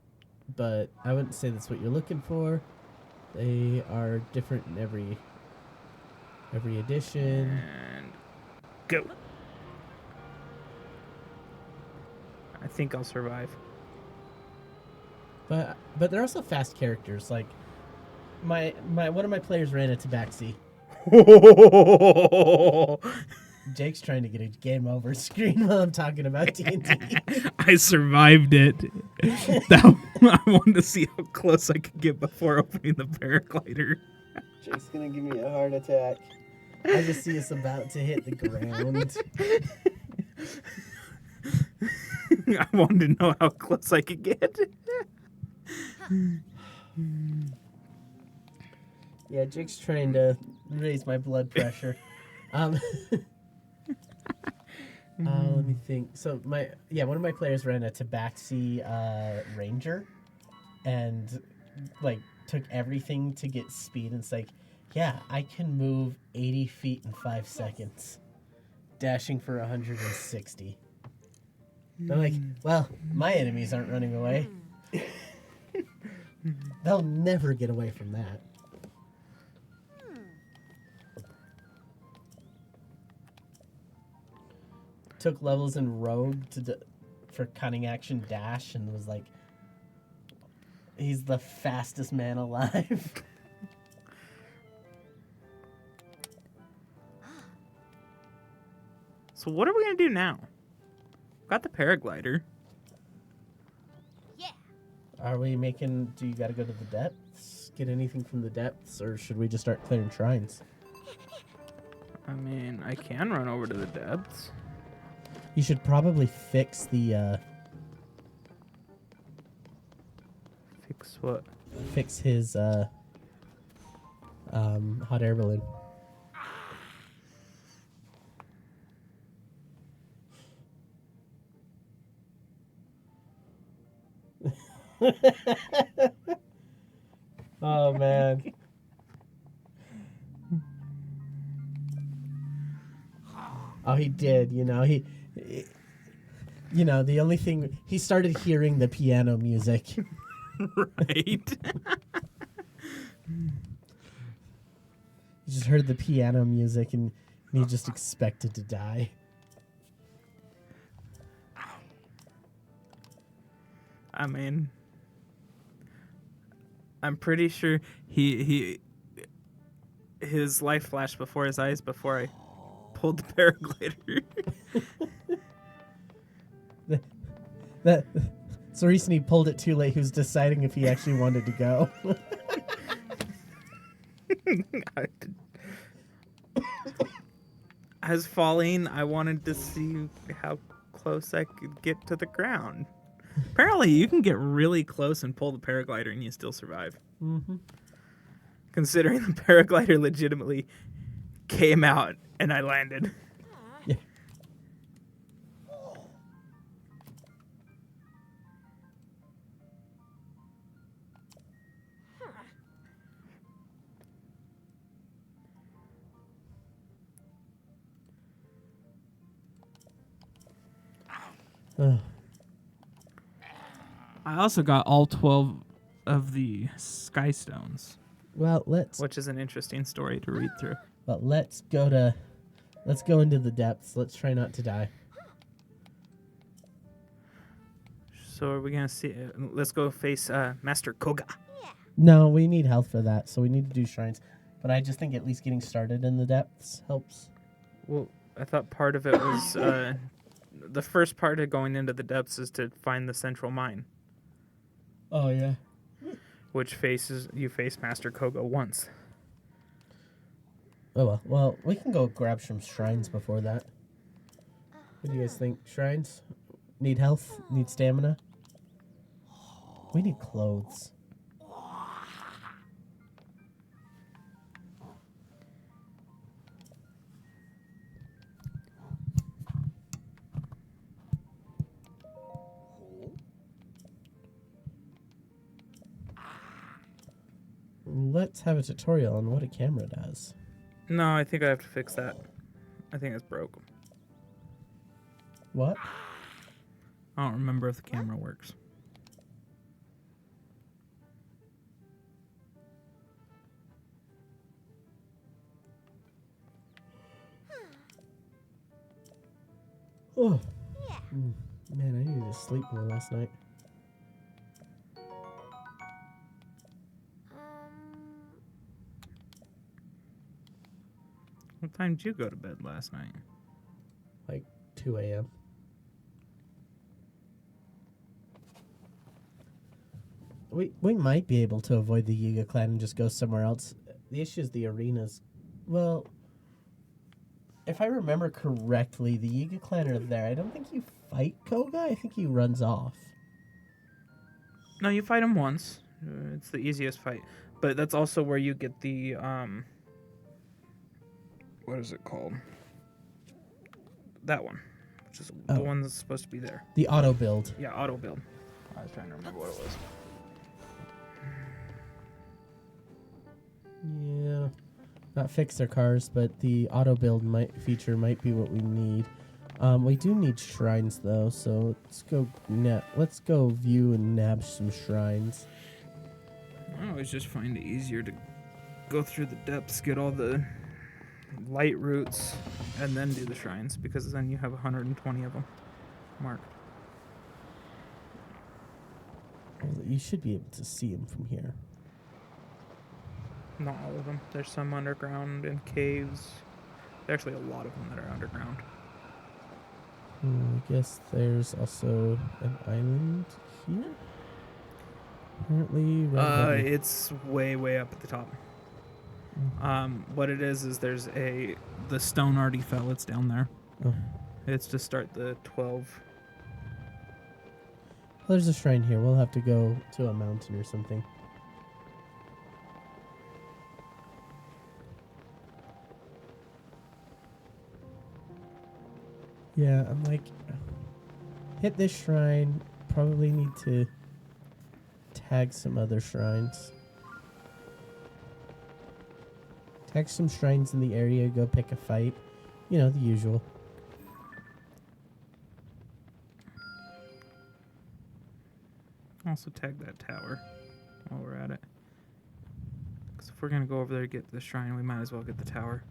but I wouldn't say that's what you're looking for. They are different in every edition. And go. I think I'll survive. But they're also fast characters. Like my one of my players ran a Tabaxi. Jake's trying to get a game over screen while I'm talking about D&D. I survived it. I wanted to see how close I could get before opening the paraglider. Jake's gonna give me a heart attack. I just see us about to hit the ground. I wanted to know how close I could get. Yeah, Jake's trying to raise my blood pressure. Let me think. So one of my players ran a Tabaxi Ranger, and like took everything to get speed. And it's like, yeah, I can move 80 feet in 5 seconds, dashing for 160. I'm like, well, my enemies aren't running away. They'll never get away from that. Took levels in Rogue for cunning action dash and was like, he's the fastest man alive. So what are we gonna do now? Got the paraglider. Yeah. Are we making? Do you got to go to the depths? Get anything from the depths, or should we just start clearing shrines? I mean, I can run over to the depths. You should probably fix the Fix what? Fix his hot air balloon. Oh man. Oh, he did. The only thing he started hearing the piano music. Right. He just heard the piano music and he just expected to die. I mean, I'm pretty sure his life flashed before his eyes before I pulled the paraglider. It's the reason he pulled it too late. He was deciding if he actually wanted to go. As falling, I wanted to see how close I could get to the ground. Apparently, you can get really close and pull the paraglider and you still survive. Mm-hmm. Considering the paraglider legitimately came out and I landed. Yeah. I also got all 12 of the sky stones. Well, Which is an interesting story to read through. let's go into the depths. Let's try not to die. So are we gonna see? Let's go face Master Koga. No, we need health for that, so we need to do shrines. But I just think at least getting started in the depths helps. Well, I thought part of it was the first part of going into the depths is to find the central mine, Oh yeah. which you face Master Koga once. Oh well. Well, we can go grab some shrines before that. What do you guys think? Shrines? Need health? Need stamina? We need clothes. Let's have a tutorial on what a camera does. No, I think I have to fix that. I think it's broke. What? I don't remember if the camera works. Oh. Man, I needed to sleep more last night. What time did you go to bed last night? Like 2 a.m. We might be able to avoid the Yiga clan and just go somewhere else. The issue is the arenas. Well, if I remember correctly, the Yiga clan are there. I don't think you fight Koga. I think he runs off. No, you fight him once. It's the easiest fight. But that's also where you get the, what is it called? That one. Which is the one that's supposed to be there. The auto build. Yeah, auto build. I was trying to remember what it was. Yeah. Not fix their cars, but the auto build feature might be what we need. We do need shrines though, so let's go view and nab some shrines. I always just find it easier to go through the depths, get all the light routes, and then do the shrines, because then you have 120 of them marked. You should be able to see them from here. Not all of them. There's some underground and caves. There's actually a lot of them that are underground. I guess there's also an island here. Apparently, It's way up at the top. What it is there's the stone already fell. It's down there. Oh. It's to start the 12. there's a shrine here. We'll have to go to a mountain or something. Yeah, I'm like, hit this shrine. Probably need to tag some other shrines. Tag some shrines in the area. Go pick a fight. You know, the usual. Also tag that tower while we're at it. Because if we're going to go over there to get the shrine, we might as well get the tower.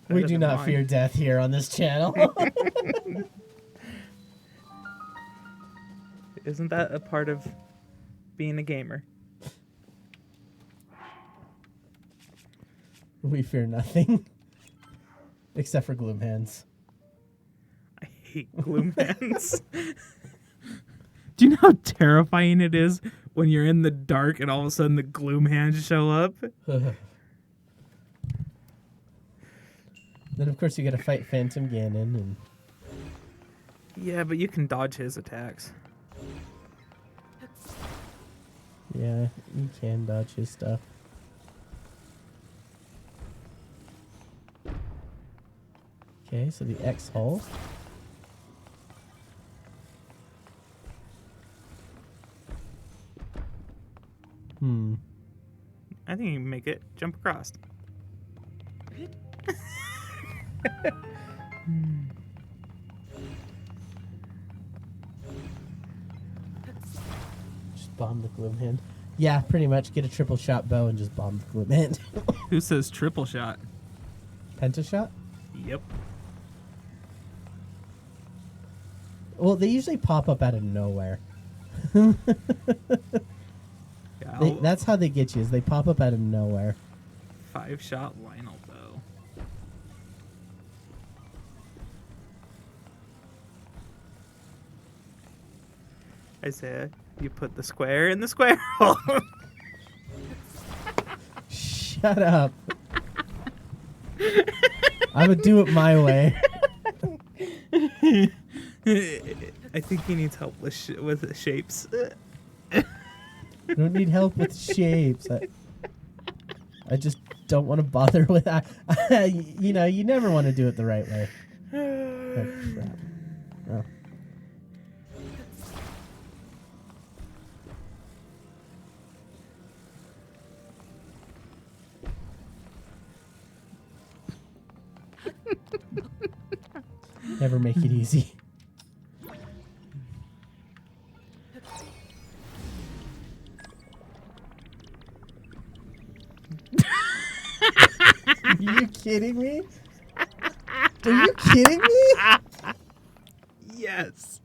We do not fear death here on this channel. Isn't that a part of being a gamer? We fear nothing. Except for gloom hands. I hate gloom hands. Do you know how terrifying it is when you're in the dark and all of a sudden the gloom hands show up? Then, of course, you gotta fight Phantom Ganon and... Yeah, but you can dodge his attacks. Yeah, you can dodge his stuff. Okay, so the X hole. I think you can make it jump across. Just bomb the gloom hand. Yeah, pretty much. Get a triple shot bow and just bomb the gloom hand. Who says triple shot? Pentashot? Yep. Well, they usually pop up out of nowhere. Yeah, That's how they get you, is they pop up out of nowhere. 5-shot Lionel bow. Isaiah, you put the square in the square hole. Shut up. I would do it my way. I think he needs help with the shapes. I don't need help with shapes. I just don't want to bother with that. You know, you never want to do it the right way. Oh, crap. Oh. Never make it easy. Are you kidding me? Are you kidding me? Yes.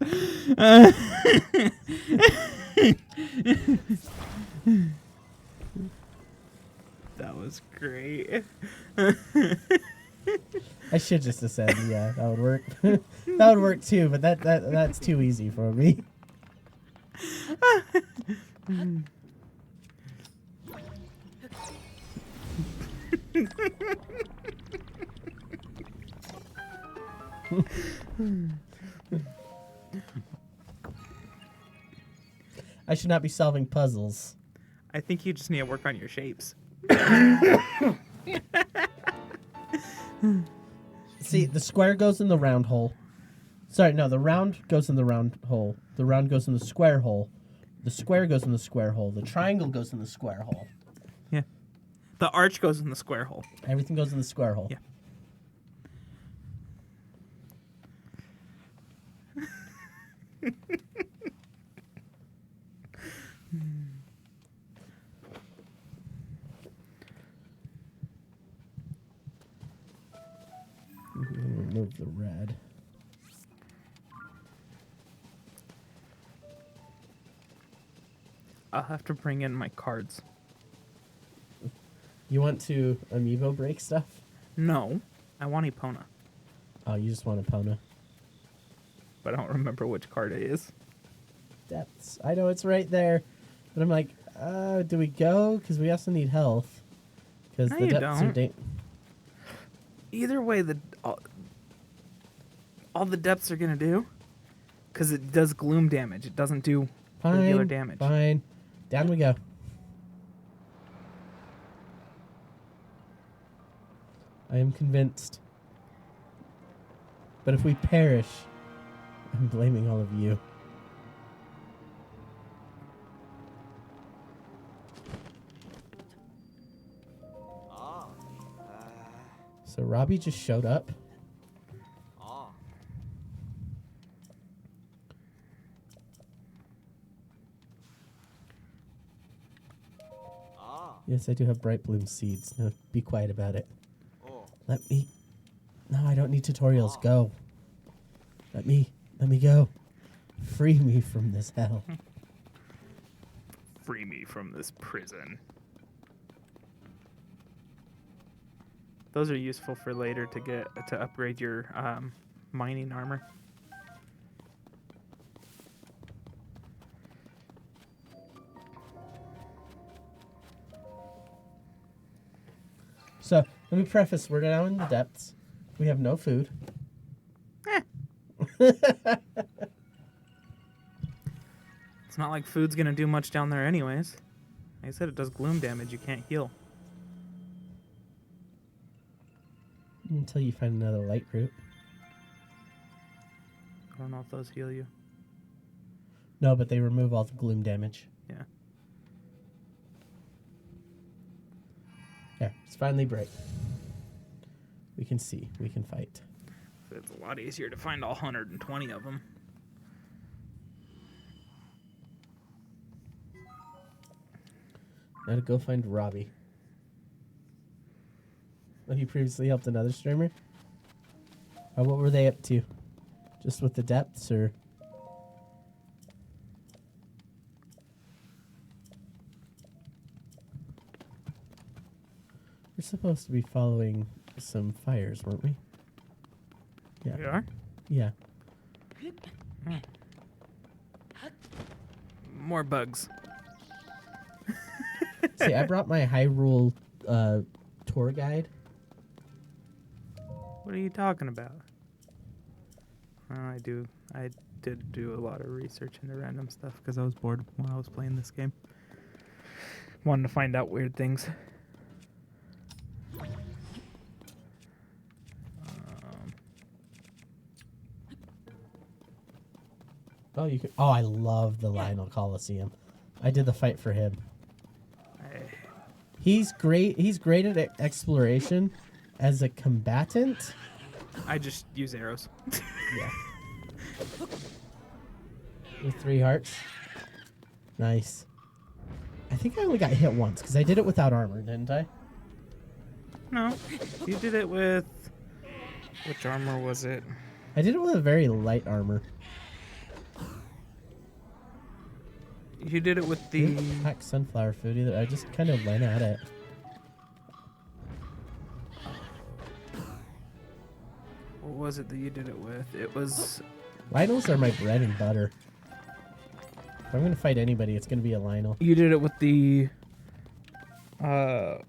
That was great. I should just ascend. Yeah, that would work. That would work too, but that's too easy for me. I should not be solving puzzles. I think you just need to work on your shapes. See, the square goes in the round hole. Sorry, no, the round goes in the round hole. The round goes in the square hole. The square goes in the square hole. The triangle goes in the square hole. Yeah. The arch goes in the square hole. Everything goes in the square hole. Yeah. Remove the red. I'll have to bring in my cards. You want to amiibo break stuff? No, I want Epona. Oh, you just want Epona. but I don't remember which card it is. Depths. I know it's right there, but I'm like, do we go? Because we also need health. Because No, the you depths are don't. Either way, all the depths are gonna do, because it does gloom damage. It doesn't do regular damage. Fine. Down we go. I am convinced. But if we perish, I'm blaming all of you. So Robbie just showed up. Yes, I do have bright bloom seeds. Now be quiet about it. Let me. No, I don't need tutorials. Go. Let me go. Free me from this hell. Free me from this prison. Those are useful for later to upgrade your mining armor. So let me preface: we're down in the depths. We have no food. It's not like food's gonna do much down there anyways. Like I said, it does gloom damage. You can't heal. Until you find another light root. I don't know if those heal you. No, but they remove all the gloom damage. Yeah. There, it's finally bright. We can see. We can fight. It's a lot easier to find all 120 of them. Now to go find Robbie. Oh, he previously helped another streamer? What were they up to? Just with the depths, or? We're supposed to be following some fires, weren't we? Yeah. We are? Yeah. More bugs. See, I brought my Hyrule tour guide. What are you talking about? I did do a lot of research into random stuff because I was bored when I was playing this game. Wanted to find out weird things. Oh, you could. Oh, I love the Lionel Coliseum. I did the fight for him. He's great. He's great at exploration as a combatant. I just use arrows. Yeah. With 3 hearts. Nice. I think I only got hit once because I did it without armor, didn't I? No, you did it with... Which armor was it? I did it with a very light armor. You did it with the... Pack sunflower food either. I just kind of went at it. What was it that you did it with? It was... Lionels are my bread and butter. If I'm going to fight anybody, it's going to be a Lionel. You did it with the... Nice.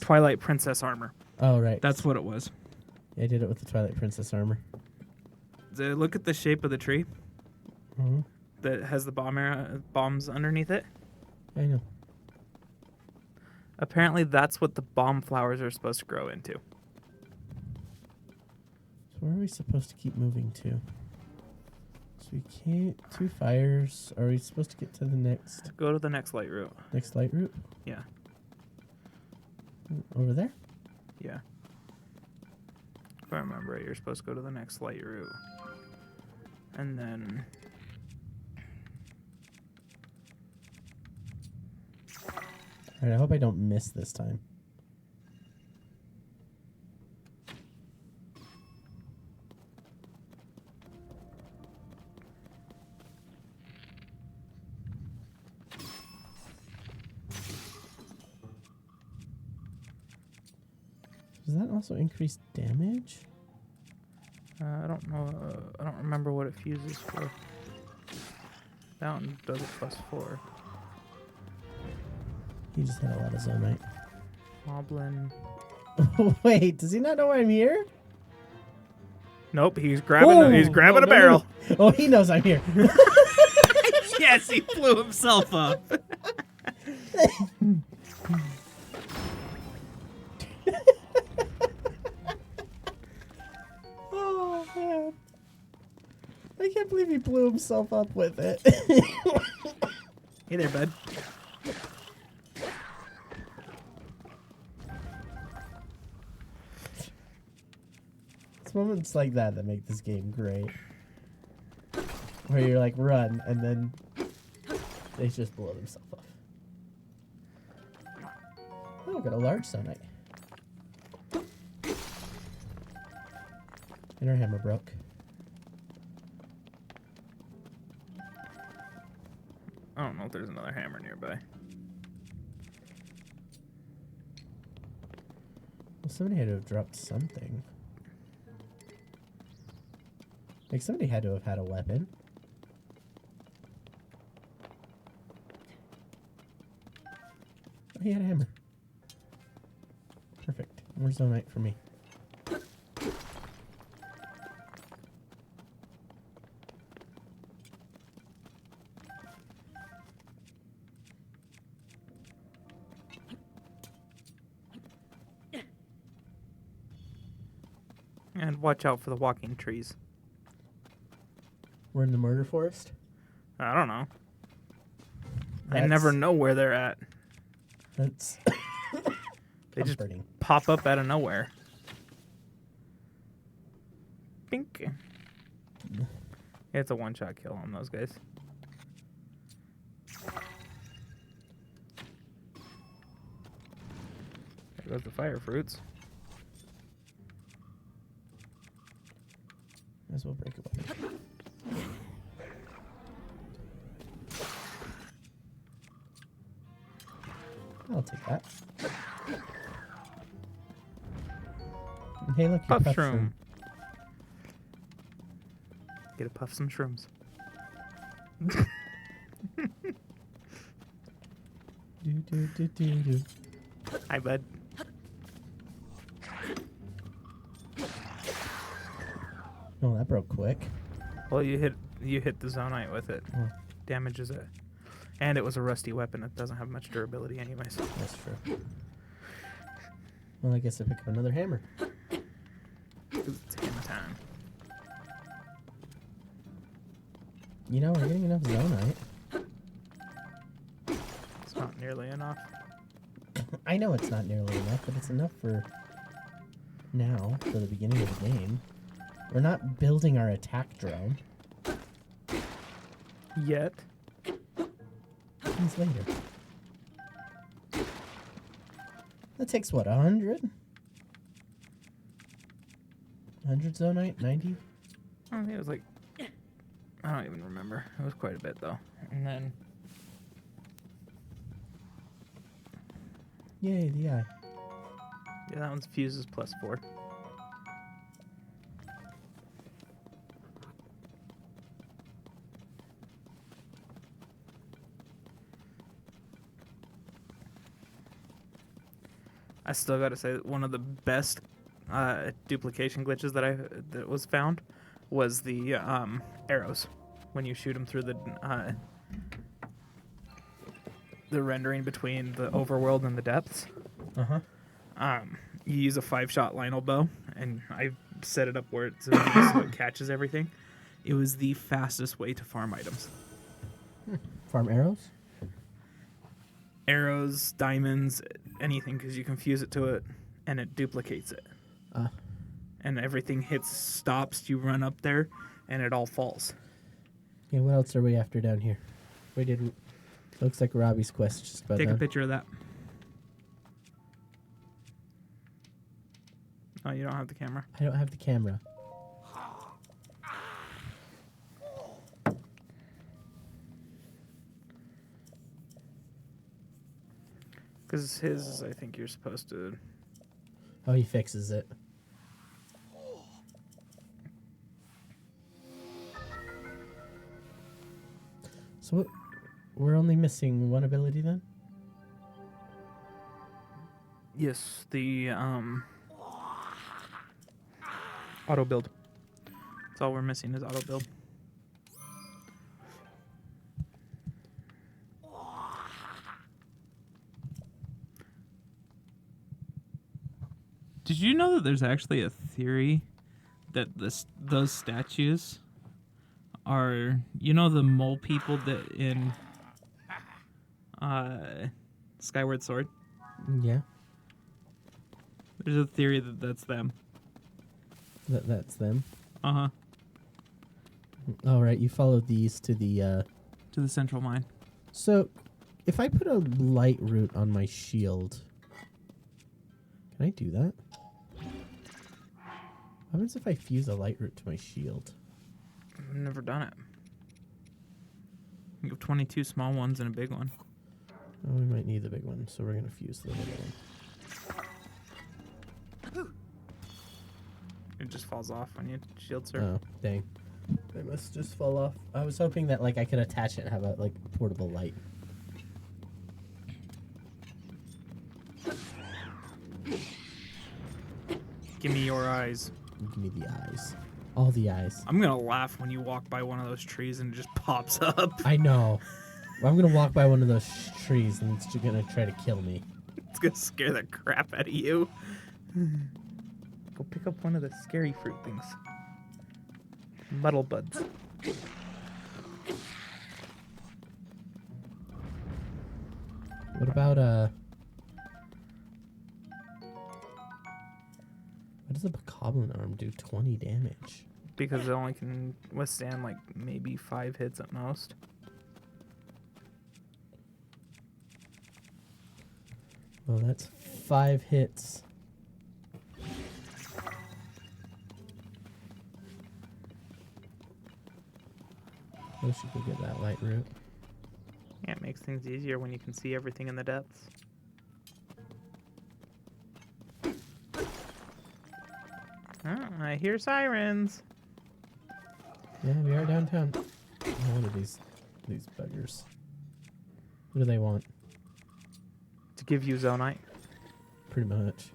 Twilight Princess armor. Oh, right. That's what it was. Yeah, I did it with the Twilight Princess armor. Look at the shape of the tree Mm-hmm. that has the bombs underneath it. I know. Apparently that's what the bomb flowers are supposed to grow into. So where are we supposed to keep moving to? So we can't... 2 fires. Are we supposed to get to the next Go to the next light route. light route? Yeah. Over there? Yeah. If I remember right, you're supposed to go to the next light route. And then... Alright, I hope I don't miss this time. Does that also increase damage? I don't know. I don't remember what it fuses for. That one does it +4. He just had a lot of zonite. Moblin. Wait, does he not know I'm here? Nope, he's grabbing. He's grabbing a barrel. No. Oh, he knows I'm here. Yes, he blew himself up. Oh man, I can't believe he blew himself up with it. Hey there, bud. It's moments like that that make this game great. Where you're like, run, and then they just blow themselves off. Oh, got a large sunlight. And her hammer broke. I don't know if there's another hammer nearby. Well, somebody had to have dropped something. Like, somebody had to have had a weapon. Oh, he had a hammer. Perfect. Where's the knight for me? And watch out for the walking trees. We're in the murder forest? I don't know. I never know where they're at. That's They just comforting. pop up out of nowhere. Pink. It's a one-shot kill on those guys. There goes the fire fruits. Might as well break a weapon. I'll take that. And hey, look, Puff your shroom. Get to puff some shrooms. Do. Hi, bud. Oh, that broke quick. Well, you hit the zonite with it. Oh, Damages it. And it was a rusty weapon. It doesn't have much durability anyways. that's true. Well, I guess I pick up another hammer. 'Cause it's hammer time. You know, we're getting enough zonite. It's not nearly enough. I know it's not nearly enough, but it's enough for now, for the beginning of the game. We're not building our attack drone. Yet. Comes later. That takes what, 100? 100 zonite? 90? I think it was like... I don't even remember. It was quite a bit, though. And then... Yay, the eye. Yeah, that one's fuses +4. I still gotta say that one of the best duplication glitches that was found was the arrows when you shoot them through the rendering between the overworld and the depths. You use a 5-shot Lionel bow, and I set it up where it's so it catches everything. It was the fastest way to farm items. Farm arrows? Arrows, diamonds, anything, because you can fuse it to it, and it duplicates it. And everything stops, you run up there, and it all falls. Yeah, what else are we after down here? Looks like Robbie's quest just about Take a done. picture of that. Oh, you don't have the camera? I don't have the camera. Because his, I think you're supposed to... Oh, he fixes it. So what, we're only missing one ability then? Yes, the auto build. That's all we're missing is auto build. Did you know that there's actually a theory that those statues are, you know, the mole people that in Skyward Sword? Yeah, There's a theory that that's them. that's them. Uh-huh. All right, you followed these to the. To the central mine. So, if I put a light root on my shield, can I do that? What happens if I fuse a light root to my shield? I've never done it. You have 22 small ones and a big one. Oh, we might need the big one, so we're gonna fuse the little one. It just falls off when you shield surf. Oh, dang. It must just fall off. I was hoping that like I could attach it and have a like portable light. Give me your eyes. Give me the eyes. All the eyes. I'm gonna laugh when you walk by one of those trees and it just pops up. I know. I'm gonna walk by one of those trees and it's just gonna try to kill me. It's gonna scare the crap out of you. Go pick up one of the scary fruit things. Muddle buds. What about what does a bokoblin arm do? 20 damage. Because it only can withstand like maybe 5 hits at most. Well, that's 5 hits. I should go get that light root. Yeah, it makes things easier when you can see everything in the depths. Oh, I hear sirens. Yeah, we are downtown. One of these buggers. What do they want? To give you Zonite. Pretty much.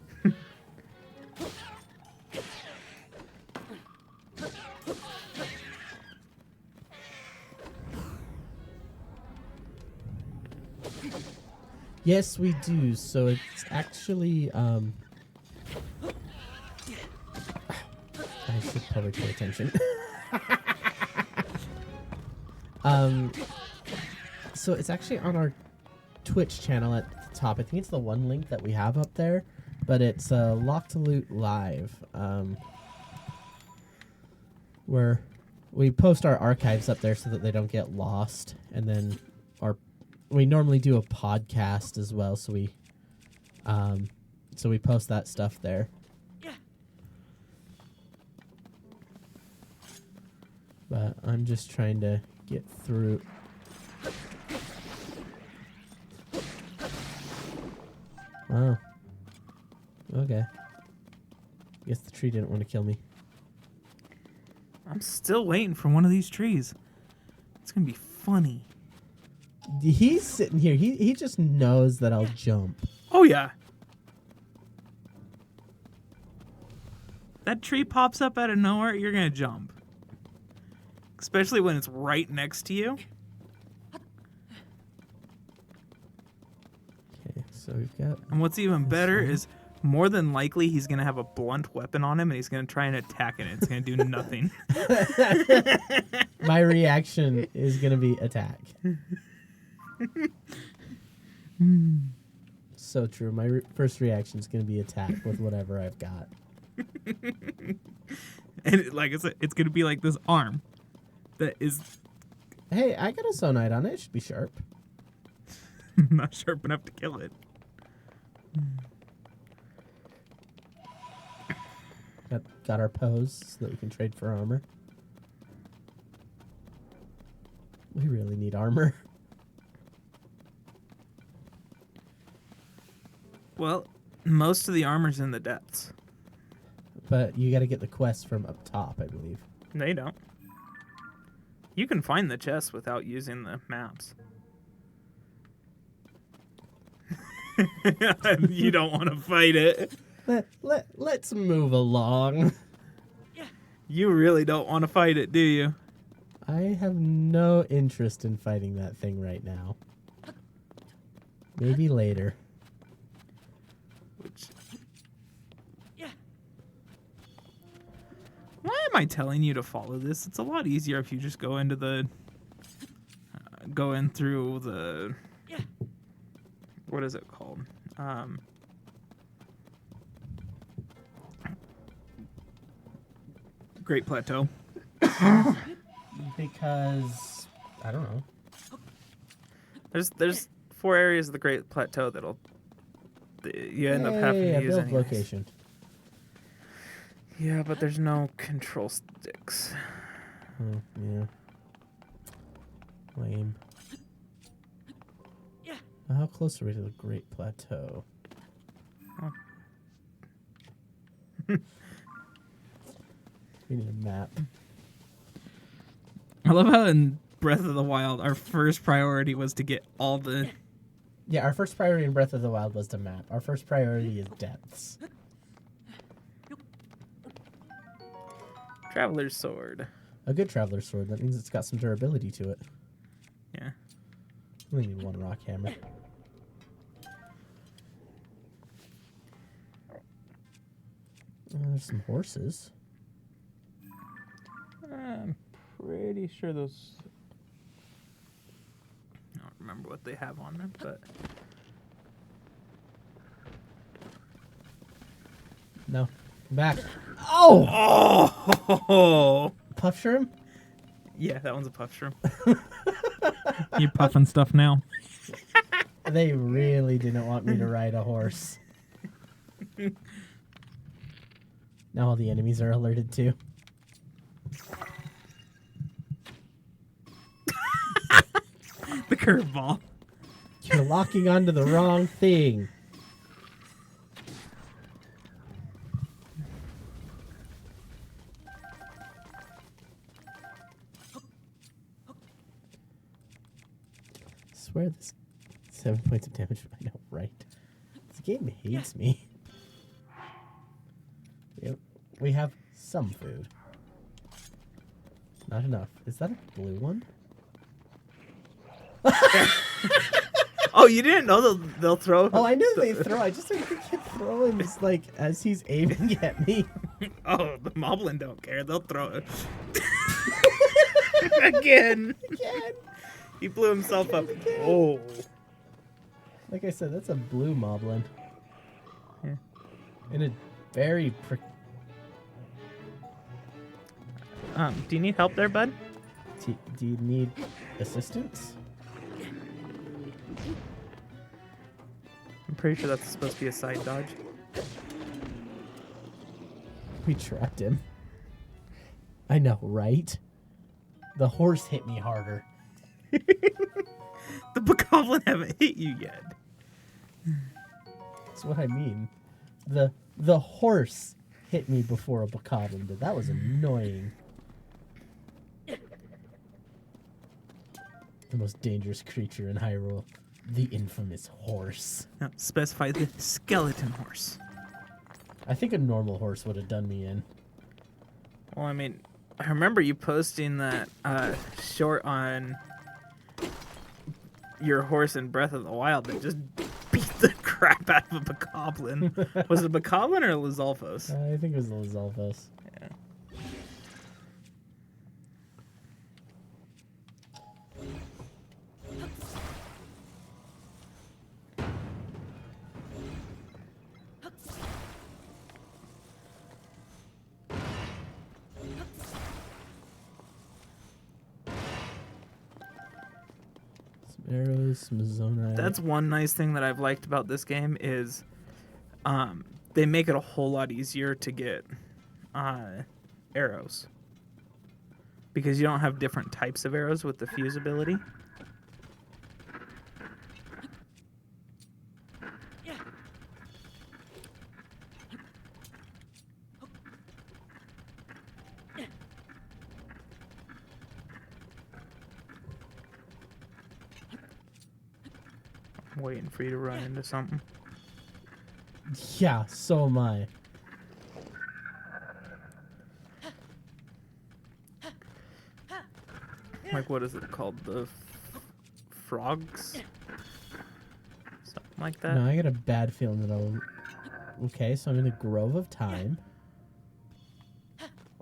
Yes, we do. So it's actually I should probably pay attention. So it's actually on our Twitch channel at the top. I think it's the one link that we have up there, but it's Lock to Loot Live, where we post our archives up there so that they don't get lost, and then we normally do a podcast as well, so we post that stuff there. But I'm just trying to get through. Wow. Okay. Guess the tree didn't want to kill me. I'm still waiting for one of these trees. It's gonna be funny. He's sitting here. He just knows that I'll jump. Oh yeah. That tree pops up out of nowhere, you're gonna jump. Especially when it's right next to you. Okay, so we've got. And what's even This better one. is more than likely he's gonna have a blunt weapon on him and he's gonna try and attack it. It's gonna do nothing. My reaction is gonna be attack. So true. My first reaction is gonna be attack with whatever I've got. And like I said, it's gonna be like this arm that is Hey, I got a sonite on it. It should be sharp. not sharp enough to kill it. Got our pose so that we can trade for armor. We really need armor. Well, most of the armor's in the depths. But you got to get the quest from up top, I believe. No, you don't. You can find the chest without using the maps. You don't want to fight it. Let's move along. You really don't want to fight it, do you? I have no interest in fighting that thing right now. Maybe later. Which... Why am I telling you to follow this? It's a lot easier if you just go into the... go in through the... What is it called? Great Plateau. Because I don't know. There's 4 areas of the Great Plateau that'll... You end up having to use build anyways. location. Yeah, but there's no control sticks. Oh, yeah. Lame. How close are we to the Great Plateau? Oh. We need a map. I love how in Breath of the Wild, our first priority was to get all the... Yeah, our first priority in Breath of the Wild was to map. Our first priority is depths. Traveler's Sword. A good Traveler's Sword. That means it's got some durability to it. Yeah. We need 1 rock hammer. There's some horses. I'm pretty sure those... I don't remember what they have on them, but... No. Come back. Oh! Oh! Puff shroom? Yeah, that one's a puff shroom. You puffing stuff now. They really didn't want me to ride a horse. Now all the enemies are alerted too. The curveball. You're locking onto the wrong thing. I swear this 7 points of damage. I know, right? This game hates me. We have some food. Not enough. Is that a blue one? Oh, you didn't know they'll throw... Oh, I knew they throw. I just didn't think he'd throw him just like as he's aiming at me. Oh, the Moblin don't care. They'll throw it. Again. He blew himself up. Oh. Like I said, that's a blue moblin. Yeah. In a very... Do you need help there, bud? Do you need assistance? I'm pretty sure that's supposed to be a side dodge. We trapped him. I know, right? The horse hit me harder. The Bokoblin haven't hit you yet. That's what I mean. The horse hit me before a bokoblin did. That was annoying. The most dangerous creature in Hyrule. The infamous horse. No, specify the skeleton horse. I think a normal horse would have done me in. Well, I mean, I remember you posting that short on your horse in Breath of the Wild that just beat the crap out of a Bokoblin. Was it a Bokoblin or a Lizalfos? I think it was the Lizalfos. Yeah. Some arrows, some zonite. That's one nice thing that I've liked about this game is they make it a whole lot easier to get arrows. Because you don't have different types of arrows with the fuse ability. I'm waiting for you to run into something. Yeah, so am I. Like, what is it called? The frogs? Something like that? No, I got a bad feeling that I'll... Okay, so I'm in the Grove of Time.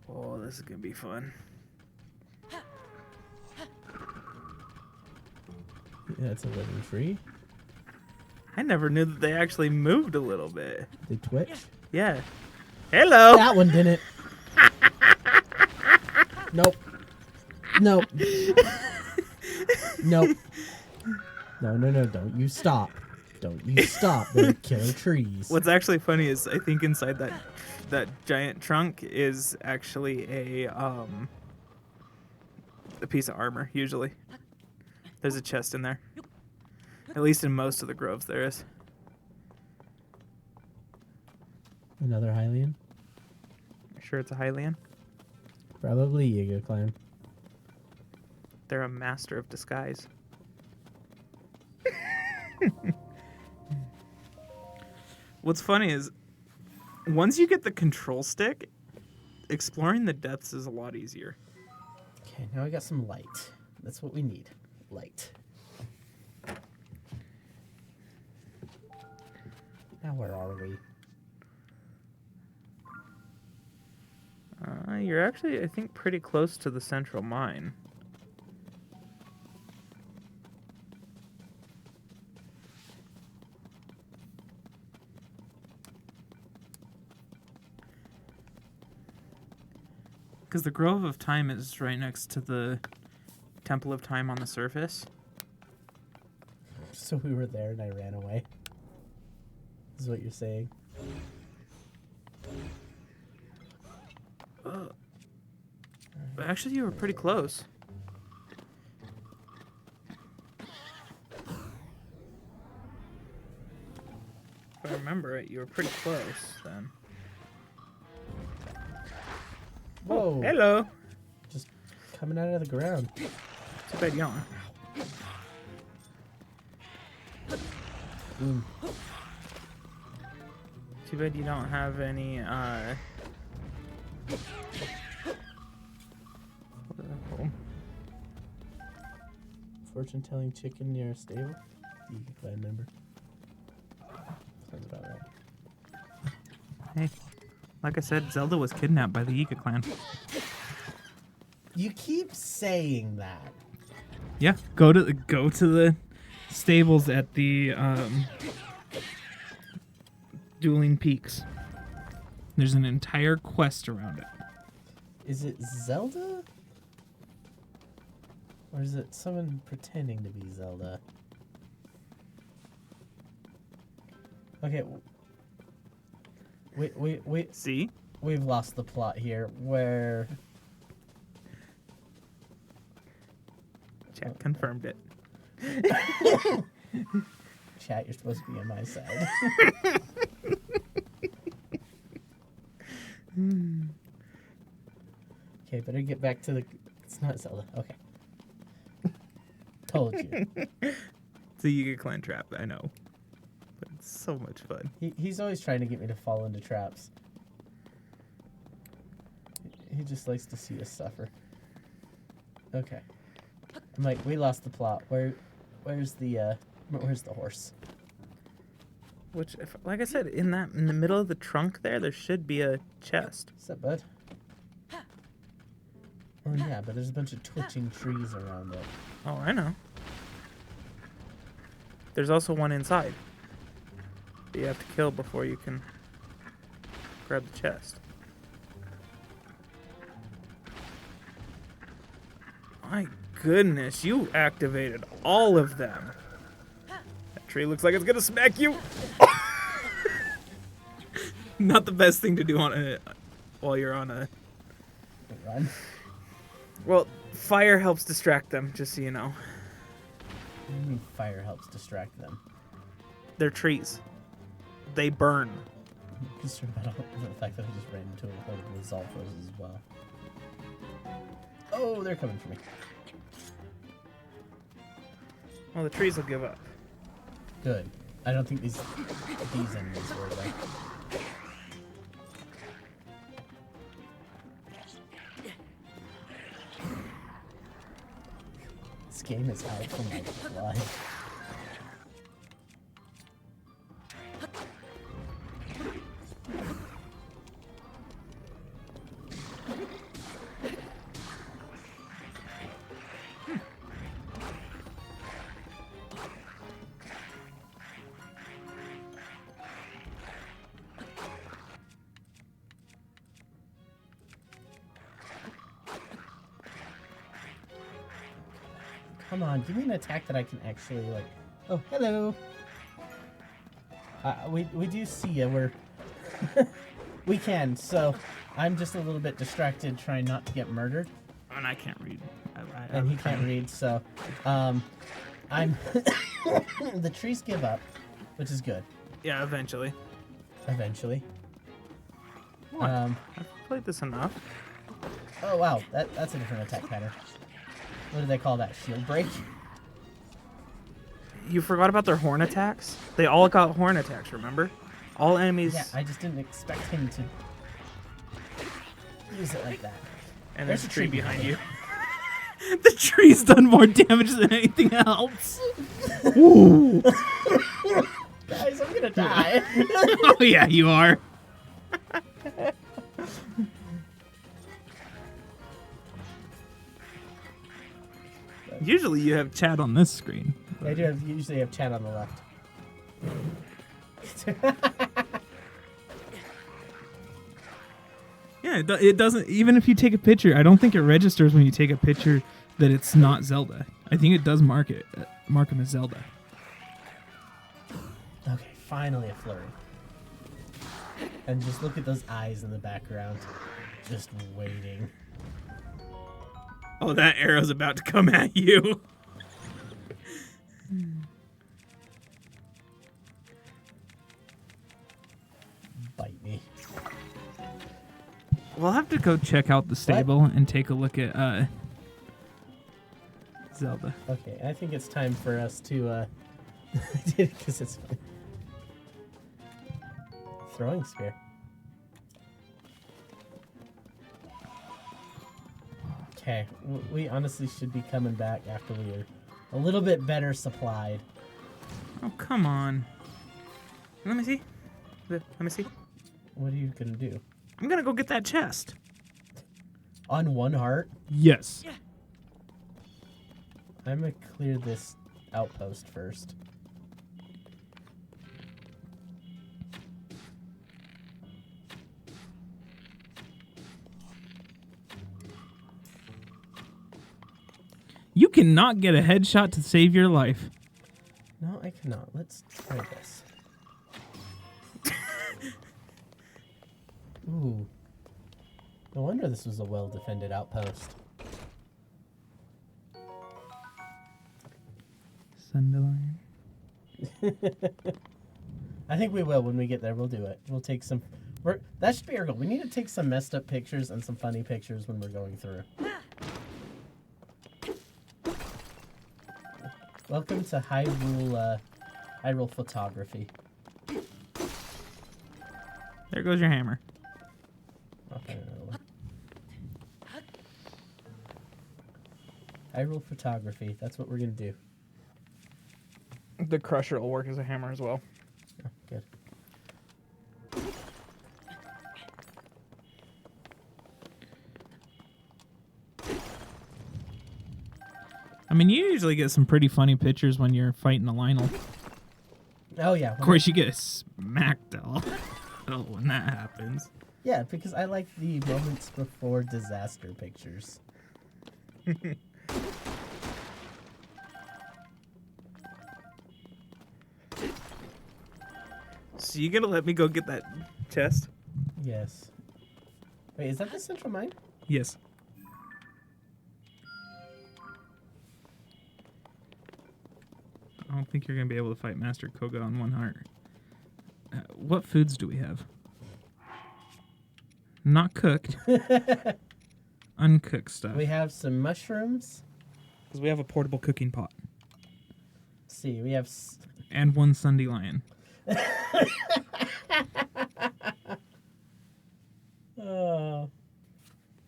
Oh, this is gonna be fun. Yeah, it's a living tree. I never knew that they actually moved a little bit. They twitch. Yeah. Hello! That one didn't. Nope. Nope. Nope. No, don't you stop. Don't you stop. They're killer trees. What's actually funny is I think inside that giant trunk is actually a piece of armor, usually. There's a chest in there. At least in most of the groves there is. Another Hylian? Sure it's a Hylian? Probably Yiga clan. They're a master of disguise. What's funny is once you get the control stick, exploring the depths is a lot easier. Okay, now we got some light. That's what we need. Light. Now where are we? You're actually, I think, pretty close to the central mine. Because the Grove of Time is right next to the Temple of Time on the surface. So we were there and I ran away. Is what you're saying? But actually, you were pretty close. If I remember it, you were pretty close then. Whoa! Hello! Just coming out of the ground. Too bad you don't. Boom. Too bad you don't have any, Fortune telling chicken near a stable? You can play a member. Sounds about right. Hey, like I said, Zelda was kidnapped by the Yiga clan. You keep saying that. Yeah, go to the stables at the Dueling Peaks. There's an entire quest around it. Is it Zelda? Or is it someone pretending to be Zelda? Okay. Wait. See? We've lost the plot here. Where... Chat confirmed it. Chat, you're supposed to be on my side. Okay, better get back to the... It's not Zelda. Okay. Told you. It's a Yiga clan trap, I know. But it's so much fun. He's always trying to get me to fall into traps. He just likes to see us suffer. Okay. I'm like, we lost the plot. Where's the horse? Which, like I said, in the middle of the trunk there should be a chest. What's up, bud? Oh yeah, but there's a bunch of twitching trees around it. Oh, I know. There's also one inside that you have to kill before you can grab the chest. My goodness, you activated all of them. That tree looks like it's gonna smack you. Not the best thing to do while you're on a... Run. Well, fire helps distract them, just so you know. What do you mean fire helps distract them? They're trees. They burn. I'm concerned about the fact that I just ran into a horde of Zalfos as well. Oh, they're coming for me. Well, the trees will give up. Good. I don't think these enemies were though. This game is out for my blood. Come on, give me an attack that I can actually, like... Oh, hello! We do see you, we're... we can, so I'm just a little bit distracted trying not to get murdered. And I can't read. And he can't read, so... I'm... the trees give up, which is good. Yeah, eventually. Eventually. What? I've played this enough. Oh, wow, that's a different attack pattern. What do they call that? Shield break? You forgot about their horn attacks? They all got horn attacks, remember? All enemies... Yeah, I just didn't expect him to use it like that. And there's a tree behind you. The tree's done more damage than anything else. Ooh. Guys, I'm gonna die. Oh yeah, you are. Usually you have chat on this screen. I do usually have chat on the left. Yeah, it doesn't. Even if you take a picture, I don't think it registers when you take a picture that it's not Zelda. I think it does mark him as Zelda. Okay, finally a flurry. And just look at those eyes in the background. Just waiting. Oh, that arrow's about to come at you. Bite me. We'll have to go check out the stable and take a look at Zelda. Okay, I think it's time for us to I did it because it's fun. Throwing spear. Okay, we honestly should be coming back after we are a little bit better supplied. Oh, come on. Let me see. Let me see. What are you gonna do? I'm gonna go get that chest. On one heart? Yes. I'm gonna clear this outpost first. You cannot get a headshot to save your life. No, I cannot. Let's try this. Ooh. No wonder this was a well-defended outpost. Sunderline. I think we will when we get there. We'll do it. We'll take some... that should be our goal. We need to take some messed up pictures and some funny pictures when we're going through. Welcome to Hyrule photography. There goes your hammer. I'll find another one. Hyrule photography. That's what we're gonna do. The crusher will work as a hammer as well. Oh, good. I mean, you usually get some pretty funny pictures when you're fighting a Lionel. Oh yeah. Of course, you get smacked off when that happens. Yeah, because I like the moments before disaster pictures. So you gonna let me go get that chest? Yes. Wait, is that the central mine? Yes. I don't think you're going to be able to fight Master Koga on one heart. What foods do we have? Not cooked. Uncooked stuff. We have some mushrooms. Because we have a portable cooking pot. Let's see, we have And 1 Sunday lion. Oh.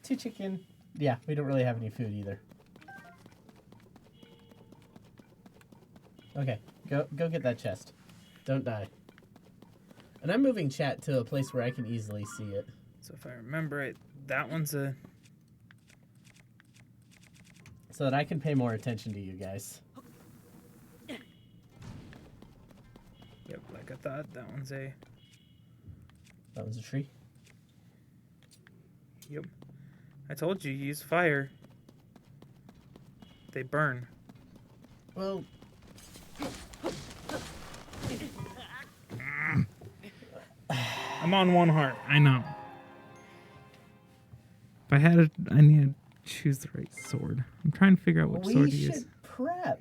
2 chicken. Yeah, we don't really have any food either. Okay, go get that chest. Don't die. And I'm moving chat to a place where I can easily see it. So if I remember right, that one's a... So that I can pay more attention to you guys. Yep, like I thought. That one's a... That was a tree. Yep. I told you, use fire. They burn. Well, I'm on 1 heart. I know. If I had I need to choose the right sword. I'm trying to figure out which sword we to should use. prep.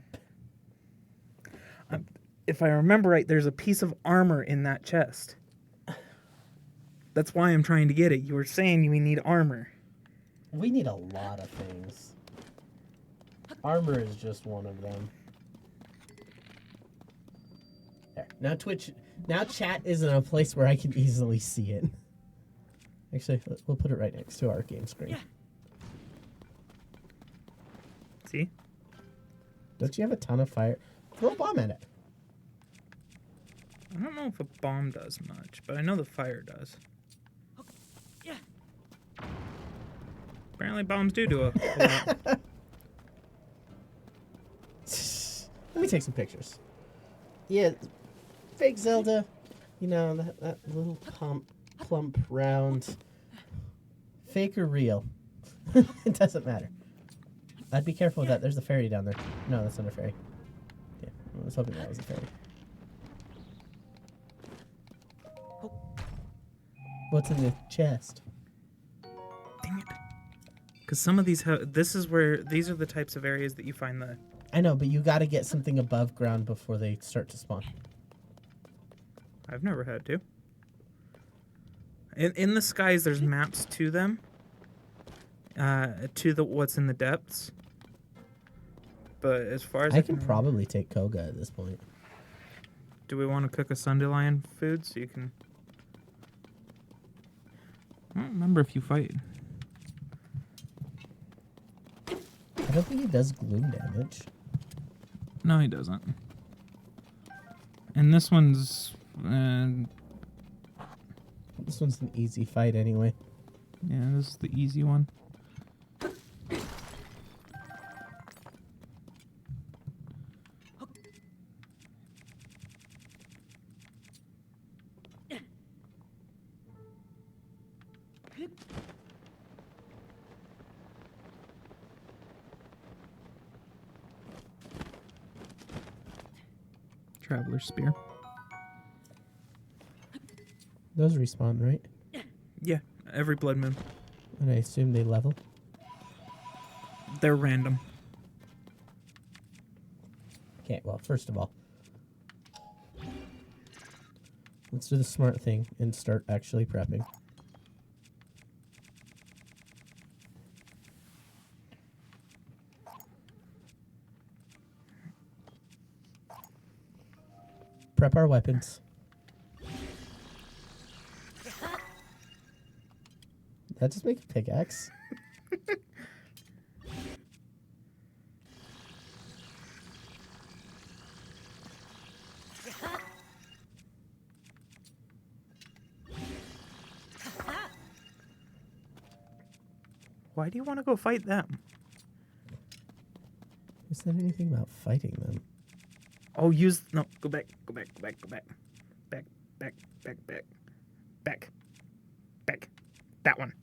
If I remember right, there's a piece of armor in that chest. That's why I'm trying to get it. You were saying we need armor. We need a lot of things. Armor is just one of them. There. Now chat is in a place where I can easily see it. Actually, we'll put it right next to our game screen. See? Don't you have a ton of fire? Throw a bomb at it. I don't know if a bomb does much, but I know the fire does. Apparently bombs do a lot. Let me take some pictures. Yeah, fake Zelda. You know, that little plump, round. Fake or real. It doesn't matter. I'd be careful with that. There's a fairy down there. No, that's not a fairy. Yeah, I was hoping that was a fairy. What's in the chest? Dang it. Because some of these, these are the types of areas that you find the... I know, but you gotta get something above ground before they start to spawn. I've never had to. In the skies, there's maps to them. To what's in the depths. But as far as I can probably take Koga at this point. Do we want to cook a Sunday lion food so you can... I don't remember if you fight. I don't think he does gloom damage. No, he doesn't. And this one's... This one's an easy fight anyway. yeah, this is the easy one. Traveler spear. Those respawn, right? Yeah, every blood moon. And I assume they level. They're random. Okay, well, first of all, let's do the smart thing and start actually prepping. Prep our weapons. That just make a pickaxe? Why do you want to go fight them? Who said anything about fighting them? Oh, use... No, go back, go back, go back, go back. Back, back, back, back. Back. Back. That one.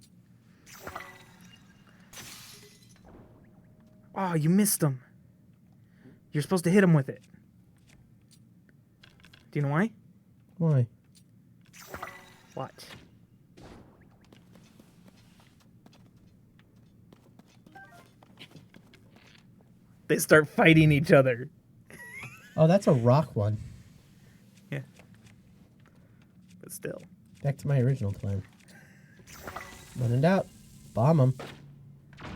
Oh, you missed him. You're supposed to hit him with it. Do you know why? Why? Watch. They start fighting each other. Oh, that's a rock one. Yeah. But still. Back to my original plan. When in doubt, bomb them. I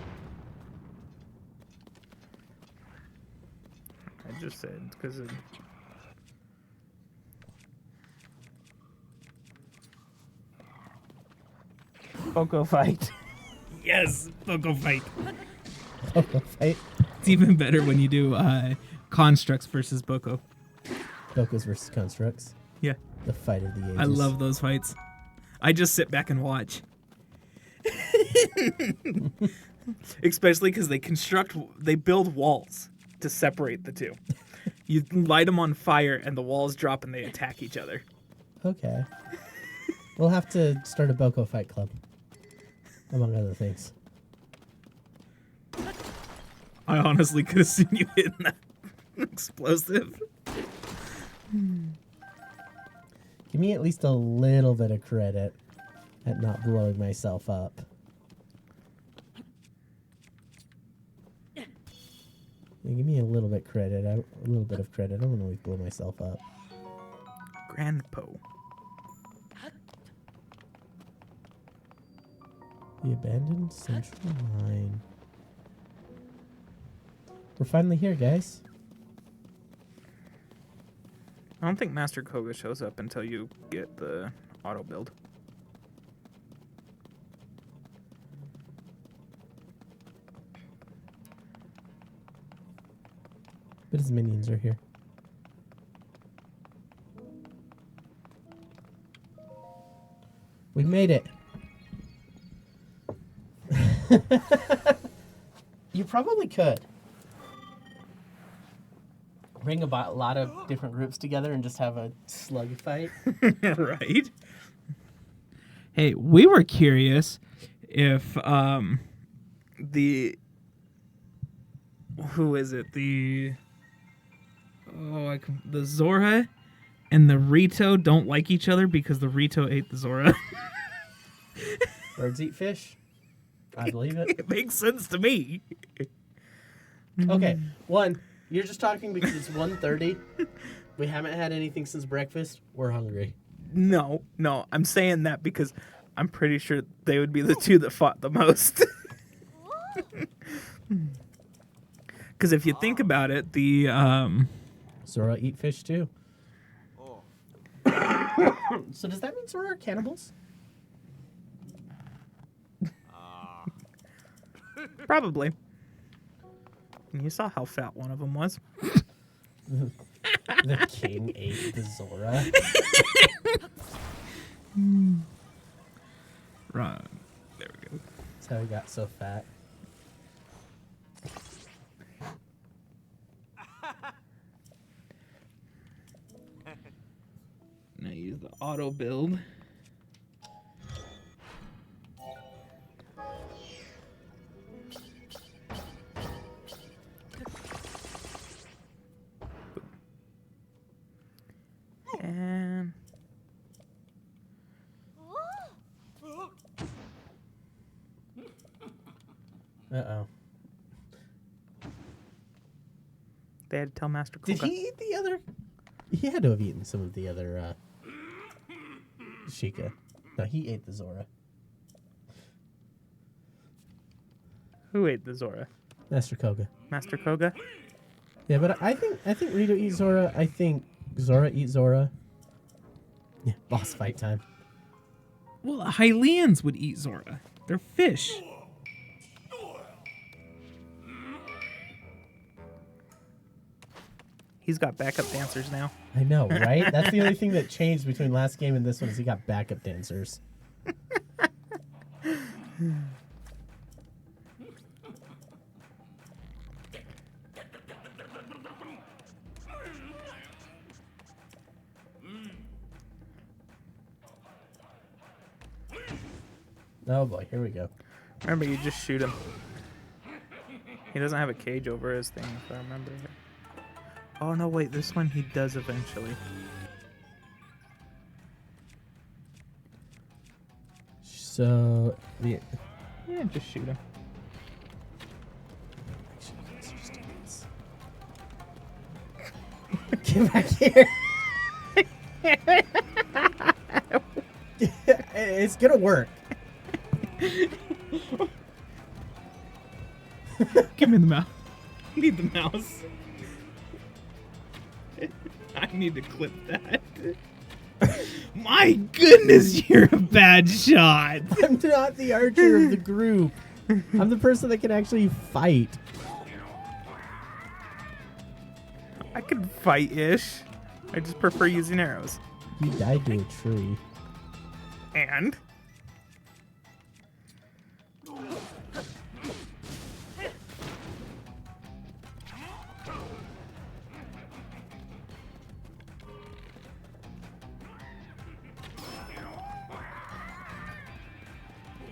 just said because Boko fight. Yes, Boko fight. Boko fight. It's even better when you do constructs versus Boko. Bokos versus constructs. Yeah, The fight of the ages. I love those fights. I just sit back and watch. Especially because they build walls to separate the two. You light them on fire and the walls drop and they attack each other. Okay. We'll have to start a Boko fight club. Among other things. I honestly could have seen you hitting that explosive. Give me at least a little bit of credit at not blowing myself up. Yeah, give me a little bit credit. A little bit of credit. I don't always blow myself up. Grandpa. The abandoned central line. We're finally here, guys. I don't think Master Koga shows up until you get the auto build. But his minions are here. We made it. You probably could. Bring a lot of different groups together and just have a slug fight. Right? Hey, we were curious if The who is it? The Zora and the Rito don't like each other because the Rito ate the Zora. Birds eat fish. I believe it. it makes sense to me. Okay, one, you're just talking because it's 1:30. We haven't had anything since breakfast. We're hungry. No, I'm saying that because I'm pretty sure they would be the two that fought the most. Because if you think about it, the Zora eat fish too. So does that mean Zora are cannibals? probably. And you saw how fat one of them was. The king ate the Zora. Right. There we go. That's how he got so fat. Now use the auto build. And Uh-oh. they had to tell Master Koga. Did he eat the other? He had to have eaten some of the other Sheikah. No, he ate the Zora. Who ate the Zora? Master Koga. Master Koga? Yeah, but I think Rito eats Zora. I think Zora eats Zora. Yeah, boss fight time. Well, Hylians would eat Zora. They're fish. He's got backup dancers now. I know, right? That's the only thing that changed between last game and this one is he got backup dancers. Oh boy, here we go. Remember, you just shoot him. He doesn't have a cage over his thing, if I remember right. Oh, no, wait. This one he does eventually. So, the Yeah, just shoot him. Get back here. It's gonna work. Give me the mouse. I need the mouse. I need to clip that. My goodness, you're a bad shot. I'm not the archer of the group. I'm the person that can actually fight. I could fight-ish. I just prefer using arrows. You died to a tree. And?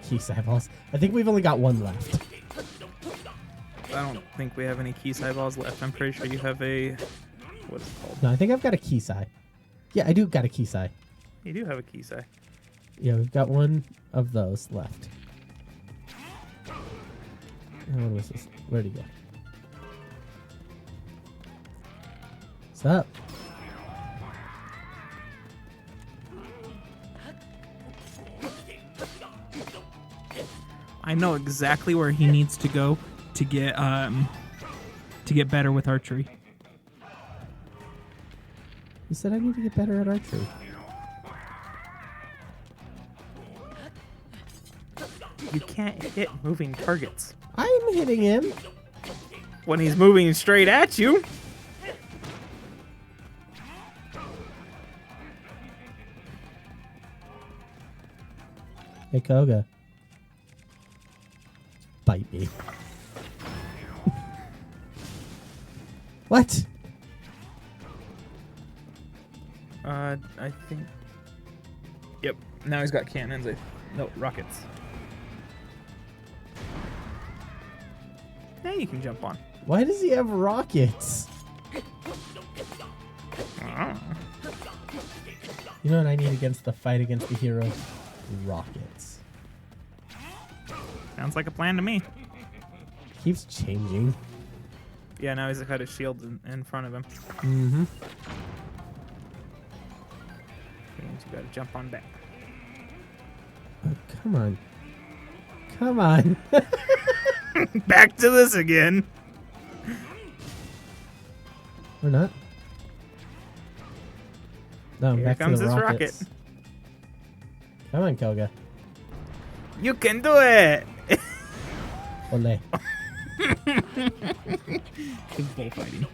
Keys eyeballs. I think we've only got one left. I don't think we have any key eyeballs left. I'm pretty sure you have a... What is it called? No, I think I've got a key eye. Yeah, I do got a key eye. You do have a key eye. Yeah, we've got one of those left. What was this? Where'd he go? What's up? I know exactly where he needs to go to get better with archery. You said I need to get better at archery. You can't hit moving targets. I'm hitting him. When he's moving straight at you. Hey, Koga. Bite me. What? I think... Yep. Now he's got cannons. No, rockets. Now you can jump on. Why does he have rockets? Oh. You know what I need against the fight against the hero? Rockets. Sounds like a plan to me. Keeps changing. Yeah, now he's got his shield in front of him. Mm-hmm. And you gotta jump on back. Oh, come on. Come on. Back to this again. Or not. No, I'm Here back comes to the this rockets. rocket. Come on, Koga. You can do it. Ole. He's bullfighting.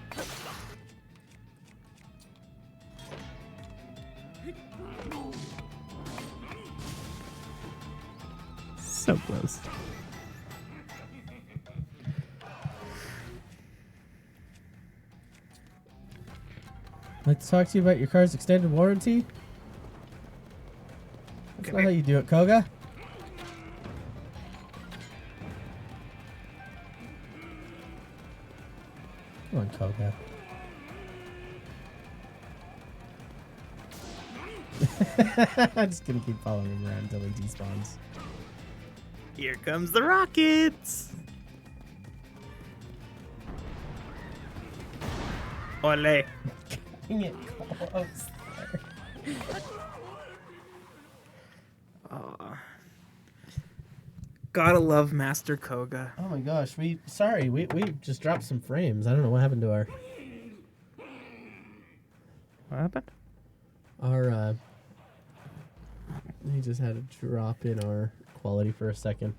So close. Let's talk to you about your car's extended warranty. That's not how you do it, Koga. Come on, Koga. I'm just gonna keep following him around until he despawns. Here comes the rockets. Ole. Dang it, close there. Gotta love Master Koga. Oh my gosh, we just dropped some frames. I don't know what happened to What happened? our we just had a drop in our quality for a second.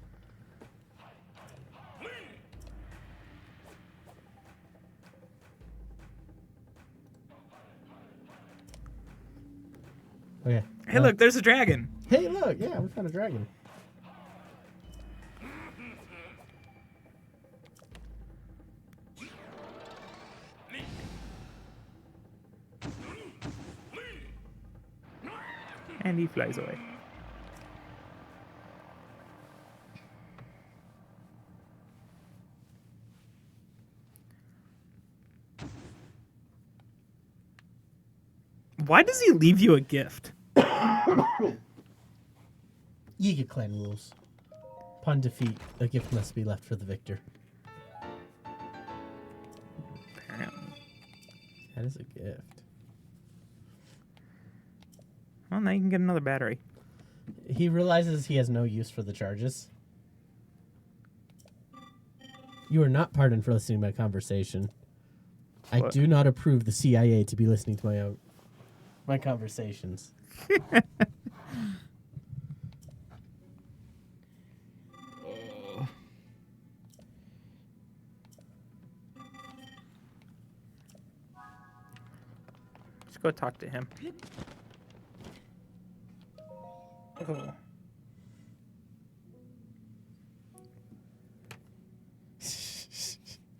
Okay. Hey, look, there's a dragon. Hey, look. Yeah, we found a dragon. And he flies away. Why does he leave you a gift? Yiga clan rules. Upon defeat, a gift must be left for the victor. That is a gift. Well, now you can get another battery. He realizes he has no use for the charges. You are not pardoned for listening to my conversation. I What? do not approve the CIA to be listening to my conversations. Just go talk to him. Oh.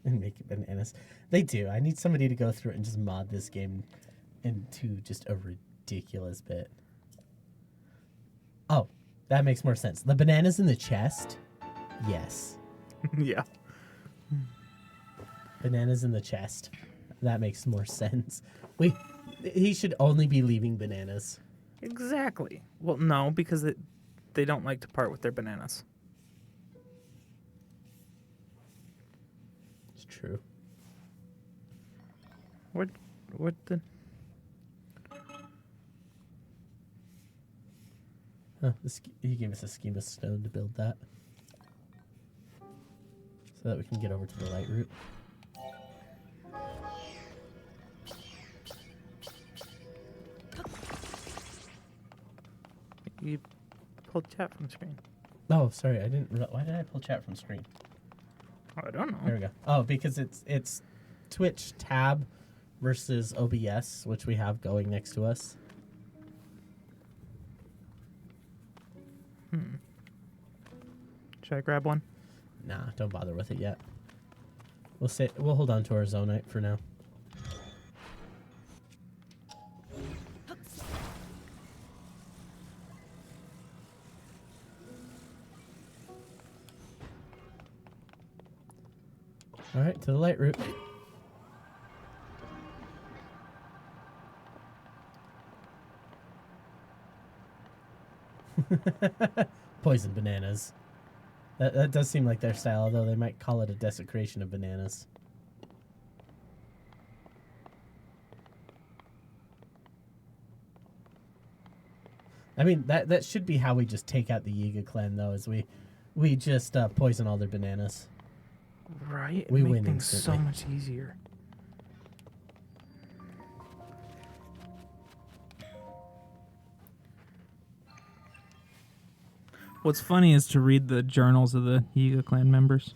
And make it bananas. They do. I need somebody to go through it and just mod this game into just a ridiculous bit. Oh, that makes more sense. The bananas in the chest? Yes. Yeah. Bananas in the chest. That makes more sense. He should only be leaving bananas. Exactly. Well, no, because they don't like to part with their bananas. It's true. What the? Huh, he gave us a schema stone to build that. So that we can get over to the light route. You pulled chat from screen. Oh, sorry, I didn't. Why did I pull chat from screen? Oh, I don't know. There we go. Oh, because it's Twitch tab versus OBS, which we have going next to us. Should I grab one? Nah, don't bother with it yet. We'll hold on to our Zonite for now. All right, to the light route. Poison bananas. That does seem like their style, although they might call it a desecration of bananas. I mean, that should be how we just take out the Yiga clan, though, is we just poison all their bananas. Right? We Make win things so instantly. much easier. What's funny is to read the journals of the Yiga clan members.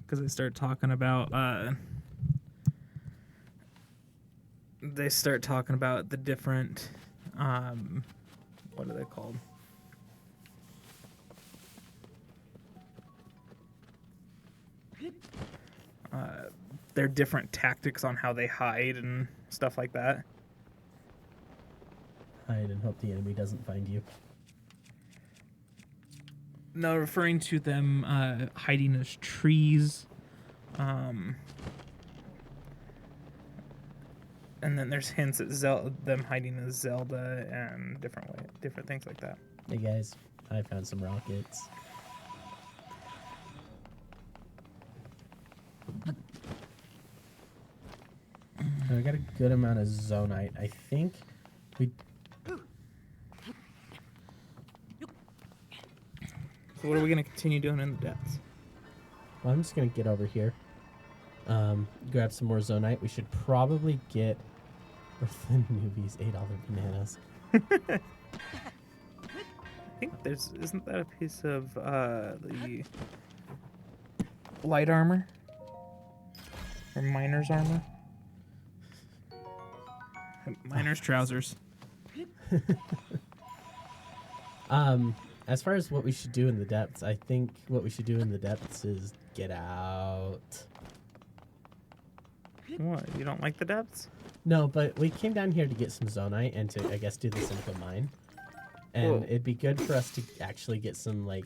Because they start talking about the different what are they called? Their different tactics on how they hide and stuff like that. Hide and hope the enemy doesn't find you. No, referring to them hiding as trees. And then there's hints at them hiding as Zelda and different things like that. Hey guys, I found some rockets. I got a good amount of Zonite. I think we... So what are we going to continue doing in the depths? Well, I'm just going to get over here. Grab some more Zonite. We should probably get... With the newbies, $8 bananas. I think isn't that a piece of the light armor? Or miner's armor? Miner's trousers. As far as what we should do in the depths, I think what we should do in the depths is get out. What? You don't like the depths? No, but we came down here to get some Zonite and to, I guess, do the simple mine. And Whoa. it'd be good for us to actually get some, like,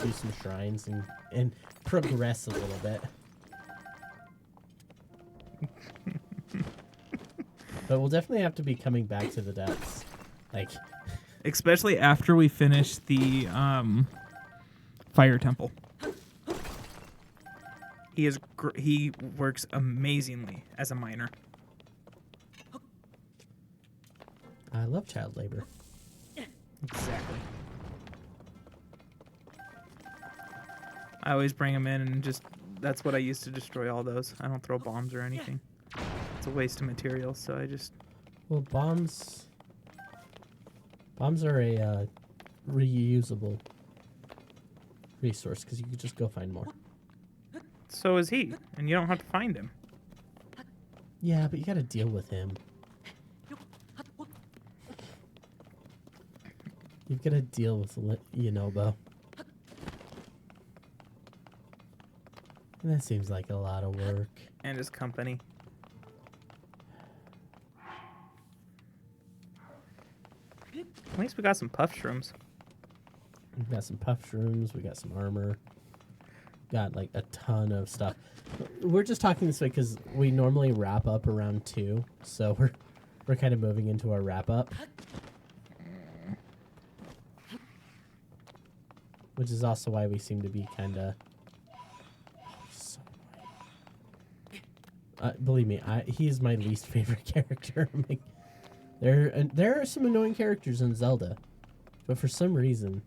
do some shrines and progress a little bit. But we'll definitely have to be coming back to the depths. Like, Especially after we finish the fire temple. He works amazingly as a miner. I love child labor. Exactly. I always bring him in and that's what I use to destroy all those. I don't throw bombs or anything. it's a waste of material, so I just... Well, bombs are a reusable resource because you could just go find more. So is he, and you don't have to find him. Yeah, but you got to deal with him. You've got to deal with Yunobo. And that seems like a lot of work. And his company. At least we got some puff shrooms. We got some puff shrooms. We got some armor. Got like a ton of stuff. We're just talking this way because we normally wrap up around 2, so we're kind of moving into our wrap up, which is also why we seem to be kind of. Believe me, he's my least favorite character. Like, there are some annoying characters in Zelda, but for some reason,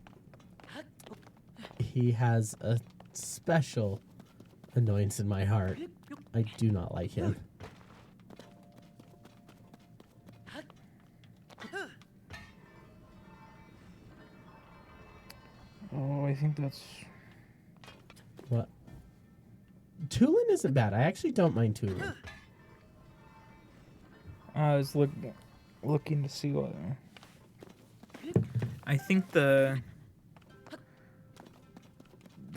he has a special annoyance in my heart. I do not like him. Oh, I think that's... What? Tulin isn't bad. I actually don't mind Tulin. I was looking to see what... I think the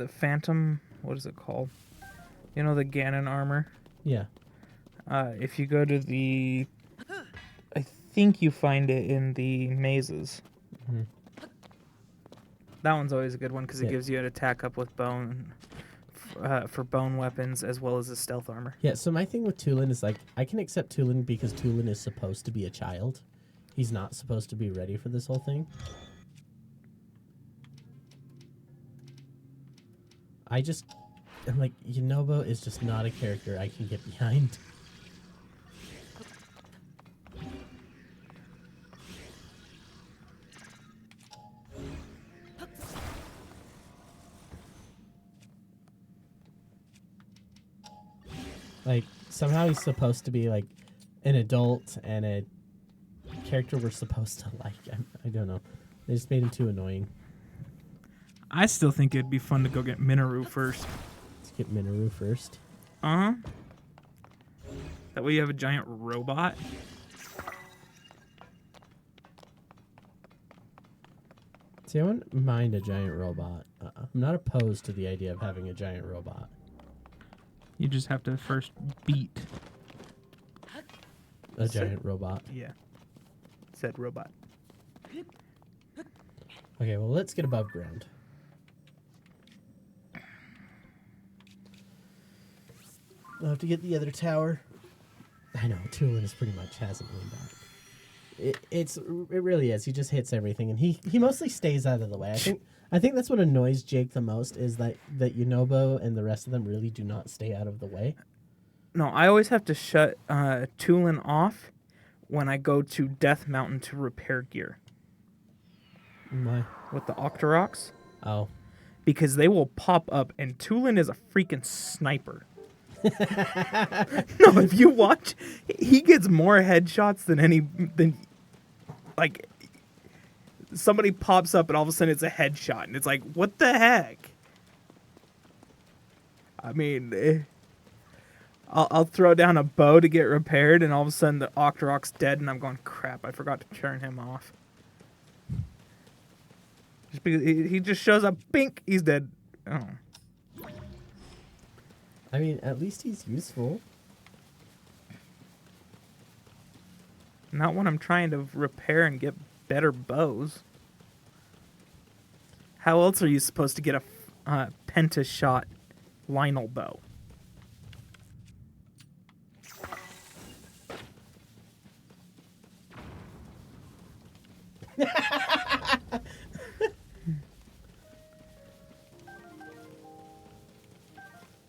Phantom... What is it called? You know, the Ganon armor? Yeah. If you go to the... I think you find it in the mazes. Mhm. That one's always a good one because it Yeah. gives you an attack up with bone... for bone weapons as well as the stealth armor. Yeah, so my thing with Tulin is, like, I can accept Tulin because Tulin is supposed to be a child. He's not supposed to be ready for this whole thing. I'm like, Yunobo is just not a character I can get behind. Like, somehow he's supposed to be, like, an adult and a character we're supposed to like. I don't know. They just made him too annoying. I still think it'd be fun to go get Minoru first. Let's get Minoru first. Uh-huh. That way you have a giant robot. See, I wouldn't mind a giant robot. I'm not opposed to the idea of having a giant robot. You just have to first beat. A giant robot. Yeah. Said robot. Okay, well, let's get above ground. I'll have to get the other tower. I know, Tulin is pretty much hasn't leaned back. It really is. He just hits everything, and he mostly stays out of the way. I think that's what annoys Jake the most is that Yunobo and the rest of them really do not stay out of the way. No, I always have to shut Tulin off when I go to Death Mountain to repair gear Why? with the Octoroks. Oh. Because they will pop up, and Tulin is a freaking sniper. No, if you watch, he gets more headshots than like somebody pops up and all of a sudden it's a headshot, and it's like, what the heck? I mean, I'll throw down a bow to get repaired, and all of a sudden the Octorok's dead, and I'm going, crap, I forgot to turn him off. Just because he just shows up, bink, he's dead. Oh. I mean, at least he's useful. Not when I'm trying to repair and get better bows. How else are you supposed to get a pentashot Lionel bow?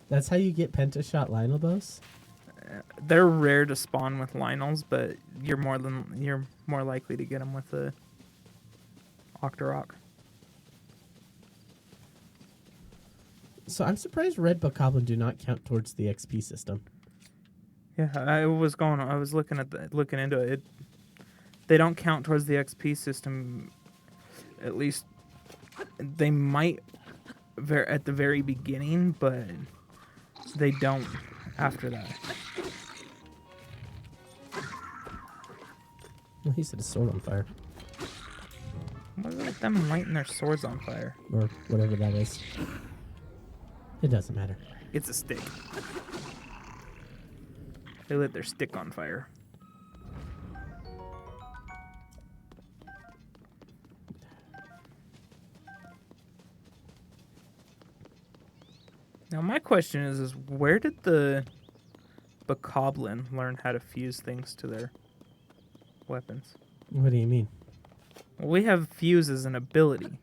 That's how you get pentashot Lionel bows? They're rare to spawn with Lionels, but you're more likely to get them with the Octorok. So I'm surprised Red Bokoblin do not count towards the XP system. Yeah, I was looking into it. They don't count towards the XP system. At least they might at the very beginning, but they don't after that. Well, he set his sword on fire. What is it with them lighting their swords on fire? Or whatever that is. It doesn't matter. It's a stick. They lit their stick on fire. Now my question is where did the Bokoblin learn how to fuse things to their weapons? What do you mean? Well, we have fuse as an ability.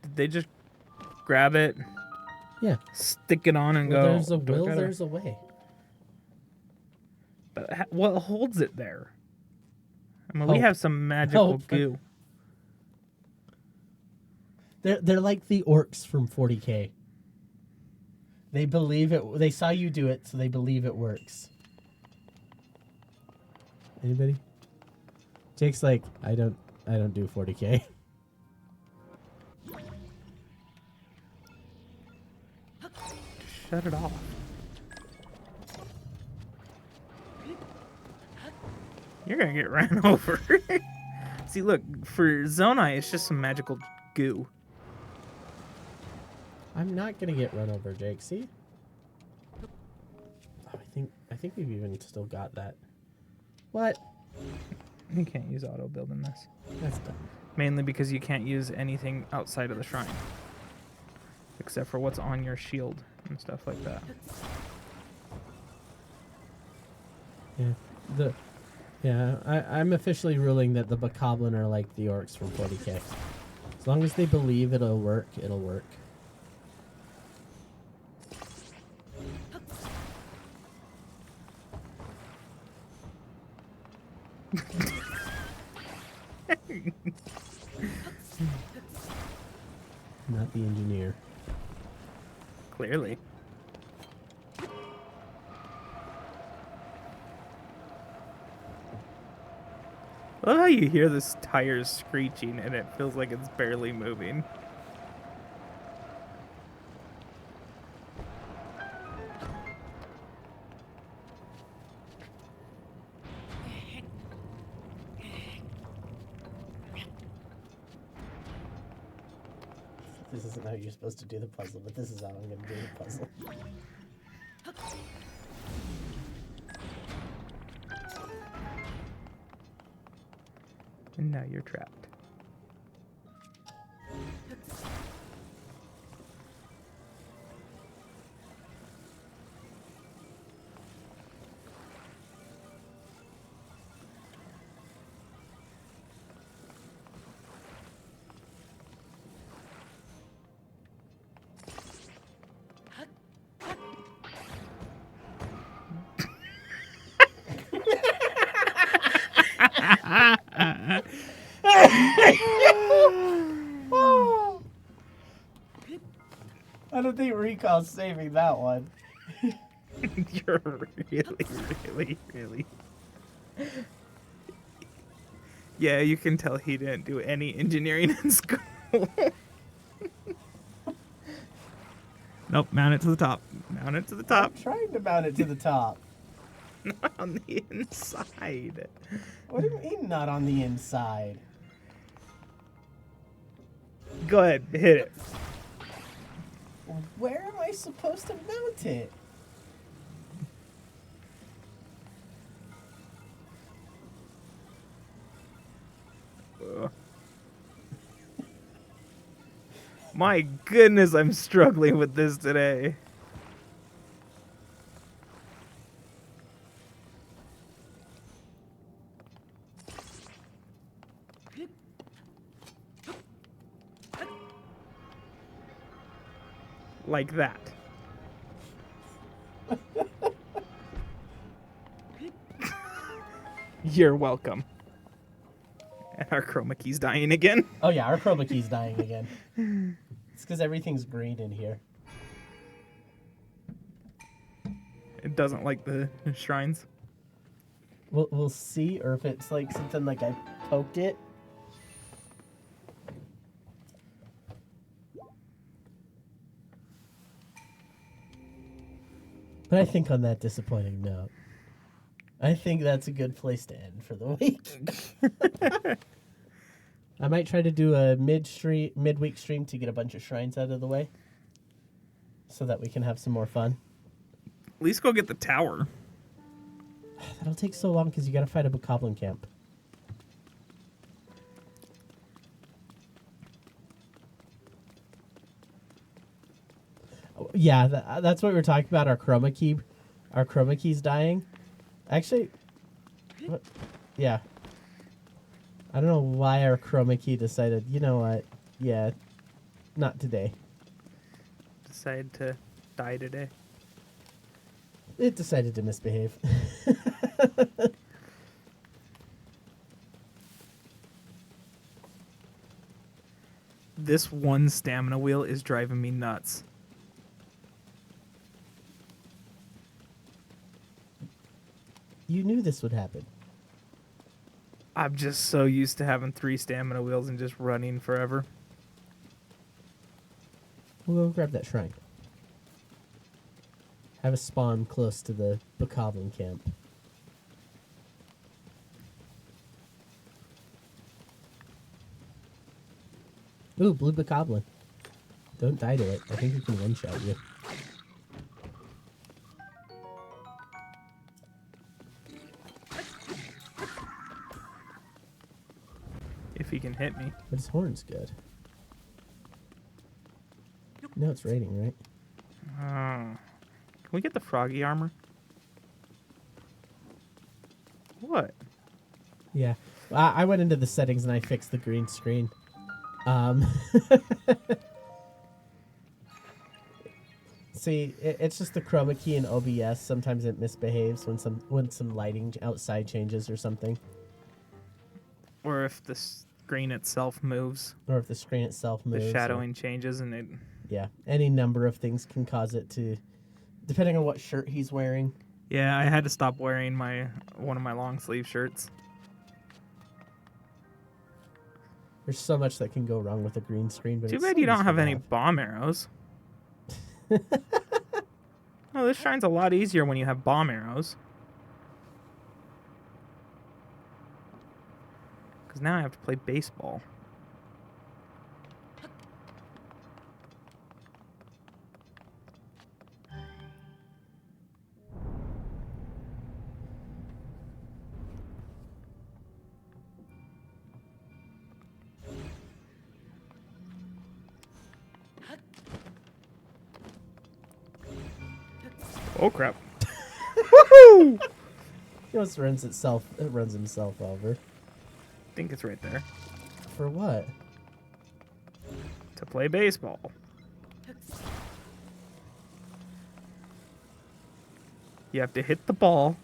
Did they just grab it, Yeah. stick it on, and Well, go? there's a "Do it will, better"? there's a way. But what holds it there? I mean, we Hope. have some magical Hope. goo. They're like the orcs from 40K. They believe it. They saw you do it, so they believe it works. Anybody? Jake's like, I don't do 40K. Shut it off. You're gonna get ran over. See, look, for Zonai, it's just some magical goo. I'm not gonna get run over, Jake. See? Oh, I think we've even still got that. What? You can't use auto build in this. That's dumb. Mainly because you can't use anything outside of the shrine. Except for what's on your shield and stuff like that. Yeah. I'm officially ruling that the Bokoblin are like the orcs from 40K. As long as they believe it'll work, it'll work. Not the engineer. Clearly. I love how you hear this tire screeching and it feels like it's barely moving. This isn't how you're supposed to do the puzzle, but this is how I'm going to do the puzzle. And now you're trapped. I don't think Recall's saving that one. You're really. Yeah, you can tell he didn't do any engineering in school. Nope, mount it to the top. Mount it to the top. I'm trying to mount it to the top. Not on the inside. What do you mean not on the inside? Go ahead, hit it. Where am I supposed to mount it? My goodness, I'm struggling with this today. Like that. You're welcome. And our chroma key's dying again. Oh yeah, our chroma key's dying again. It's because everything's green in here. It doesn't like the shrines. We'll see, or if it's like something like I poked it. But I think on that disappointing note, I think that's a good place to end for the week. I might try to do a midweek stream to get a bunch of shrines out of the way, so that we can have some more fun. At least go get the tower. That'll take so long because you got to fight a bokoblin camp. Yeah, that's what we were talking about. Our chroma key's dying. Actually, yeah. I don't know why our chroma key decided. You know what? Yeah, not today. Decided to die today. It decided to misbehave. This one stamina wheel is driving me nuts. You knew this would happen. I'm just so used to having 3 stamina wheels and just running forever. We'll go grab that shrine. Have a spawn close to the bokoblin camp. Ooh, blue bokoblin. Don't die to it. I think it can one-shot you. If he can hit me. But his horn's good. No, it's raining, right? Can we get the froggy armor? What? Yeah. I went into the settings and I fixed the green screen. See, it's just the chroma key in OBS. Sometimes it misbehaves when some lighting outside changes or something. Or if the screen itself moves. Or if the screen itself moves. The shadowing changes and it... Yeah, any number of things can cause it to, depending on what shirt he's wearing. Yeah, I had to stop wearing one of my long sleeve shirts. There's so much that can go wrong with a green screen. But Too it's bad so you don't have useful to any bomb arrows. Oh, this shine's a lot easier when you have bomb arrows. Because now I have to play baseball. Oh crap. Woohoo! It just runs itself. It runs himself over. I think it's right there. For what? To play baseball. You have to hit the ball.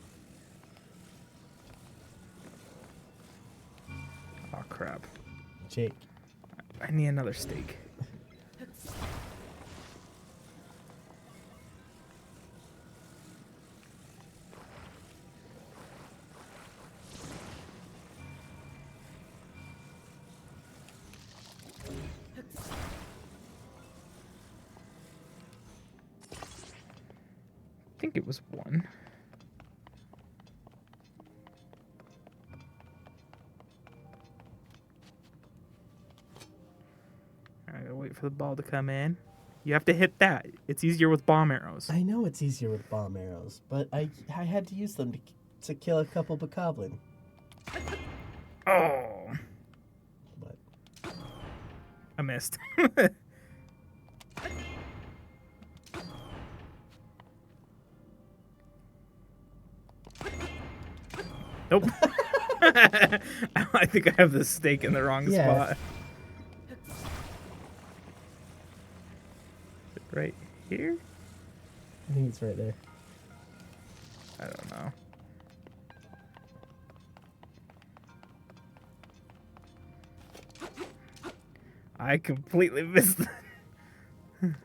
Oh crap. Jake. I need another steak. I think it was 1. I gotta wait for the ball to come in. You have to hit that. It's easier with bomb arrows. I know it's easier with bomb arrows, but I had to use them to kill a couple bokoblin. Oh, But I missed. Nope. I think I have the steak in the wrong Yeah. spot. Right here? I think it's right there. I don't know. I completely missed that.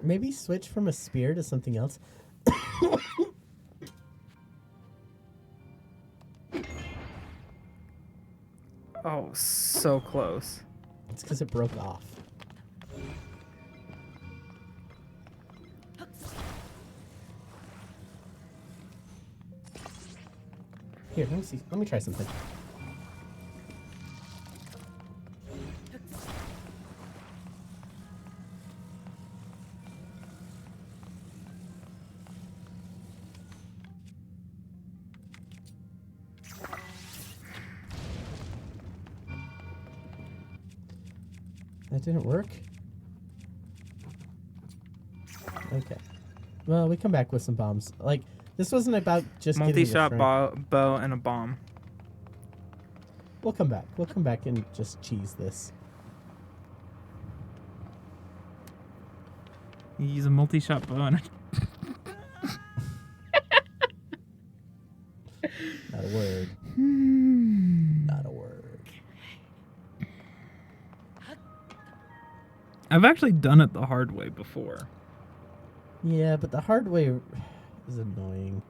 Maybe switch from a spear to something else. Oh, so close. It's because it broke off. Here, let me see. Let me try something. That didn't work? Okay. Well, we come back with some bombs. Like, this wasn't about just getting the Multi-shot shrimp. bow and a bomb. We'll come back. We'll come back and just cheese this. You use a multi-shot bow and Not a word. Not a word. I've actually done it the hard way before. Yeah, but the hard way is annoying.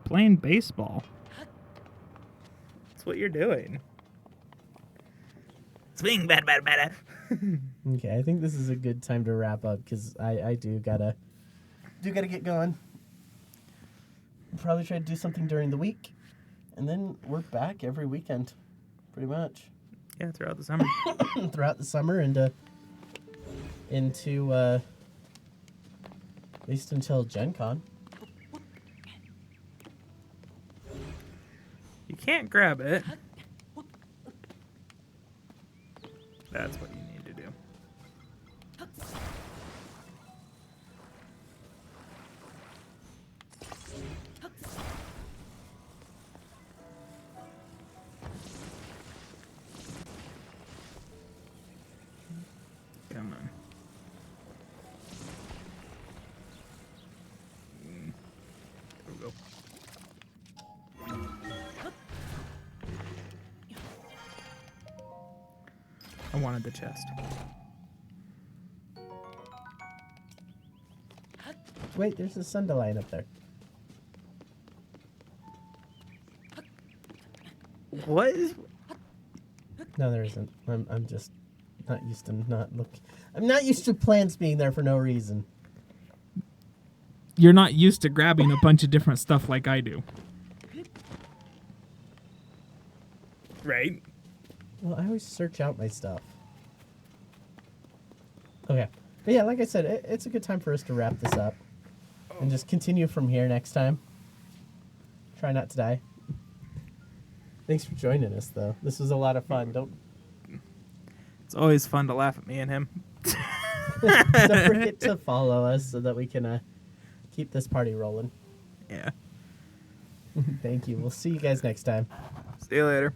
Playing baseball. That's what you're doing. Swing, bad. Okay, I think this is a good time to wrap up because I do gotta get going. Probably try to do something during the week, and then we're back every weekend, pretty much. Yeah, throughout the summer. Throughout the summer and into at least until Gen Con. You can't grab it. That's what you need to do. Come on. There we go. I wanted the chest. Wait, there's a Sunderline up there. What is... No, there isn't. I'm just not used to not look. I'm not used to plants being there for no reason. You're not used to grabbing a bunch of different stuff like I do. Right? Well, I always search out my stuff. Okay. But yeah, like I said, it's a good time for us to wrap this up. And just continue from here next time. Try not to die. Thanks for joining us, though. This was a lot of fun. Don't It's always fun to laugh at me and him. don't forget to follow us so that we can keep this party rolling. Yeah. Thank you. We'll see you guys next time. See you later.